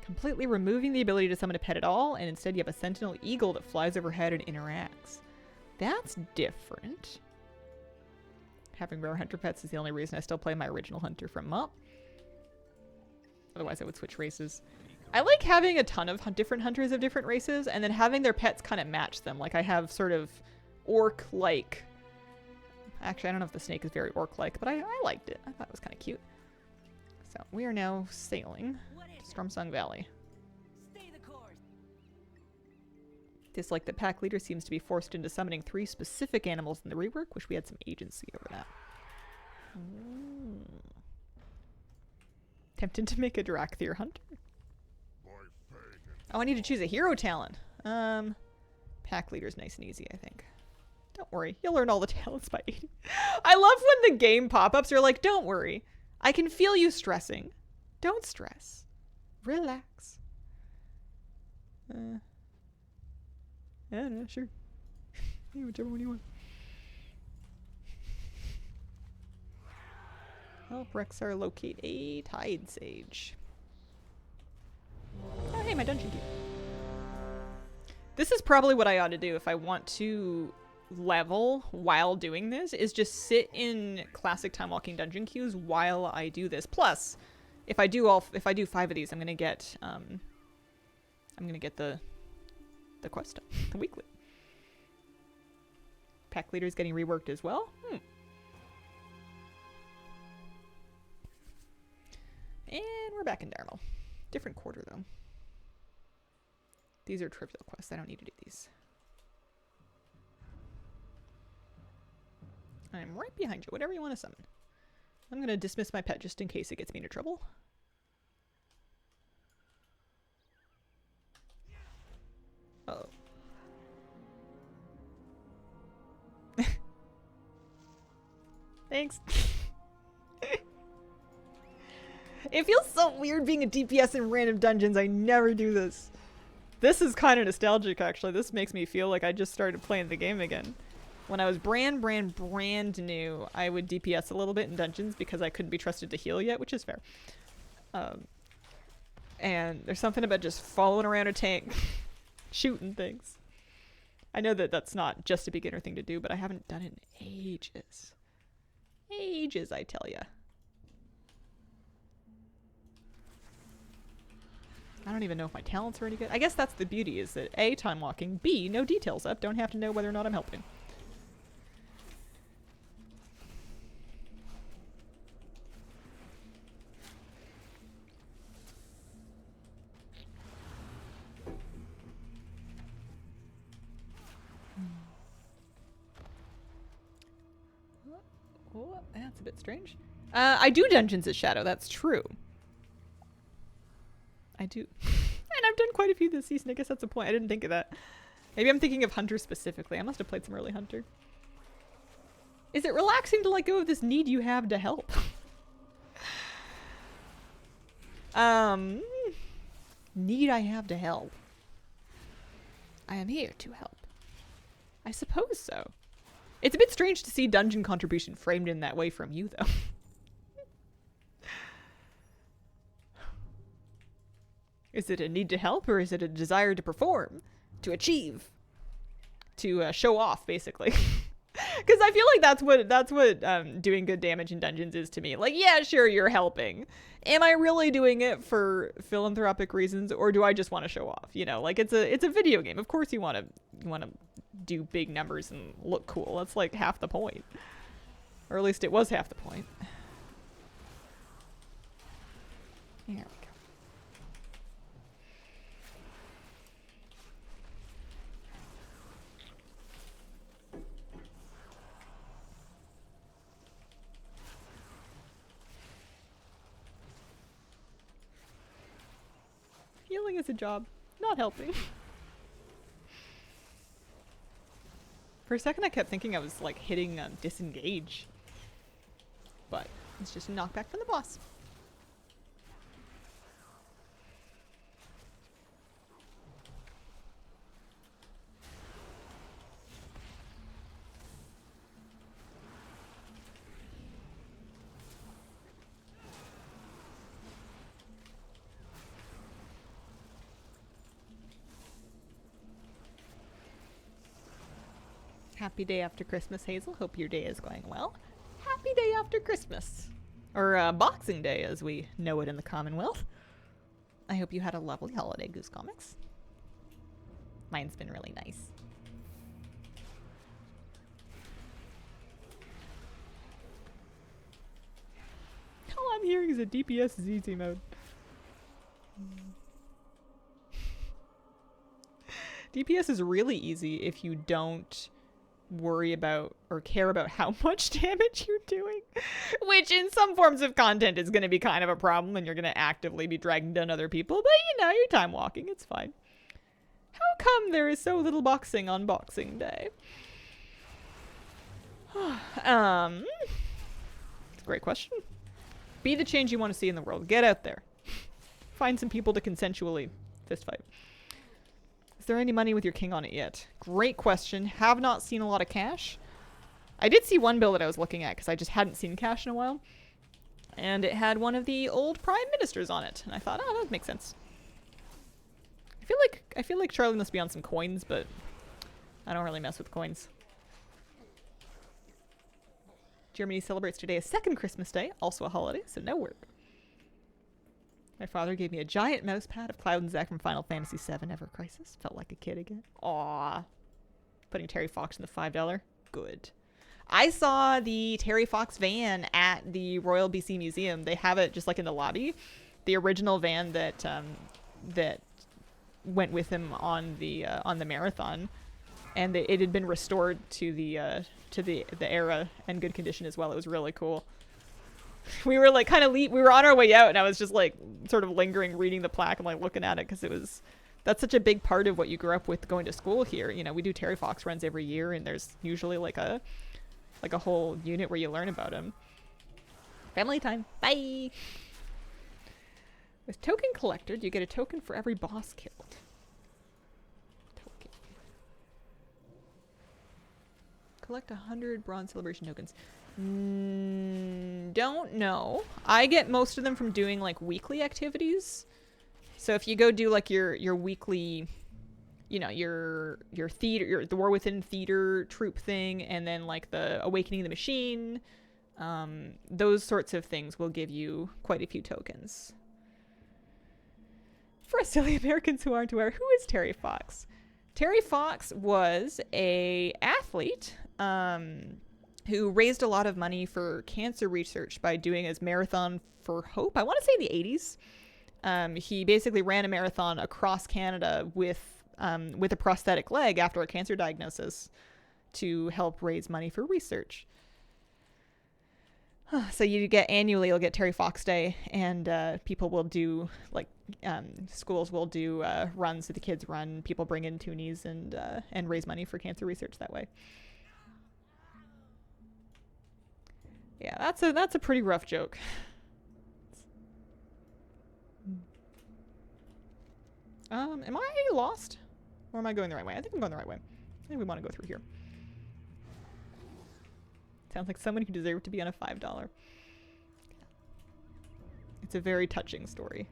Completely removing the ability to summon a pet at all, and instead you have a Sentinel Eagle that flies overhead and interacts. That's different. Having rare hunter pets is the only reason I still play my original hunter from Mop. Otherwise I would switch races. I like having a ton of different hunters of different races, and then having their pets kind of match them. Like I have sort of orc-like. Actually, I don't know if the snake is very orc-like, but I liked it. I thought it was kind of cute. So we are now sailing to Stromsong Valley. Stay the course. Dislike that pack leader seems to be forced into summoning 3 specific animals in the rework. Wish we had some agency over that. Tempted to make a Drakthir hunter. Oh, I need to choose a hero talent. Pack leader's nice and easy, I think. Don't worry, you'll learn all the talents by 80. I love when the game pop-ups are like, don't worry. I can feel you stressing. Don't stress. Relax. Yeah, no, sure. Yeah, whichever one you want. Help Rexar locate a Tide Sage. Oh, hey, my dungeon key. This is probably what I ought to do if I want to level while doing this, is just sit in classic time walking dungeon queues while I do this. Plus, if I do 5 of these, I'm gonna get the quest, the weekly. Pack leader's getting reworked as well. And we're back in Darnell. Different quarter though. These are trivial quests. I don't need to do these. I'm right behind you. Whatever you want to summon. I'm going to dismiss my pet just in case it gets me into trouble. Uh-oh. Thanks. It feels so weird being a DPS in random dungeons. I never do this. This is kind of nostalgic, actually. This makes me feel like I just started playing the game again. When I was brand new, I would DPS a little bit in dungeons because I couldn't be trusted to heal yet, which is fair. And there's something about just following around a tank, shooting things. I know that that's not just a beginner thing to do, but I haven't done it in ages. Ages, I tell ya. I don't even know if my talents are any good. I guess that's the beauty, is that A, time walking, B, no details up, don't have to know whether or not I'm helping. Oh, that's a bit strange. I do dungeons as Shadow, that's true. I do. And I've done quite a few this season. I guess that's the point. I didn't think of that. Maybe I'm thinking of Hunter specifically. I must have played some early Hunter. Is it relaxing to let go of this need you have to help? Need I have to help? I am here to help. I suppose so. It's a bit strange to see dungeon contribution framed in that way from you, though. Is it a need to help, or is it a desire to perform? To achieve? To show off, basically. Because I feel like that's what doing good damage in dungeons is to me. Like, yeah, sure, you're helping. Am I really doing it for philanthropic reasons, or do I just want to show off? You know, like it's a video game. Of course you want to do big numbers and look cool. That's like half the point. Or at least it was half the point. Here we go. Healing is a job, not helping. For a second I kept thinking I was like hitting disengage. But it's just a knockback from the boss. Happy day after Christmas, Hazel. Hope your day is going well. Happy day after Christmas. Or Boxing Day, as we know it in the Commonwealth. I hope you had a lovely holiday, Goose Comics. Mine's been really nice. All I'm hearing is a DPS is easy mode. DPS is really easy if you don't worry about or care about how much damage you're doing, which in some forms of content is going to be kind of a problem and you're going to actively be dragging down other people, but you know, you're time walking, it's fine. How come there is so little boxing on Boxing Day? It's a great question. Be the change you want to see in the world. Get out there. Find some people to consensually fistfight. Is there any money with your king on it yet? Great question. Have not seen a lot of cash. I did see one bill that I was looking at because I just hadn't seen cash in a while. And it had one of the old prime ministers on it. And I thought, oh, that would make sense. I feel like Charlie must be on some coins, but I don't really mess with coins. Germany celebrates today a second Christmas day, also a holiday, so no work. My father gave me a giant mouse pad of Cloud and Zack from Final Fantasy VII Ever Crisis. Felt like a kid again. Aww. Putting Terry Fox in the $5. Good. I saw the Terry Fox van at the Royal BC Museum. They have it just like in the lobby. The original van that that went with him on the marathon, and it had been restored to the era and good condition as well. It was really cool. We were like we were on our way out, and I was just like sort of lingering, reading the plaque and like looking at it because that's such a big part of what you grew up with going to school here. You know, we do Terry Fox runs every year, and there's usually like a whole unit where you learn about him. Family time. Bye. With Token Collector, you get a token for every boss killed. Token. Collect 100 Bronze Celebration tokens. Don't know. I get most of them from doing like weekly activities. So if you go do like your weekly, you know, your theater, the War Within theater troop thing, and then like the Awakening the Machine, those sorts of things will give you quite a few tokens. For silly Americans who aren't aware, who is Terry Fox? Terry Fox was a athlete who raised a lot of money for cancer research by doing his Marathon for Hope. I want to say in the 80s. He basically ran a marathon across Canada with a prosthetic leg after a cancer diagnosis to help raise money for research. So you get annually, you'll get Terry Fox Day, and people will do like schools will do runs that the kids run. People bring in toonies and raise money for cancer research that way. Yeah, that's a pretty rough joke. Am I lost? Or am I going the right way? I think I'm going the right way. I think we want to go through here. Sounds like someone who deserved to be on a $5. It's a very touching story.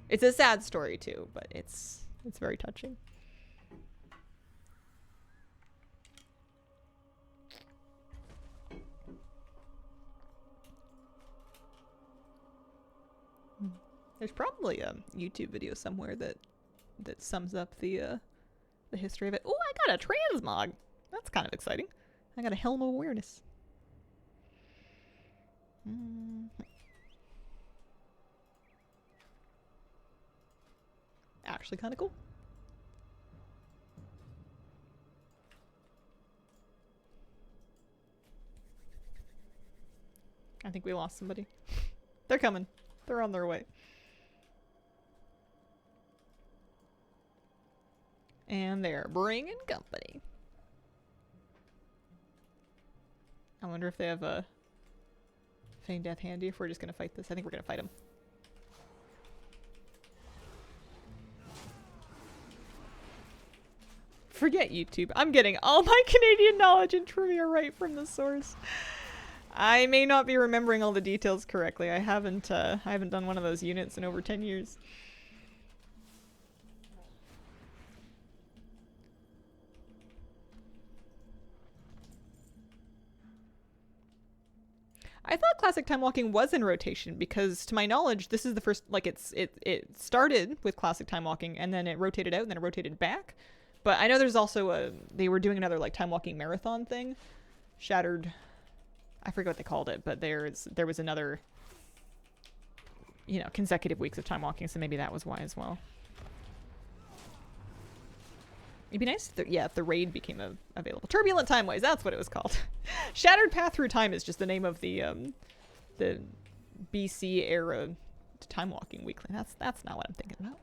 It's a sad story too, but it's very touching. There's probably a YouTube video somewhere that sums up the history of it. Oh, I got a transmog. That's kind of exciting. I got a helm of awareness. Actually kind of cool. I think we lost somebody. They're coming. They're on their way. And they're bringing company. I wonder if they have a Feign Death handy, if we're just gonna fight this. I think we're gonna fight him. Forget YouTube. I'm getting all my Canadian knowledge and trivia right from the source. I may not be remembering all the details correctly. I haven't done one of those units in over 10 years. I thought classic time walking was in rotation because, to my knowledge, this is the first. Like it started with classic time walking and then it rotated out and then it rotated back. But I know there's also they were doing another like time walking marathon thing, Shattered. I forget what they called it, but there was another, consecutive weeks of time walking, so maybe that was why as well. It'd be nice if the raid became available. Turbulent Timeways, that's what it was called. Shattered Path Through Time is just the name of the BC era time walking weekly. That's not what I'm thinking about.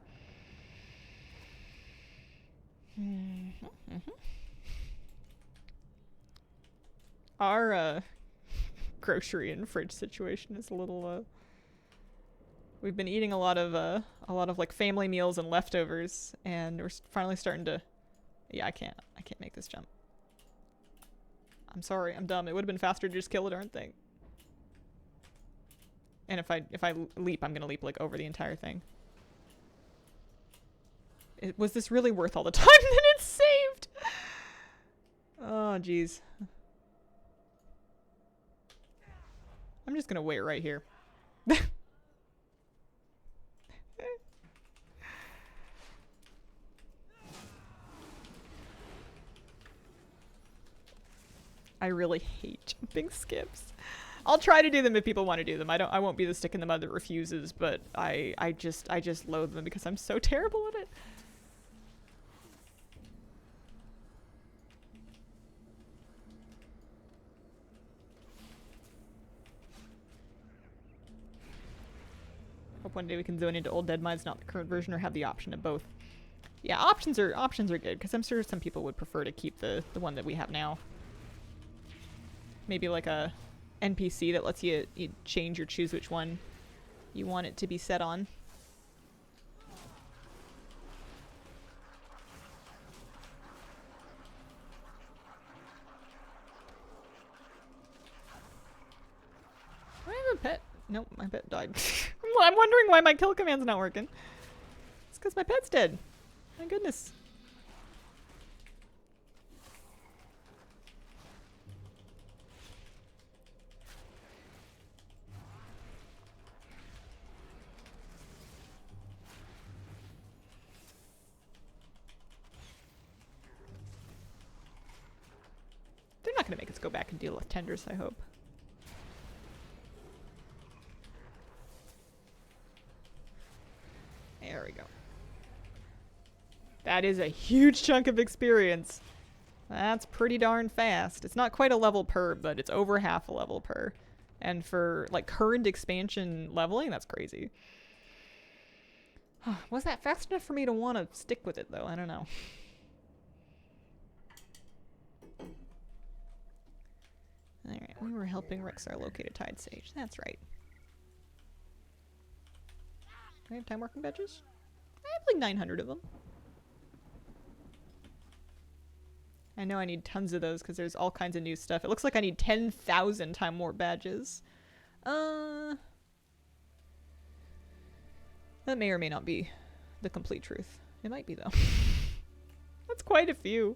Our grocery and fridge situation is a little we've been eating a lot of like family meals and leftovers, and we're finally starting to. Yeah, I can't make this jump. I'm sorry, I'm dumb. It would have been faster to just kill the darn thing. And if I leap, I'm gonna leap like over the entire thing. Was this really worth all the time that it's saved? Oh, jeez. I'm just gonna wait right here. I really hate jumping skips. I'll try to do them if people want to do them. I won't be the stick in the mud that refuses, but I just loathe them because I'm so terrible at it. Hope one day we can zone into old Dead Mines, not the current version, or have the option of both. Yeah, options are good because I'm sure some people would prefer to keep the one that we have now. Maybe like a NPC that lets you change or choose which one you want it to be set on. Do I have a pet? Nope, my pet died. I'm wondering why my kill command's not working. It's because my pet's dead. My goodness. They're not going to make us go back and deal with tenders, I hope. There we go. That is a huge chunk of experience. That's pretty darn fast. It's not quite a level per, but it's over half a level per. And for like current expansion leveling, that's crazy. Was that fast enough for me to want to stick with it though? I don't know. Alright, we were helping Rexar locate a Tide Sage. That's right. Do I have time working badges? I have like 900 of them. I know I need tons of those because there's all kinds of new stuff. It looks like I need 10,000 time warp badges. That may or may not be the complete truth. It might be though. That's quite a few.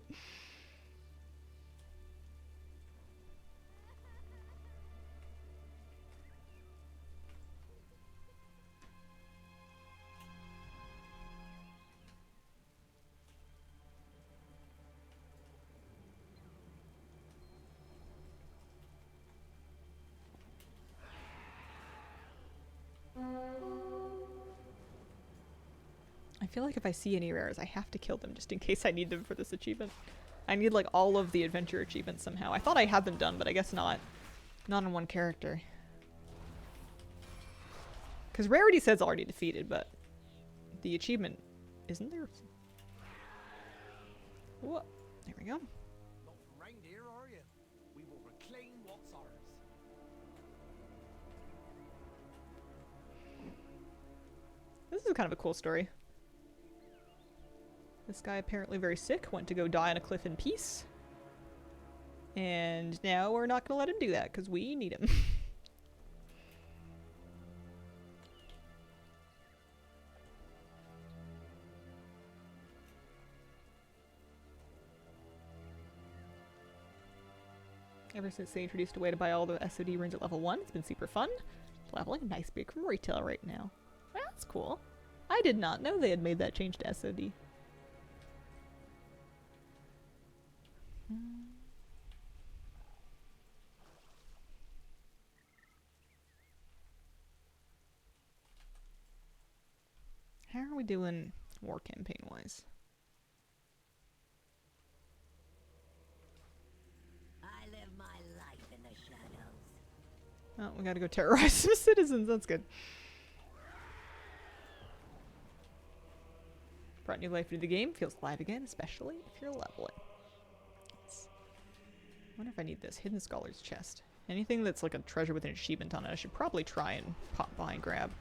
I feel like if I see any rares, I have to kill them just in case I need them for this achievement. I need like all of the adventure achievements somehow. I thought I had them done, but I guess not. Not on one character. Because rarity says already defeated, but the achievement isn't there. Whoa. There we go. Not from round here, are you? We will reclaim what's ours. This is kind of a cool story. This guy apparently very sick, went to go die on a cliff in peace. And now we're not going to let him do that because we need him. Ever since they introduced a way to buy all the SOD runes at level 1, it's been super fun. Leveling a nice big from retail right now. That's cool. I did not know they had made that change to SOD. How are we doing war campaign wise? I live my life in the shadows. Oh, we gotta go terrorize some citizens. That's good. Brought new life into the game. Feels alive again, especially if you're leveling. I wonder if I need this. Hidden Scholar's Chest. Anything that's like a treasure with an achievement on it, I should probably try and pop by and grab.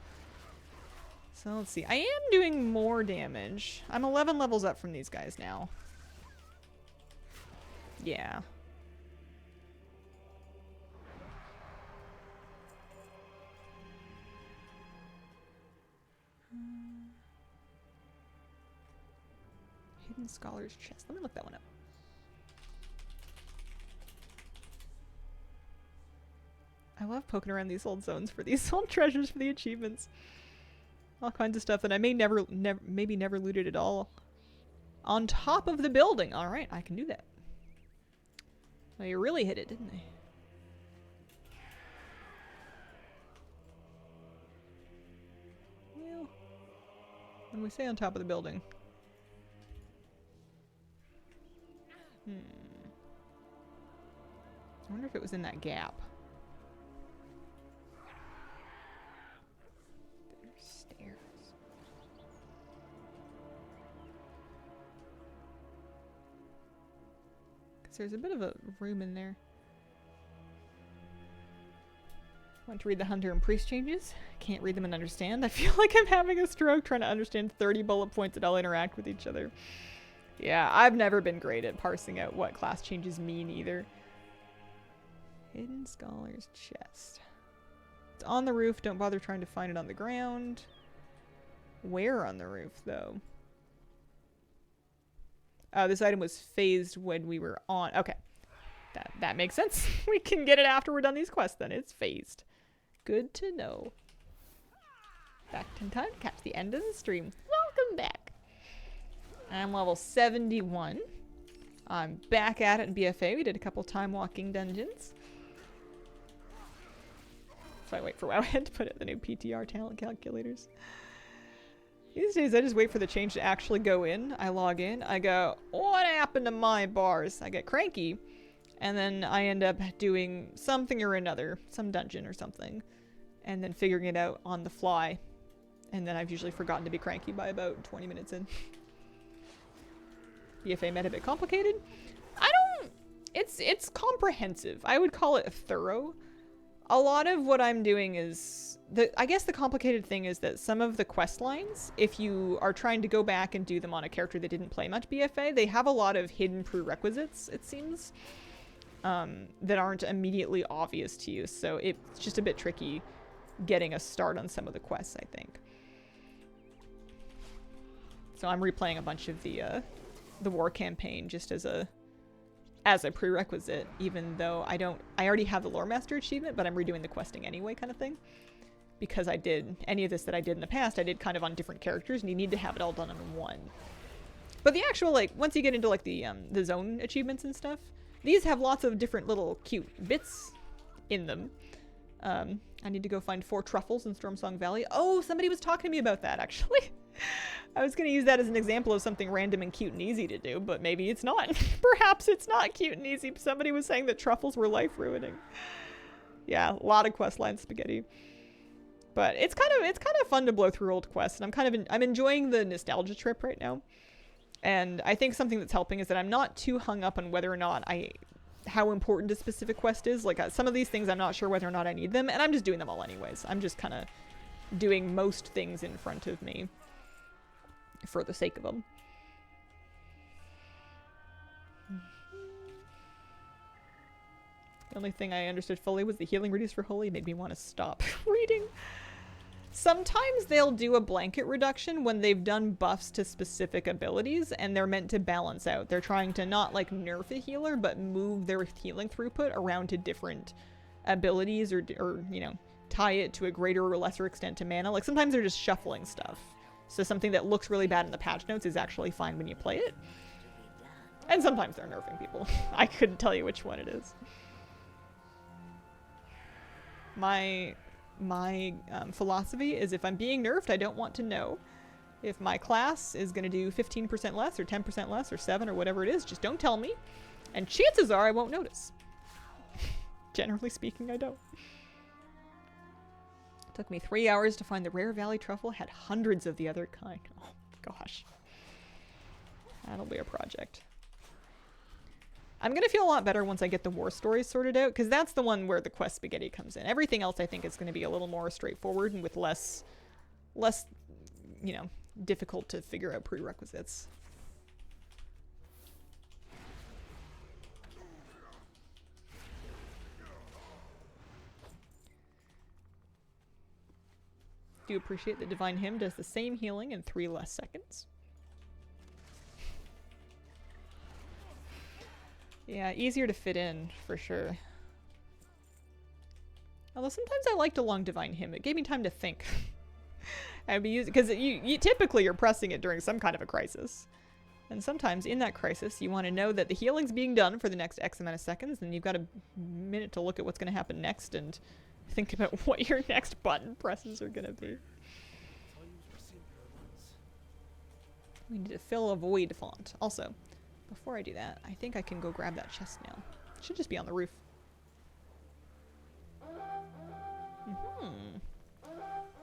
So let's see. I am doing more damage. I'm 11 levels up from these guys now. Yeah. Hidden Scholar's Chest. Let me look that one up. I love poking around these old zones for these old treasures for the achievements. All kinds of stuff that I may maybe never looted at all. On top of the building. All right, I can do that. Well, you really hit it, didn't they? Well, when we say on top of the building. I wonder if it was in that gap. There's a bit of a room in there. Want to read the Hunter and Priest changes? Can't read them and understand. I feel like I'm having a stroke trying to understand 30 bullet points that all interact with each other. Yeah, I've never been great at parsing out what class changes mean either. Hidden Scholar's Chest. It's on the roof. Don't bother trying to find it on the ground. Where on the roof, though? This item was phased when we were on. Okay. That makes sense. We can get it after we're done these quests then. It's phased. Good to know. Back in time to catch the end of the stream. Welcome back. I'm level 71. I'm back at it in BFA. We did a couple time walking dungeons. So I wait for WoWhead to put out the new PTR talent calculators. These days, I just wait for the change to actually go in. I log in. I go, what happened to my bars? I get cranky. And then I end up doing something or another. Some dungeon or something. And then figuring it out on the fly. And then I've usually forgotten to be cranky by about 20 minutes in. BFA met a bit complicated. It's comprehensive. I would call it thorough. A lot of what I'm doing is... I guess the complicated thing is that some of the quest lines, if you are trying to go back and do them on a character that didn't play much BFA, they have a lot of hidden prerequisites, it seems, that aren't immediately obvious to you. So it's just a bit tricky getting a start on some of the quests, I think. So I'm replaying a bunch of the war campaign just as a prerequisite, even though I already have the Lore Master achievement, but I'm redoing the questing anyway kind of thing. Because I did any of this that I did in the past, I did kind of on different characters, and you need to have it all done in one. But the actual, like, once you get into, like, the zone achievements and stuff, these have lots of different little cute bits in them. I need to go find 4 truffles in Stormsong Valley. Oh, somebody was talking to me about that, actually. I was going to use that as an example of something random and cute and easy to do, but maybe it's not. Perhaps it's not cute and easy. Somebody was saying that truffles were life-ruining. Yeah, a lot of questline spaghetti. But it's kind of fun to blow through old quests, and I'm enjoying the nostalgia trip right now. And I think something that's helping is that I'm not too hung up on whether or not how important a specific quest is. Like some of these things I'm not sure whether or not I need them, and I'm just doing them all anyways. I'm just kind of doing most things in front of me for the sake of them. The only thing I understood fully was the healing reduced for holy made me want to stop reading. Sometimes they'll do a blanket reduction when they've done buffs to specific abilities, and they're meant to balance out. They're trying to not, like, nerf a healer, but move their healing throughput around to different abilities, or you know, tie it to a greater or lesser extent to mana. Like, sometimes they're just shuffling stuff. So something that looks really bad in the patch notes is actually fine when you play it. And sometimes they're nerfing people. I couldn't tell you which one it is. My philosophy is, if I'm being nerfed, I don't want to know. If my class is going to do 15% less or 10% less or 7 or whatever it is, just don't tell me. And chances are I won't notice. Generally speaking, I don't. It took me 3 hours to find the rare valley truffle, had hundreds of the other kind. Oh gosh. That'll be a project. I'm gonna feel a lot better once I get the war stories sorted out, because that's the one where the quest spaghetti comes in. Everything else I think is going to be a little more straightforward and with less, you know, difficult to figure out prerequisites. Do appreciate that Divine Hymn does the same healing in 3 less seconds. Yeah, easier to fit in, for sure. Although sometimes I liked a long Divine Hymn. It gave me time to think. I'd be using, because you typically you're pressing it during some kind of a crisis. And sometimes in that crisis, you want to know that the healing's being done for the next X amount of seconds, and you've got a minute to look at what's going to happen next and think about what your next button presses are going to be. We need to fill a void font. Also, before I do that, I think I can go grab that chest now. It should just be on the roof.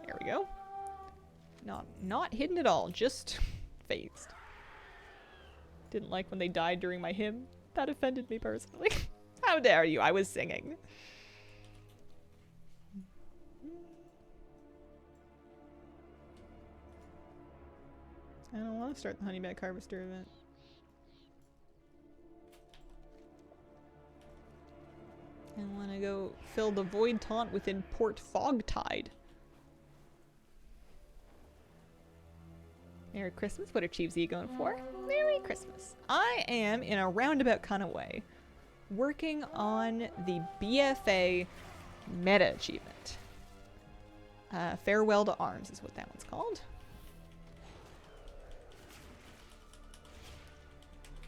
There we go. Not hidden at all, just phased. Didn't like when they died during my hymn. That offended me personally. How dare you? I was singing. I don't want to start the Honeyback Harvester event. I want to go fill the Void Taunt within Port Fogtide. Merry Christmas. What achieves are you going for? Merry Christmas. I am, in a roundabout kind of way, working on the BFA meta achievement. Farewell to Arms is what that one's called.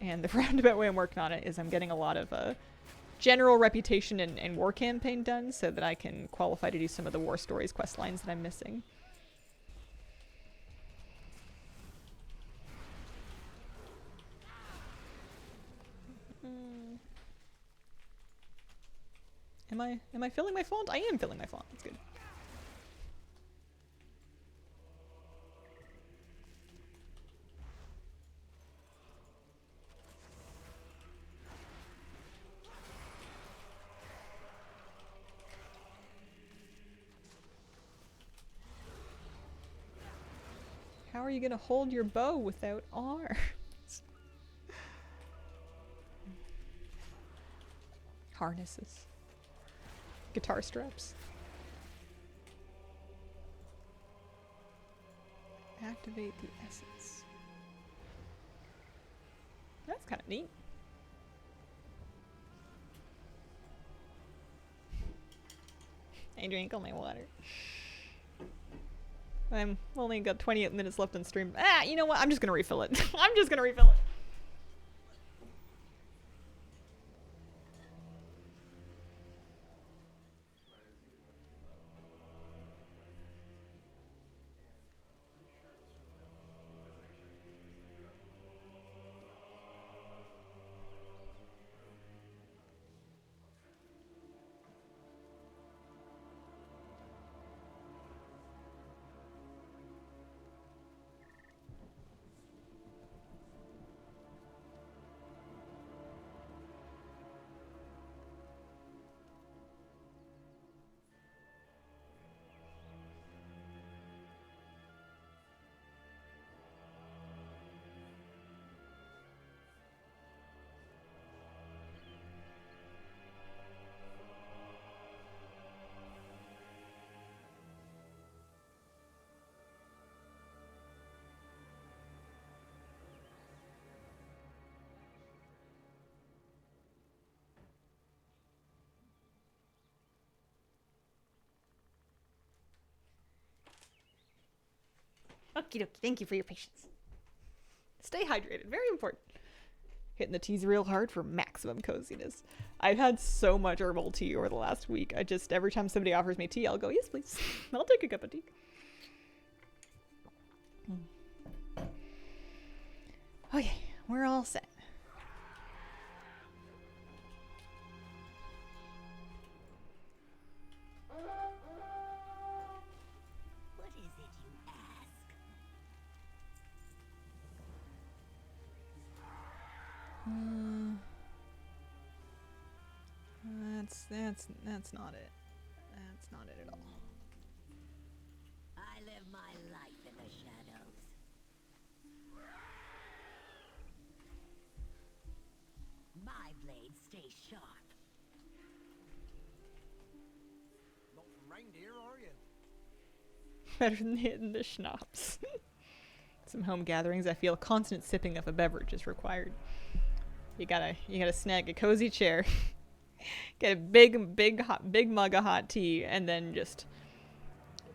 And the roundabout way I'm working on it is I'm getting a lot of general reputation and war campaign done so that I can qualify to do some of the war stories quest lines that I'm missing. Am I filling my font? I am filling my font. That's good. How are you gonna hold your bow without arms? Harnesses. Guitar straps. Activate the essence. That's kind of neat. I drink all my water. I'm only got 28 minutes left on stream. Ah, you know what? I'm just gonna refill it. I'm just gonna refill it. Okie dokie. Thank you for your patience. Stay hydrated. Very important. Hitting the teas real hard for maximum coziness. I've had so much herbal tea over the last week. I just, every time somebody offers me tea, I'll go, yes, please. I'll take a cup of tea. Okay, we're all set. What is it you ask? That's not it. That's not it at all. I live my life in the shadows. My blades stay sharp. Not from reindeer, are you? Better than hitting the schnapps. Some home gatherings, I feel constant sipping of a beverage is required. You gotta snag a cozy chair, get a big mug of hot tea, and then just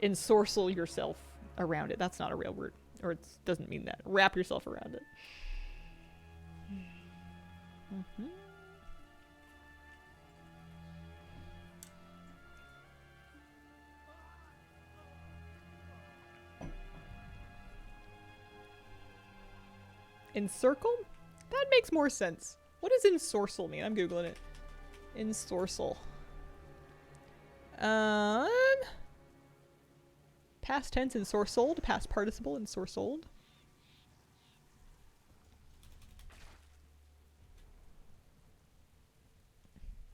ensorcel yourself around it. That's not a real word, or it doesn't mean that. Wrap yourself around it. Mm-hmm. Encircle? That makes more sense. What does ensorcel mean? I'm googling it. Ensorcel. Past tense ensorcelled. Past participle ensorcelled.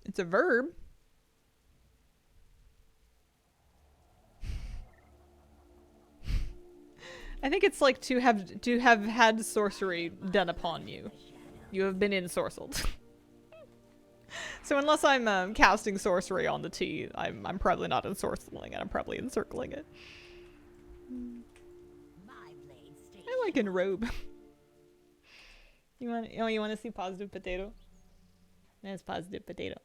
It's a verb. I think it's like to have had sorcery done upon you. You have been ensorcelled. So unless I'm casting sorcery on the tea, I'm probably not ensorcelling it. I'm probably encircling it. My blades stay I like enrobe. You want to see positive potato? That's positive potato.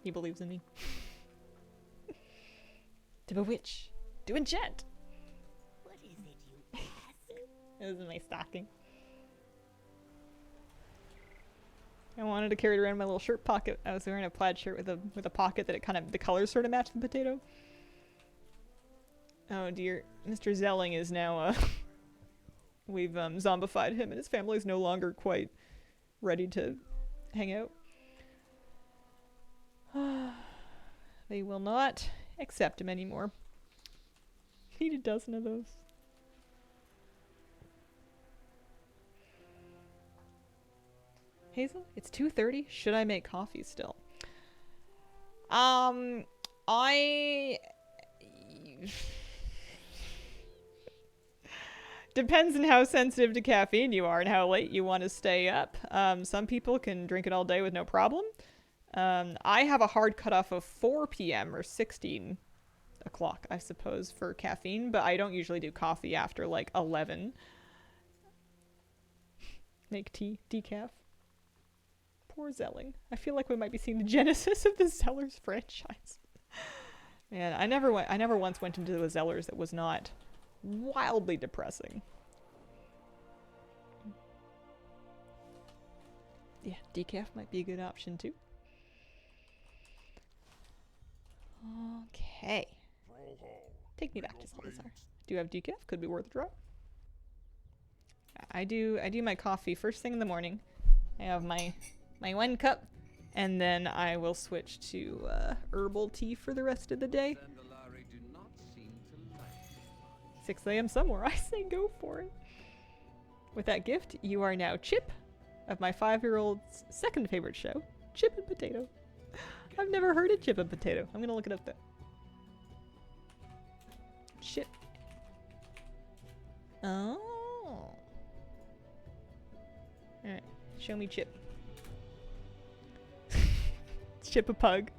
He believes in me. To bewitch. To enchant. What is it you ask? This is my stocking. I wanted to carry it around in my little shirt pocket. I was wearing a plaid shirt with a pocket that the colors sort of match the potato. Oh dear, Mr. Zelling is now we've zombified him and his family is no longer quite ready to hang out. They will not accept him anymore. Need a dozen of those. Hazel, it's 2:30. Should I make coffee still? Depends on how sensitive to caffeine you are and how late you want to stay up. Some people can drink it all day with no problem. I have a hard cutoff of 4 p.m. or 16 o'clock, I suppose, for caffeine, but I don't usually do coffee after like 11. Make tea, decaf. Poor Zelling. I feel like we might be seeing the genesis of the Zellers franchise. Man, I never once went into a Zellers that was not wildly depressing. Yeah, decaf might be a good option too. Okay. Take me back to Zuldazar. Do you have decaf? Could be worth a try. I do my coffee first thing in the morning. I have my 1 cup, and then I will switch to herbal tea for the rest of the day. 6 a.m. somewhere. I say go for it. With that gift, you are now Chip of my 5-year-old's second favorite show, Chip and Potato. I've never heard of Chip and Potato. I'm gonna look it up though. Chip. Oh. Alright, show me Chip. Chip a pug.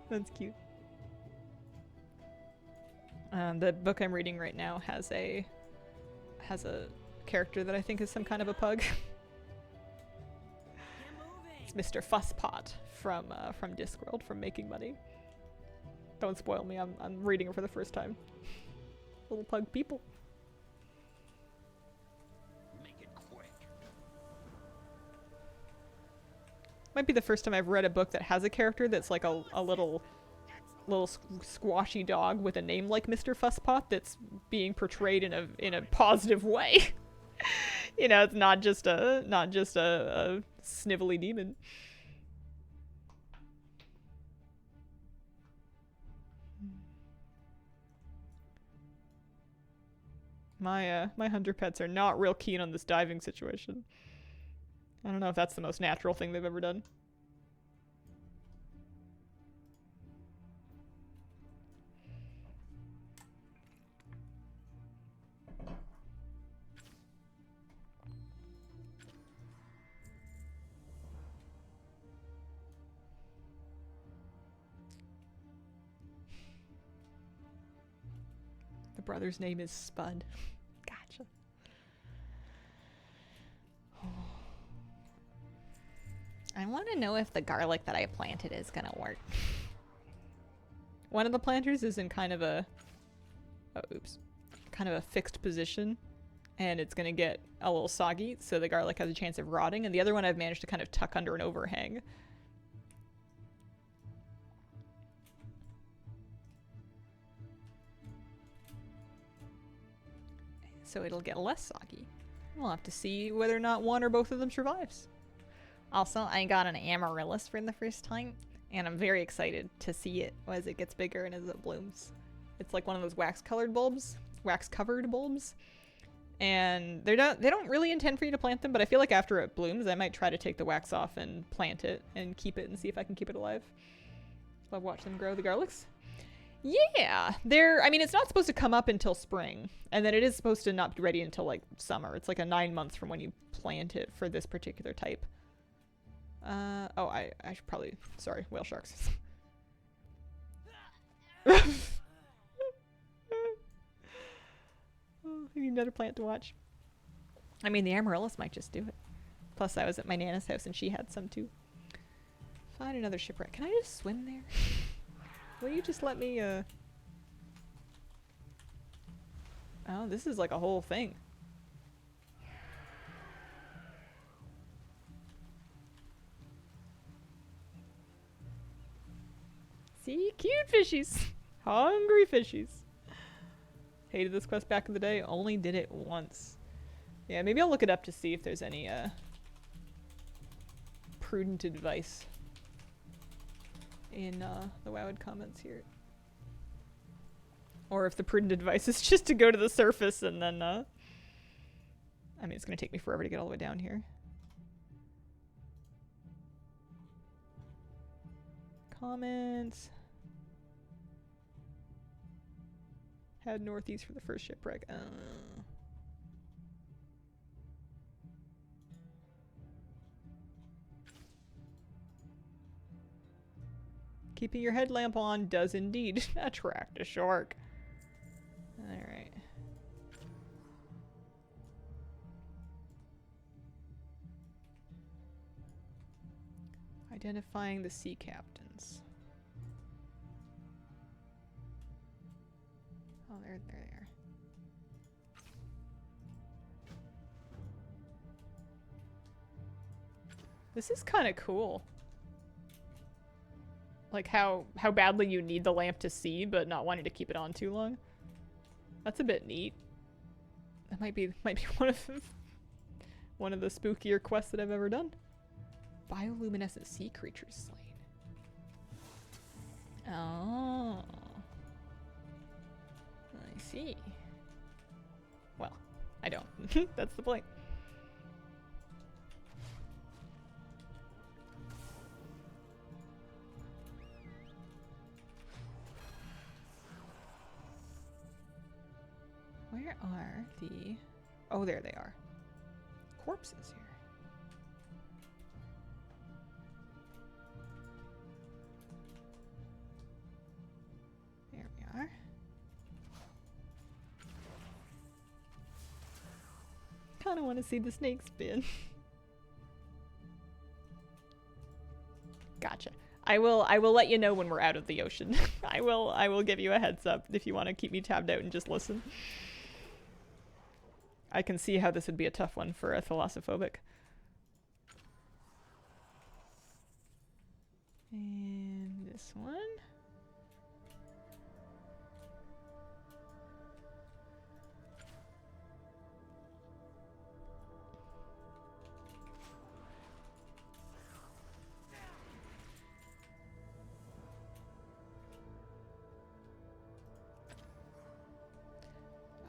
That's cute. The book I'm reading right now has a character that I think is some kind of a pug. It's Mr. Fusspot from Discworld, from Making Money. Don't spoil me. I'm reading it for the first time. Little pug people. Make it quick. Might be the first time I've read a book that has a character that's like a little squashy dog with a name like Mr. Fusspot that's being portrayed in a positive way. You know, it's not just a snivelly demon. My hunter pets are not real keen on this diving situation. I don't know if that's the most natural thing they've ever done. The brother's name is Spud. Gotcha. I want to know if the garlic that I planted is gonna work. One of the planters is in kind of a kind of a fixed position, and it's gonna get a little soggy, so the garlic has a chance of rotting, and the other one I've managed to kind of tuck under an overhang. So it'll get less soggy. We'll have to see whether or not one or both of them survives. Also, I got an amaryllis for the first time, and I'm very excited to see it as it gets bigger and as it blooms. It's like one of those wax-covered bulbs, and they don't really intend for you to plant them, but I feel like after it blooms, I might try to take the wax off and plant it and keep it and see if I can keep it alive. Love watching them grow, the garlics. Yeah, I mean, it's not supposed to come up until spring, and then it is supposed to not be ready until like summer. It's like a 9 months from when you plant it for this particular type. Oh, I should probably, sorry, whale sharks. Oh, I need another plant to watch. I mean, the amaryllis might just do it. Plus, I was at my Nana's house and she had some too. Find another shipwreck. Can I just swim there? Will you just let me, Oh, this is like a whole thing. See? Cute fishies! Hungry fishies. Hated this quest back in the day, only did it once. Yeah, maybe I'll look it up to see if there's any, prudent advice in, the WoWed comments here. Or if the prudent advice is just to go to the surface and then, I mean, it's gonna take me forever to get all the way down here. Comments. Head northeast for the first shipwreck. Keeping your headlamp on does indeed attract a shark. Alright. Identifying the sea captains. Oh, there they are. This is kind of cool. Like how badly you need the lamp to see, but not wanting to keep it on too long. That's a bit neat. That might be one of the spookier quests that I've ever done. Bioluminescent sea creatures slain. Oh. I see. Well, I don't. That's the point. Where are the... Oh, there they are. Corpses here. There we are. Kind of want to see the snake spin. Gotcha. I will let you know when we're out of the ocean. I will give you a heads up if you want to keep me tabbed out and just listen. I can see how this would be a tough one for a thalassophobic. And this one.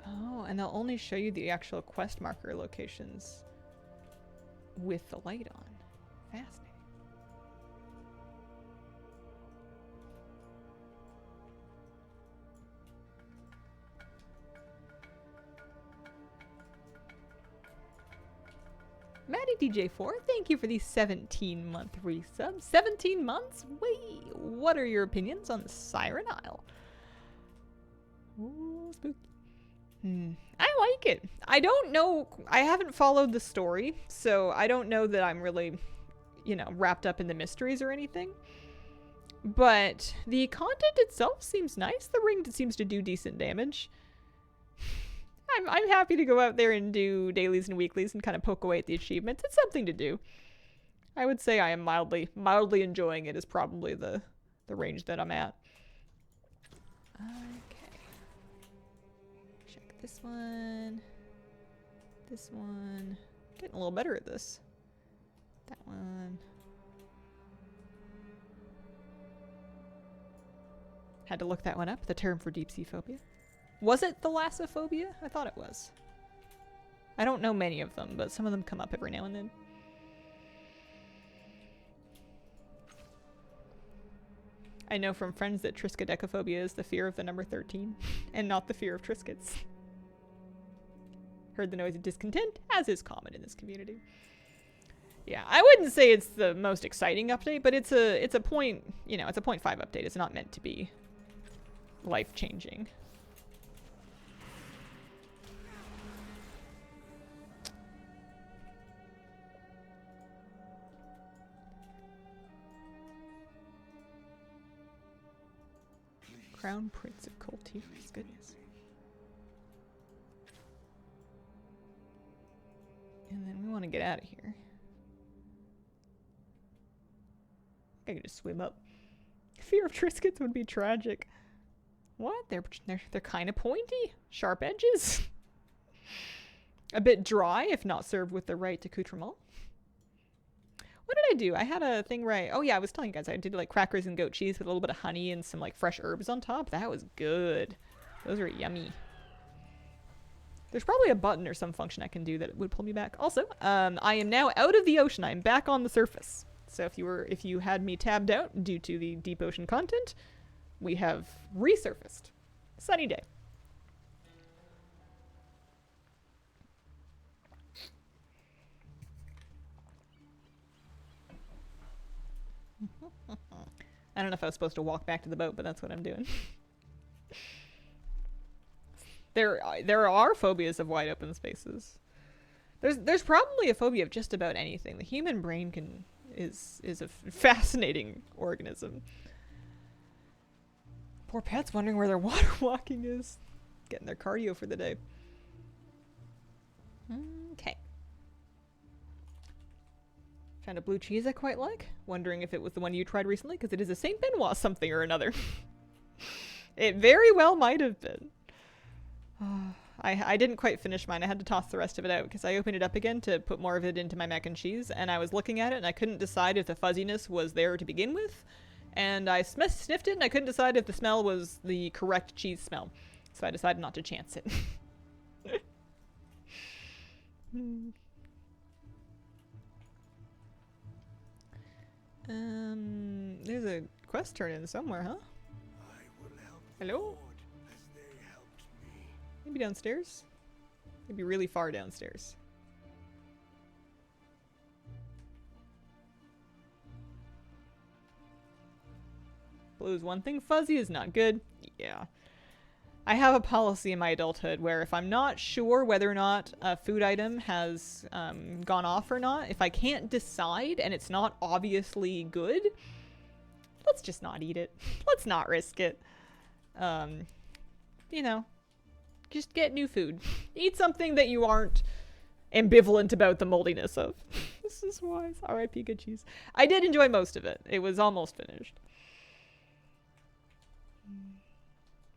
Oh, and they'll only show you the actual quest marker locations with the light on. Fascinating. Maddie DJ4, thank you for the 17-month resub. 17 months? Wait, what are your opinions on the Siren Isle? Ooh, spooky. I like it. I don't know. I haven't followed the story, so I don't know that I'm really, you know, wrapped up in the mysteries or anything. But the content itself seems nice. The ring seems to do decent damage. I'm happy to go out there and do dailies and weeklies and kind of poke away at the achievements. It's something to do. I would say I am mildly enjoying it is probably the range that I'm at. Okay. Check this one. This one. Getting a little better at this. That one. Had to look that one up, the term for deep sea phobia. Was it thalassophobia? I thought it was. I don't know many of them, but some of them come up every now and then. I know from friends that triskaidekaphobia is the fear of the number 13, and not the fear of Triscuits. Heard the noise of discontent, as is common in this community. Yeah, I wouldn't say it's the most exciting update, but it's a point, you know, it's a 0.5 update. It's not meant to be life-changing. Crown Prince of Cold Tears, goodness. And then we want to get out of here. I could just swim up. Fear of Triscuits would be tragic. What? They're kind of pointy, sharp edges. A bit dry if not served with the right accoutrement. What did I do? I had a thing right. Oh yeah, I was telling you guys I did like crackers and goat cheese with a little bit of honey and some like fresh herbs on top. That was good. Those are yummy. There's probably a button or some function I can do that would pull me back. Also, I am now out of the ocean. I'm back on the surface. So if you had me tabbed out due to the deep ocean content, we have resurfaced. Sunny day. I don't know if I was supposed to walk back to the boat, but that's what I'm doing. There are phobias of wide open spaces. There's probably a phobia of just about anything. The human brain is a fascinating organism. Poor pets wondering where their water walking is. Getting their cardio for the day. Okay. Found a blue cheese I quite like. Wondering if it was the one you tried recently, because it is a St. Benoit something or another. It very well might have been. I didn't quite finish mine. I had to toss the rest of it out because I opened it up again to put more of it into my mac and cheese, and I was looking at it and I couldn't decide if the fuzziness was there to begin with, and I sniffed it and I couldn't decide if the smell was the correct cheese smell, so I decided not to chance it. There's a quest turn in somewhere, huh? I will help Hello? Lord as they helped me. Maybe downstairs? Maybe really far downstairs. Blue is one thing, fuzzy is not good. Yeah. I have a policy in my adulthood where if I'm not sure whether or not a food item has gone off or not, if I can't decide and it's not obviously good, let's just not eat it. Let's not risk it. You know, just get new food. Eat something that you aren't ambivalent about the moldiness of. This is wise. R.I.P. good cheese. I did enjoy most of it. It was almost finished.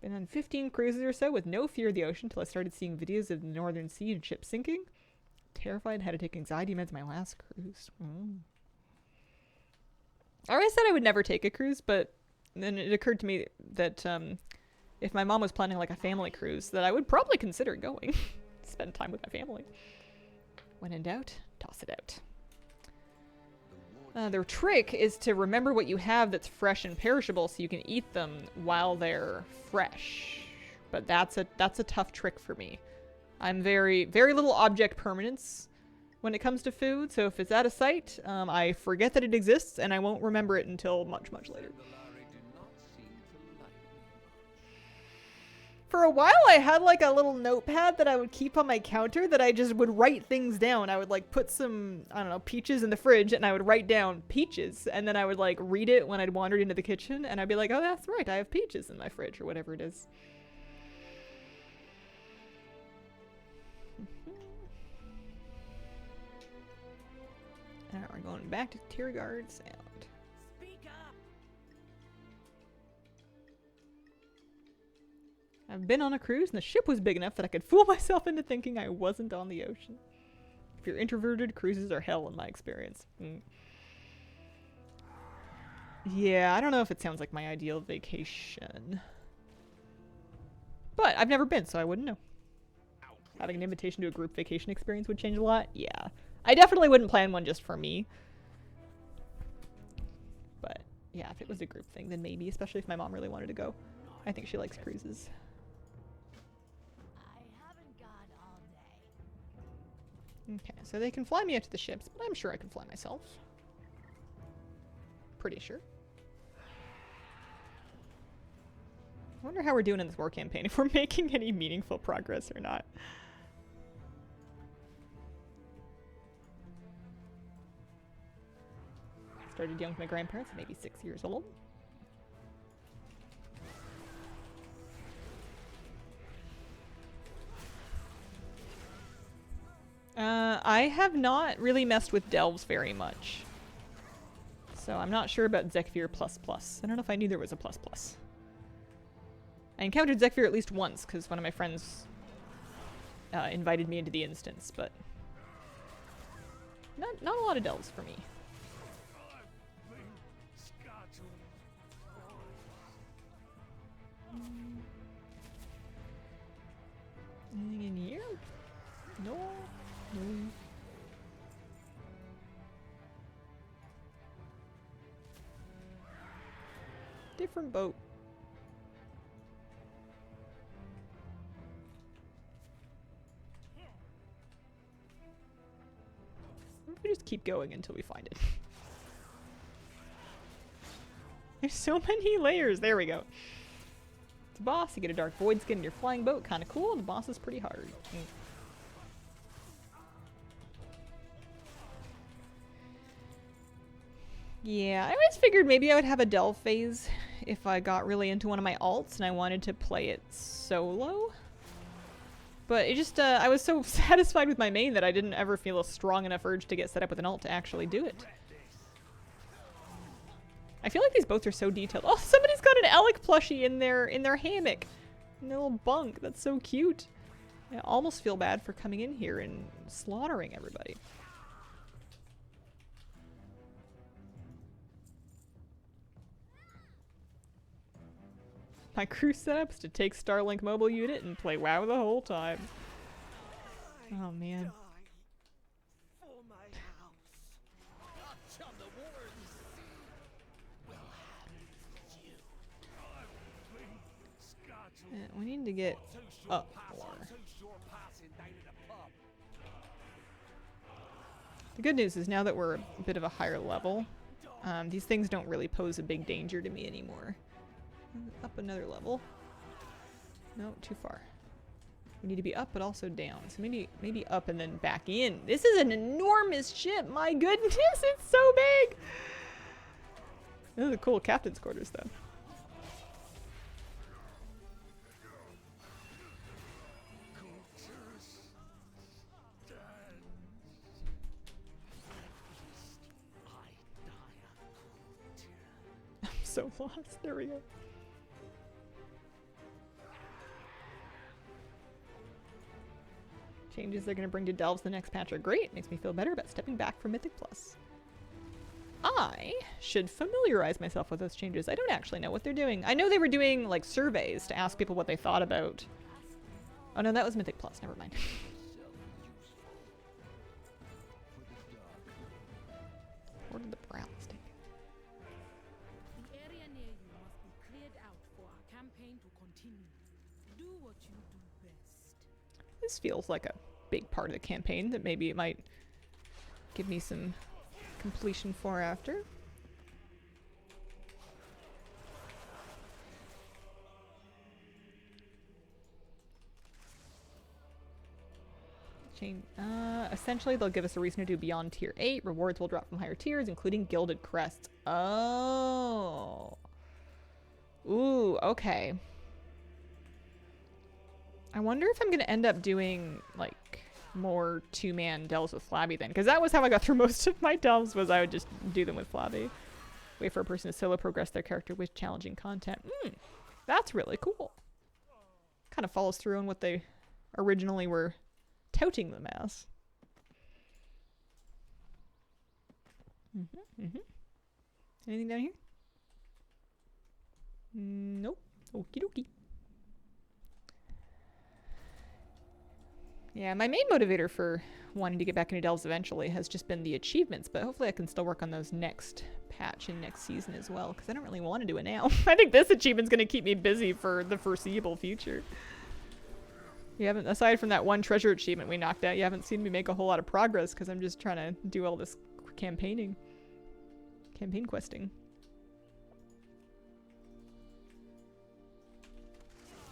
Been on 15 cruises or so with no fear of the ocean till I started seeing videos of the Northern Sea and ships sinking. Terrified and had to take anxiety meds my last cruise. I always said I would never take a cruise, but then it occurred to me that if my mom was planning like a family cruise, that I would probably consider going. Spend time with my family. When in doubt, toss it out. The trick is to remember what you have that's fresh and perishable so you can eat them while they're fresh. But that's a tough trick for me. I'm very little object permanence when it comes to food, so if it's out of sight, I forget that it exists and I won't remember it until much, much later. For a while, I had like a little notepad that I would keep on my counter that I just would write things down. I would like put some, I don't know, peaches in the fridge and I would write down peaches. And then I would like read it when I'd wandered into the kitchen and I'd be like, oh, that's right, I have peaches in my fridge or whatever it is. Alright, we're going back to Tiergard Sound. Speak up. I've been on a cruise and the ship was big enough that I could fool myself into thinking I wasn't on the ocean. If you're introverted, cruises are hell in my experience. Yeah, I don't know if it sounds like my ideal vacation. But I've never been, so I wouldn't know. Having an invitation to a group vacation experience would change a lot? Yeah. I definitely wouldn't plan one just for me. But yeah, if it was a group thing, then maybe, especially if my mom really wanted to go. I think she likes cruises. I haven't got all day. Okay, so they can fly me out to the ships, but I'm sure I can fly myself. Pretty sure. I wonder how we're doing in this war campaign, if we're making any meaningful progress or not. Started young with my grandparents, maybe 6 years old. I have not really messed with delves very much. So I'm not sure about Zekvir++. I don't know if I knew there was a ++. I encountered Zekvir at least once, because one of my friends invited me into the instance, but not a lot of delves for me. Anything in here? No. No. Different boat. What if we just keep going until we find it? There's so many layers. There we go. It's a boss. You get a dark void skin in your flying boat. Kind of cool. The boss is pretty hard. Yeah, I always figured maybe I would have a delve phase if I got really into one of my alts and I wanted to play it solo. But it just, I was so satisfied with my main that I didn't ever feel a strong enough urge to get set up with an alt to actually do it. I feel like these boats are so detailed. Oh, somebody's got an Alec plushie in their hammock. In their little bunk. That's so cute. I almost feel bad for coming in here and slaughtering everybody. My crew setup's to take Starlink mobile unit and play WoW the whole time. Oh man. For my house. On the wars. We'll have you. We need to get up more. The good news is now that we're a bit of a higher level, these things don't really pose a big danger to me anymore. Up another level. No, too far. We need to be up but also down. So maybe up and then back in. This is an enormous ship. My goodness, it's so big. This is a cool captain's quarters, though. I'm so lost. There we go. Changes they're going to bring to Delves the next patch are great. Makes me feel better about stepping back from Mythic Plus. I should familiarize myself with those changes. I don't actually know what they're doing. I know they were doing like surveys to ask people what they thought about. Oh no, that was Mythic Plus. Never mind. Where did the brown stick? The area near you must be cleared out for our campaign to continue. Do what you do best. This feels like a big part of the campaign that maybe it might give me some completion for after. Essentially, they'll give us a reason to do beyond tier 8. Rewards will drop from higher tiers, including gilded crests. Oh. Ooh, okay. I wonder if I'm going to end up doing, like, more two-man delves with Flabby then. Because that was how I got through most of my delves, was I would just do them with Flabby. Wait for a person to solo progress their character with challenging content. That's really cool. Kind of follows through on what they originally were touting them as. Anything down here? Nope. Okie dokie. Yeah, my main motivator for wanting to get back into Delves eventually has just been the achievements, but hopefully I can still work on those next patch and next season as well, because I don't really want to do it now. I think this achievement's going to keep me busy for the foreseeable future. You haven't, aside from that one treasure achievement we knocked out, you haven't seen me make a whole lot of progress because I'm just trying to do all this campaign questing.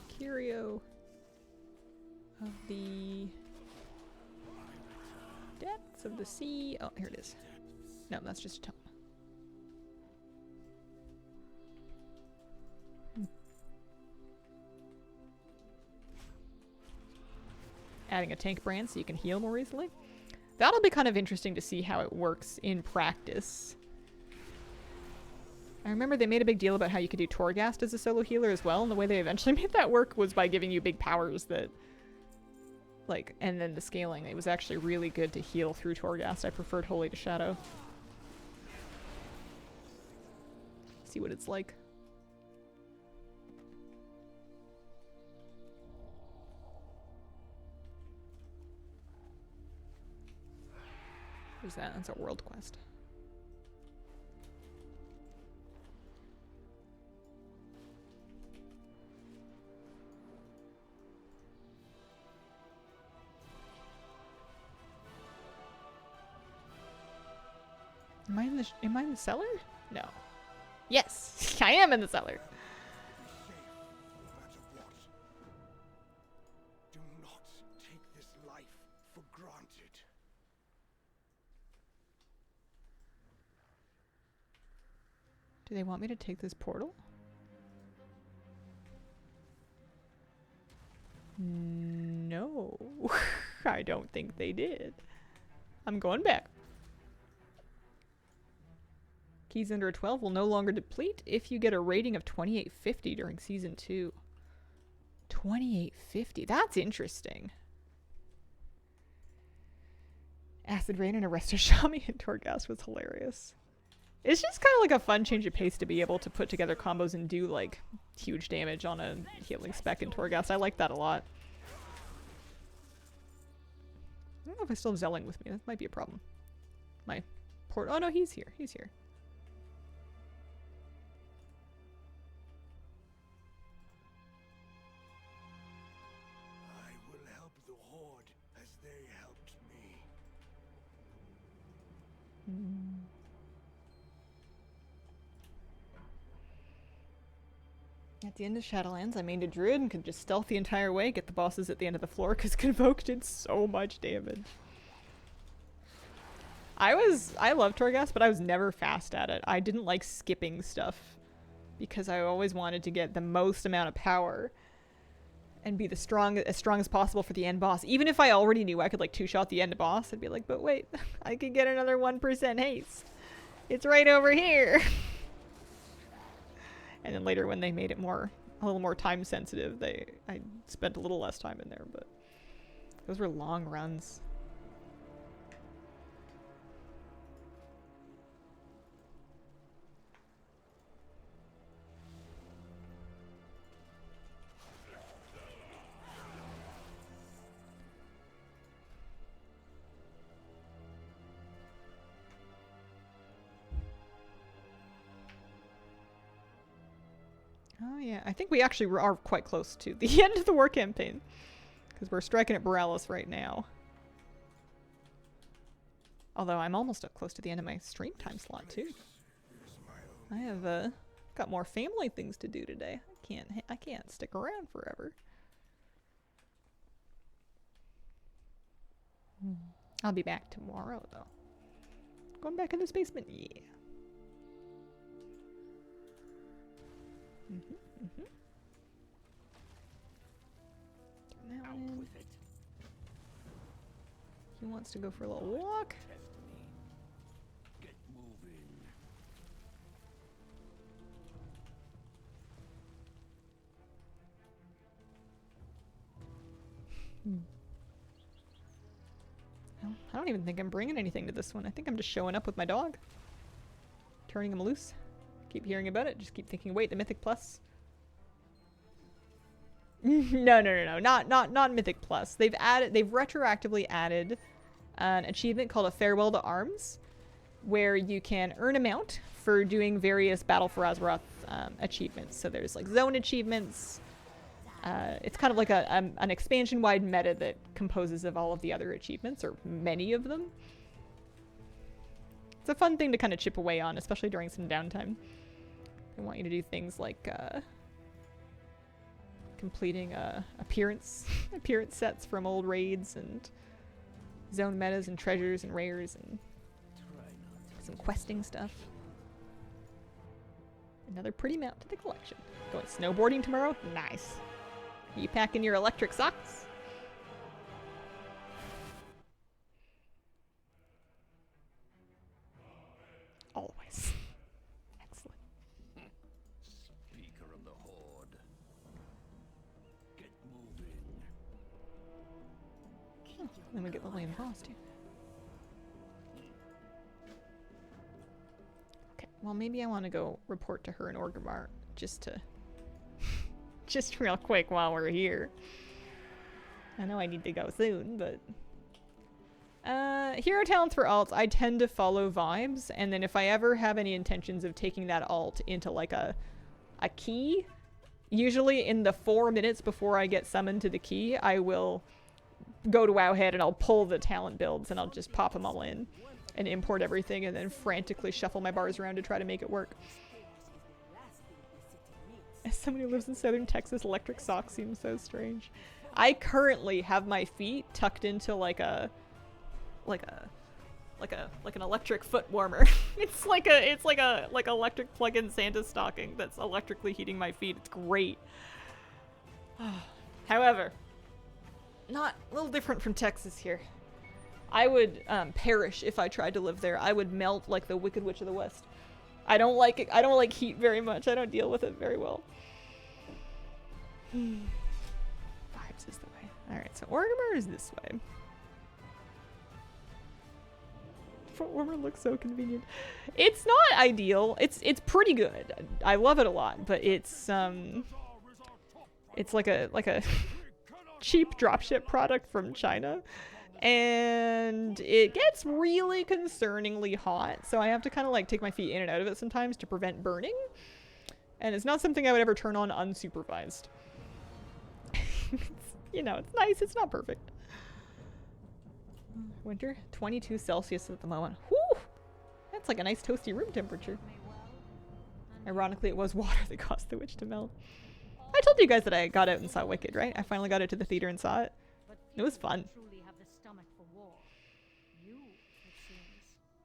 Curio of the depths of the sea. Oh, here it is. No, that's just a tome. Adding a tank brand so you can heal more easily. That'll be kind of interesting to see how it works in practice. I remember they made a big deal about how you could do Torghast as a solo healer as well, and the way they eventually made that work was by giving you big powers that, like, and then the scaling. It was actually really good to heal through Torghast. I preferred Holy to Shadow. See what it's like. What's that? That's a world quest. Am I in the cellar? No. Yes, I am in the cellar. Do not take this life for granted. Do they want me to take this portal? No. I don't think they did. I'm going back. Keys under a 12 will no longer deplete if you get a rating of 2850 during Season 2. 2850. That's interesting. Acid Rain and Arresto Shami and Torghast was hilarious. It's just kind of like a fun change of pace to be able to put together combos and do, like, huge damage on a healing spec in Torghast. I like that a lot. I don't know if I still have Zelling with me. That might be a problem. My port. Oh no, he's here. He's here. I will help the Horde as they helped me. At the end of Shadowlands, I mained a druid and could just stealth the entire way, get the bosses at the end of the floor, because Convoke did so much damage. I love Torghast, but I was never fast at it. I didn't like skipping stuff because I always wanted to get the most amount of power and be as strong as possible for the end boss. Even if I already knew I could like two-shot the end boss, I'd be like, but wait, I could get another 1% haste. It's right over here. And then later when they made it a little more time sensitive, I spent a little less time in there, but those were long runs. Oh yeah, I think we actually are quite close to the end of the war campaign. Because we're striking at Borealis right now. Although I'm almost up close to the end of my stream time slot too. I have got more family things to do today. I can't stick around forever. I'll be back tomorrow though. Going back in this basement, yeah. Out with it. He wants to go for a little walk. Test me. Get moving. Well, I don't even think I'm bringing anything to this one. I think I'm just showing up with my dog. Turning him loose. Keep hearing about it. Just keep thinking, wait, the Mythic Plus? No. Not Mythic Plus. They've retroactively added an achievement called a Farewell to Arms, where you can earn a mount for doing various Battle for Azeroth achievements. So there's like zone achievements. It's kind of like an expansion-wide meta that composes of all of the other achievements, or many of them. It's a fun thing to kind of chip away on, especially during some downtime. They want you to do things like completing appearance sets from old raids and zone metas and treasures and rares and some questing stuff. Another pretty mount to the collection. Going snowboarding tomorrow? Nice. You packing your electric socks? Always. Excellent. Speaker of the Horde. Get moving. Oh, then we get Lily and the boss too. Okay, well maybe I want to go report to her in Orgrimmar just real quick while we're here. I know I need to go soon, but hero talents for alts, I tend to follow vibes, and then if I ever have any intentions of taking that alt into like a key, usually in the 4 minutes before I get summoned to the key, I will go to Wowhead and I'll pull the talent builds and I'll just pop them all in and import everything and then frantically shuffle my bars around to try to make it work. As somebody who lives in southern Texas, electric socks seems so strange. I currently have my feet tucked into like an electric foot warmer. it's like electric plug-in Santa stocking that's electrically heating my feet. It's great. However, not a little different from Texas here. I would perish if I tried to live there. I would melt like the Wicked Witch of the West. I don't like it. I don't like heat very much. I don't deal with it very well. Vibes is the way. Alright, so Orgrimmar is this way. Foot warmer looks so convenient. It's not ideal. It's pretty good. I love it a lot, but it's like a cheap dropship product from China. And it gets really concerningly hot, so I have to kind of like take my feet in and out of it sometimes to prevent burning. And it's not something I would ever turn on unsupervised. You know, it's nice, it's not perfect. Winter, 22 Celsius at the moment. Whew! That's like a nice toasty room temperature. Ironically, it was water that caused the witch to melt. I told you guys that I got out and saw Wicked, right? I finally got out to the theater and saw it. It was fun.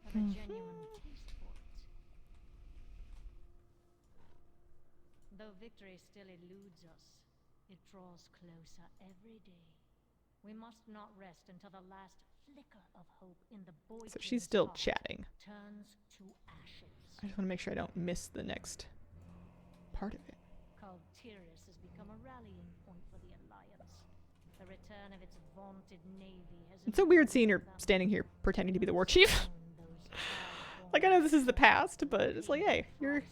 have a genuine taste for it. Though victory still eludes us, it draws closer every day. We must not rest until the last flicker of hope in the boy So she's king's still heart chatting. turns to ashes. I just want to make sure I don't miss the next part of it. Caltirius has become a rallying point for the Alliance. The return of its vaunted navy has It's so weird seeing her standing here pretending to be the war chief. Like, I know this is the past, but it's like, hey, you're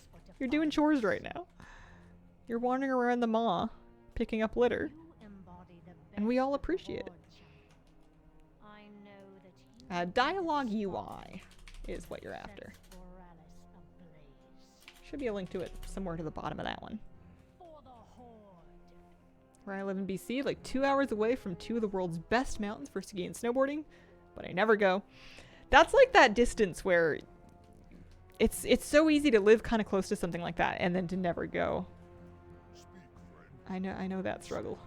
doing chores right now. You're wandering around the maw, picking up litter, and we all appreciate it. Dialogue UI is what you're after. Should be a link to it somewhere to the bottom of that one. Where I live in BC, like 2 hours away from two of the world's best mountains for skiing and snowboarding, but I never go. That's like that distance where it's so easy to live kind of close to something like that and then to never go. I know that struggle.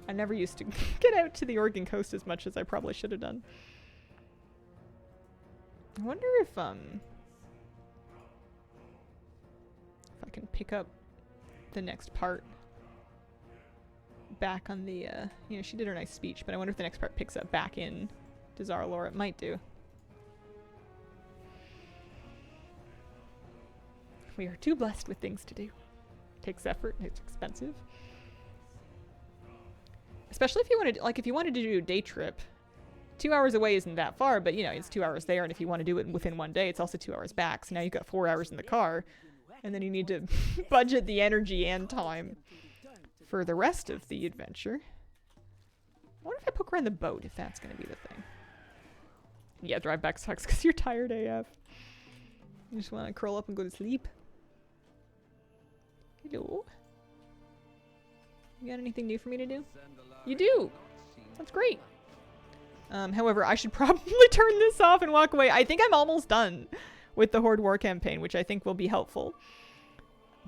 I never used to get out to the Oregon coast as much as I probably should have done. I wonder if I can pick up the next part back on the you know, she did her nice speech, but I wonder if the next part picks up back in Zuldazar lore. It might do. We are too blessed with things to do. Takes effort, it's expensive. Especially if you wanted, like, if you wanted to do a day trip, 2 hours away isn't that far, but you know, it's 2 hours there, and if you want to do it within one day, it's also 2 hours back. So now you've got 4 hours in the car, and then you need to budget the energy and time for the rest of the adventure. I wonder if I poke around the boat, if that's going to be the thing. Yeah, drive back sucks because you're tired AF. You just want to curl up and go to sleep. Hello? You got anything new for me to do? You do! That's great. However, I should probably turn this off and walk away. I think I'm almost done with the Horde War campaign, which I think will be helpful.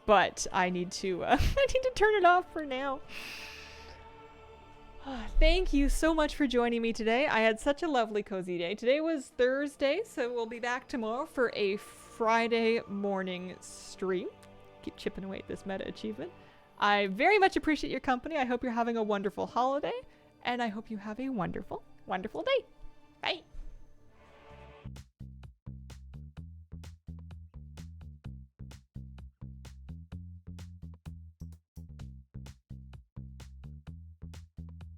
But I need to I need to turn it off for now. Thank you so much for joining me today. I had such a lovely cozy day. Today was Thursday, so we'll be back tomorrow for a Friday morning stream. Keep chipping away at this meta achievement. I very much appreciate your company. I hope you're having a wonderful holiday, and I hope you have a wonderful, wonderful day. Bye.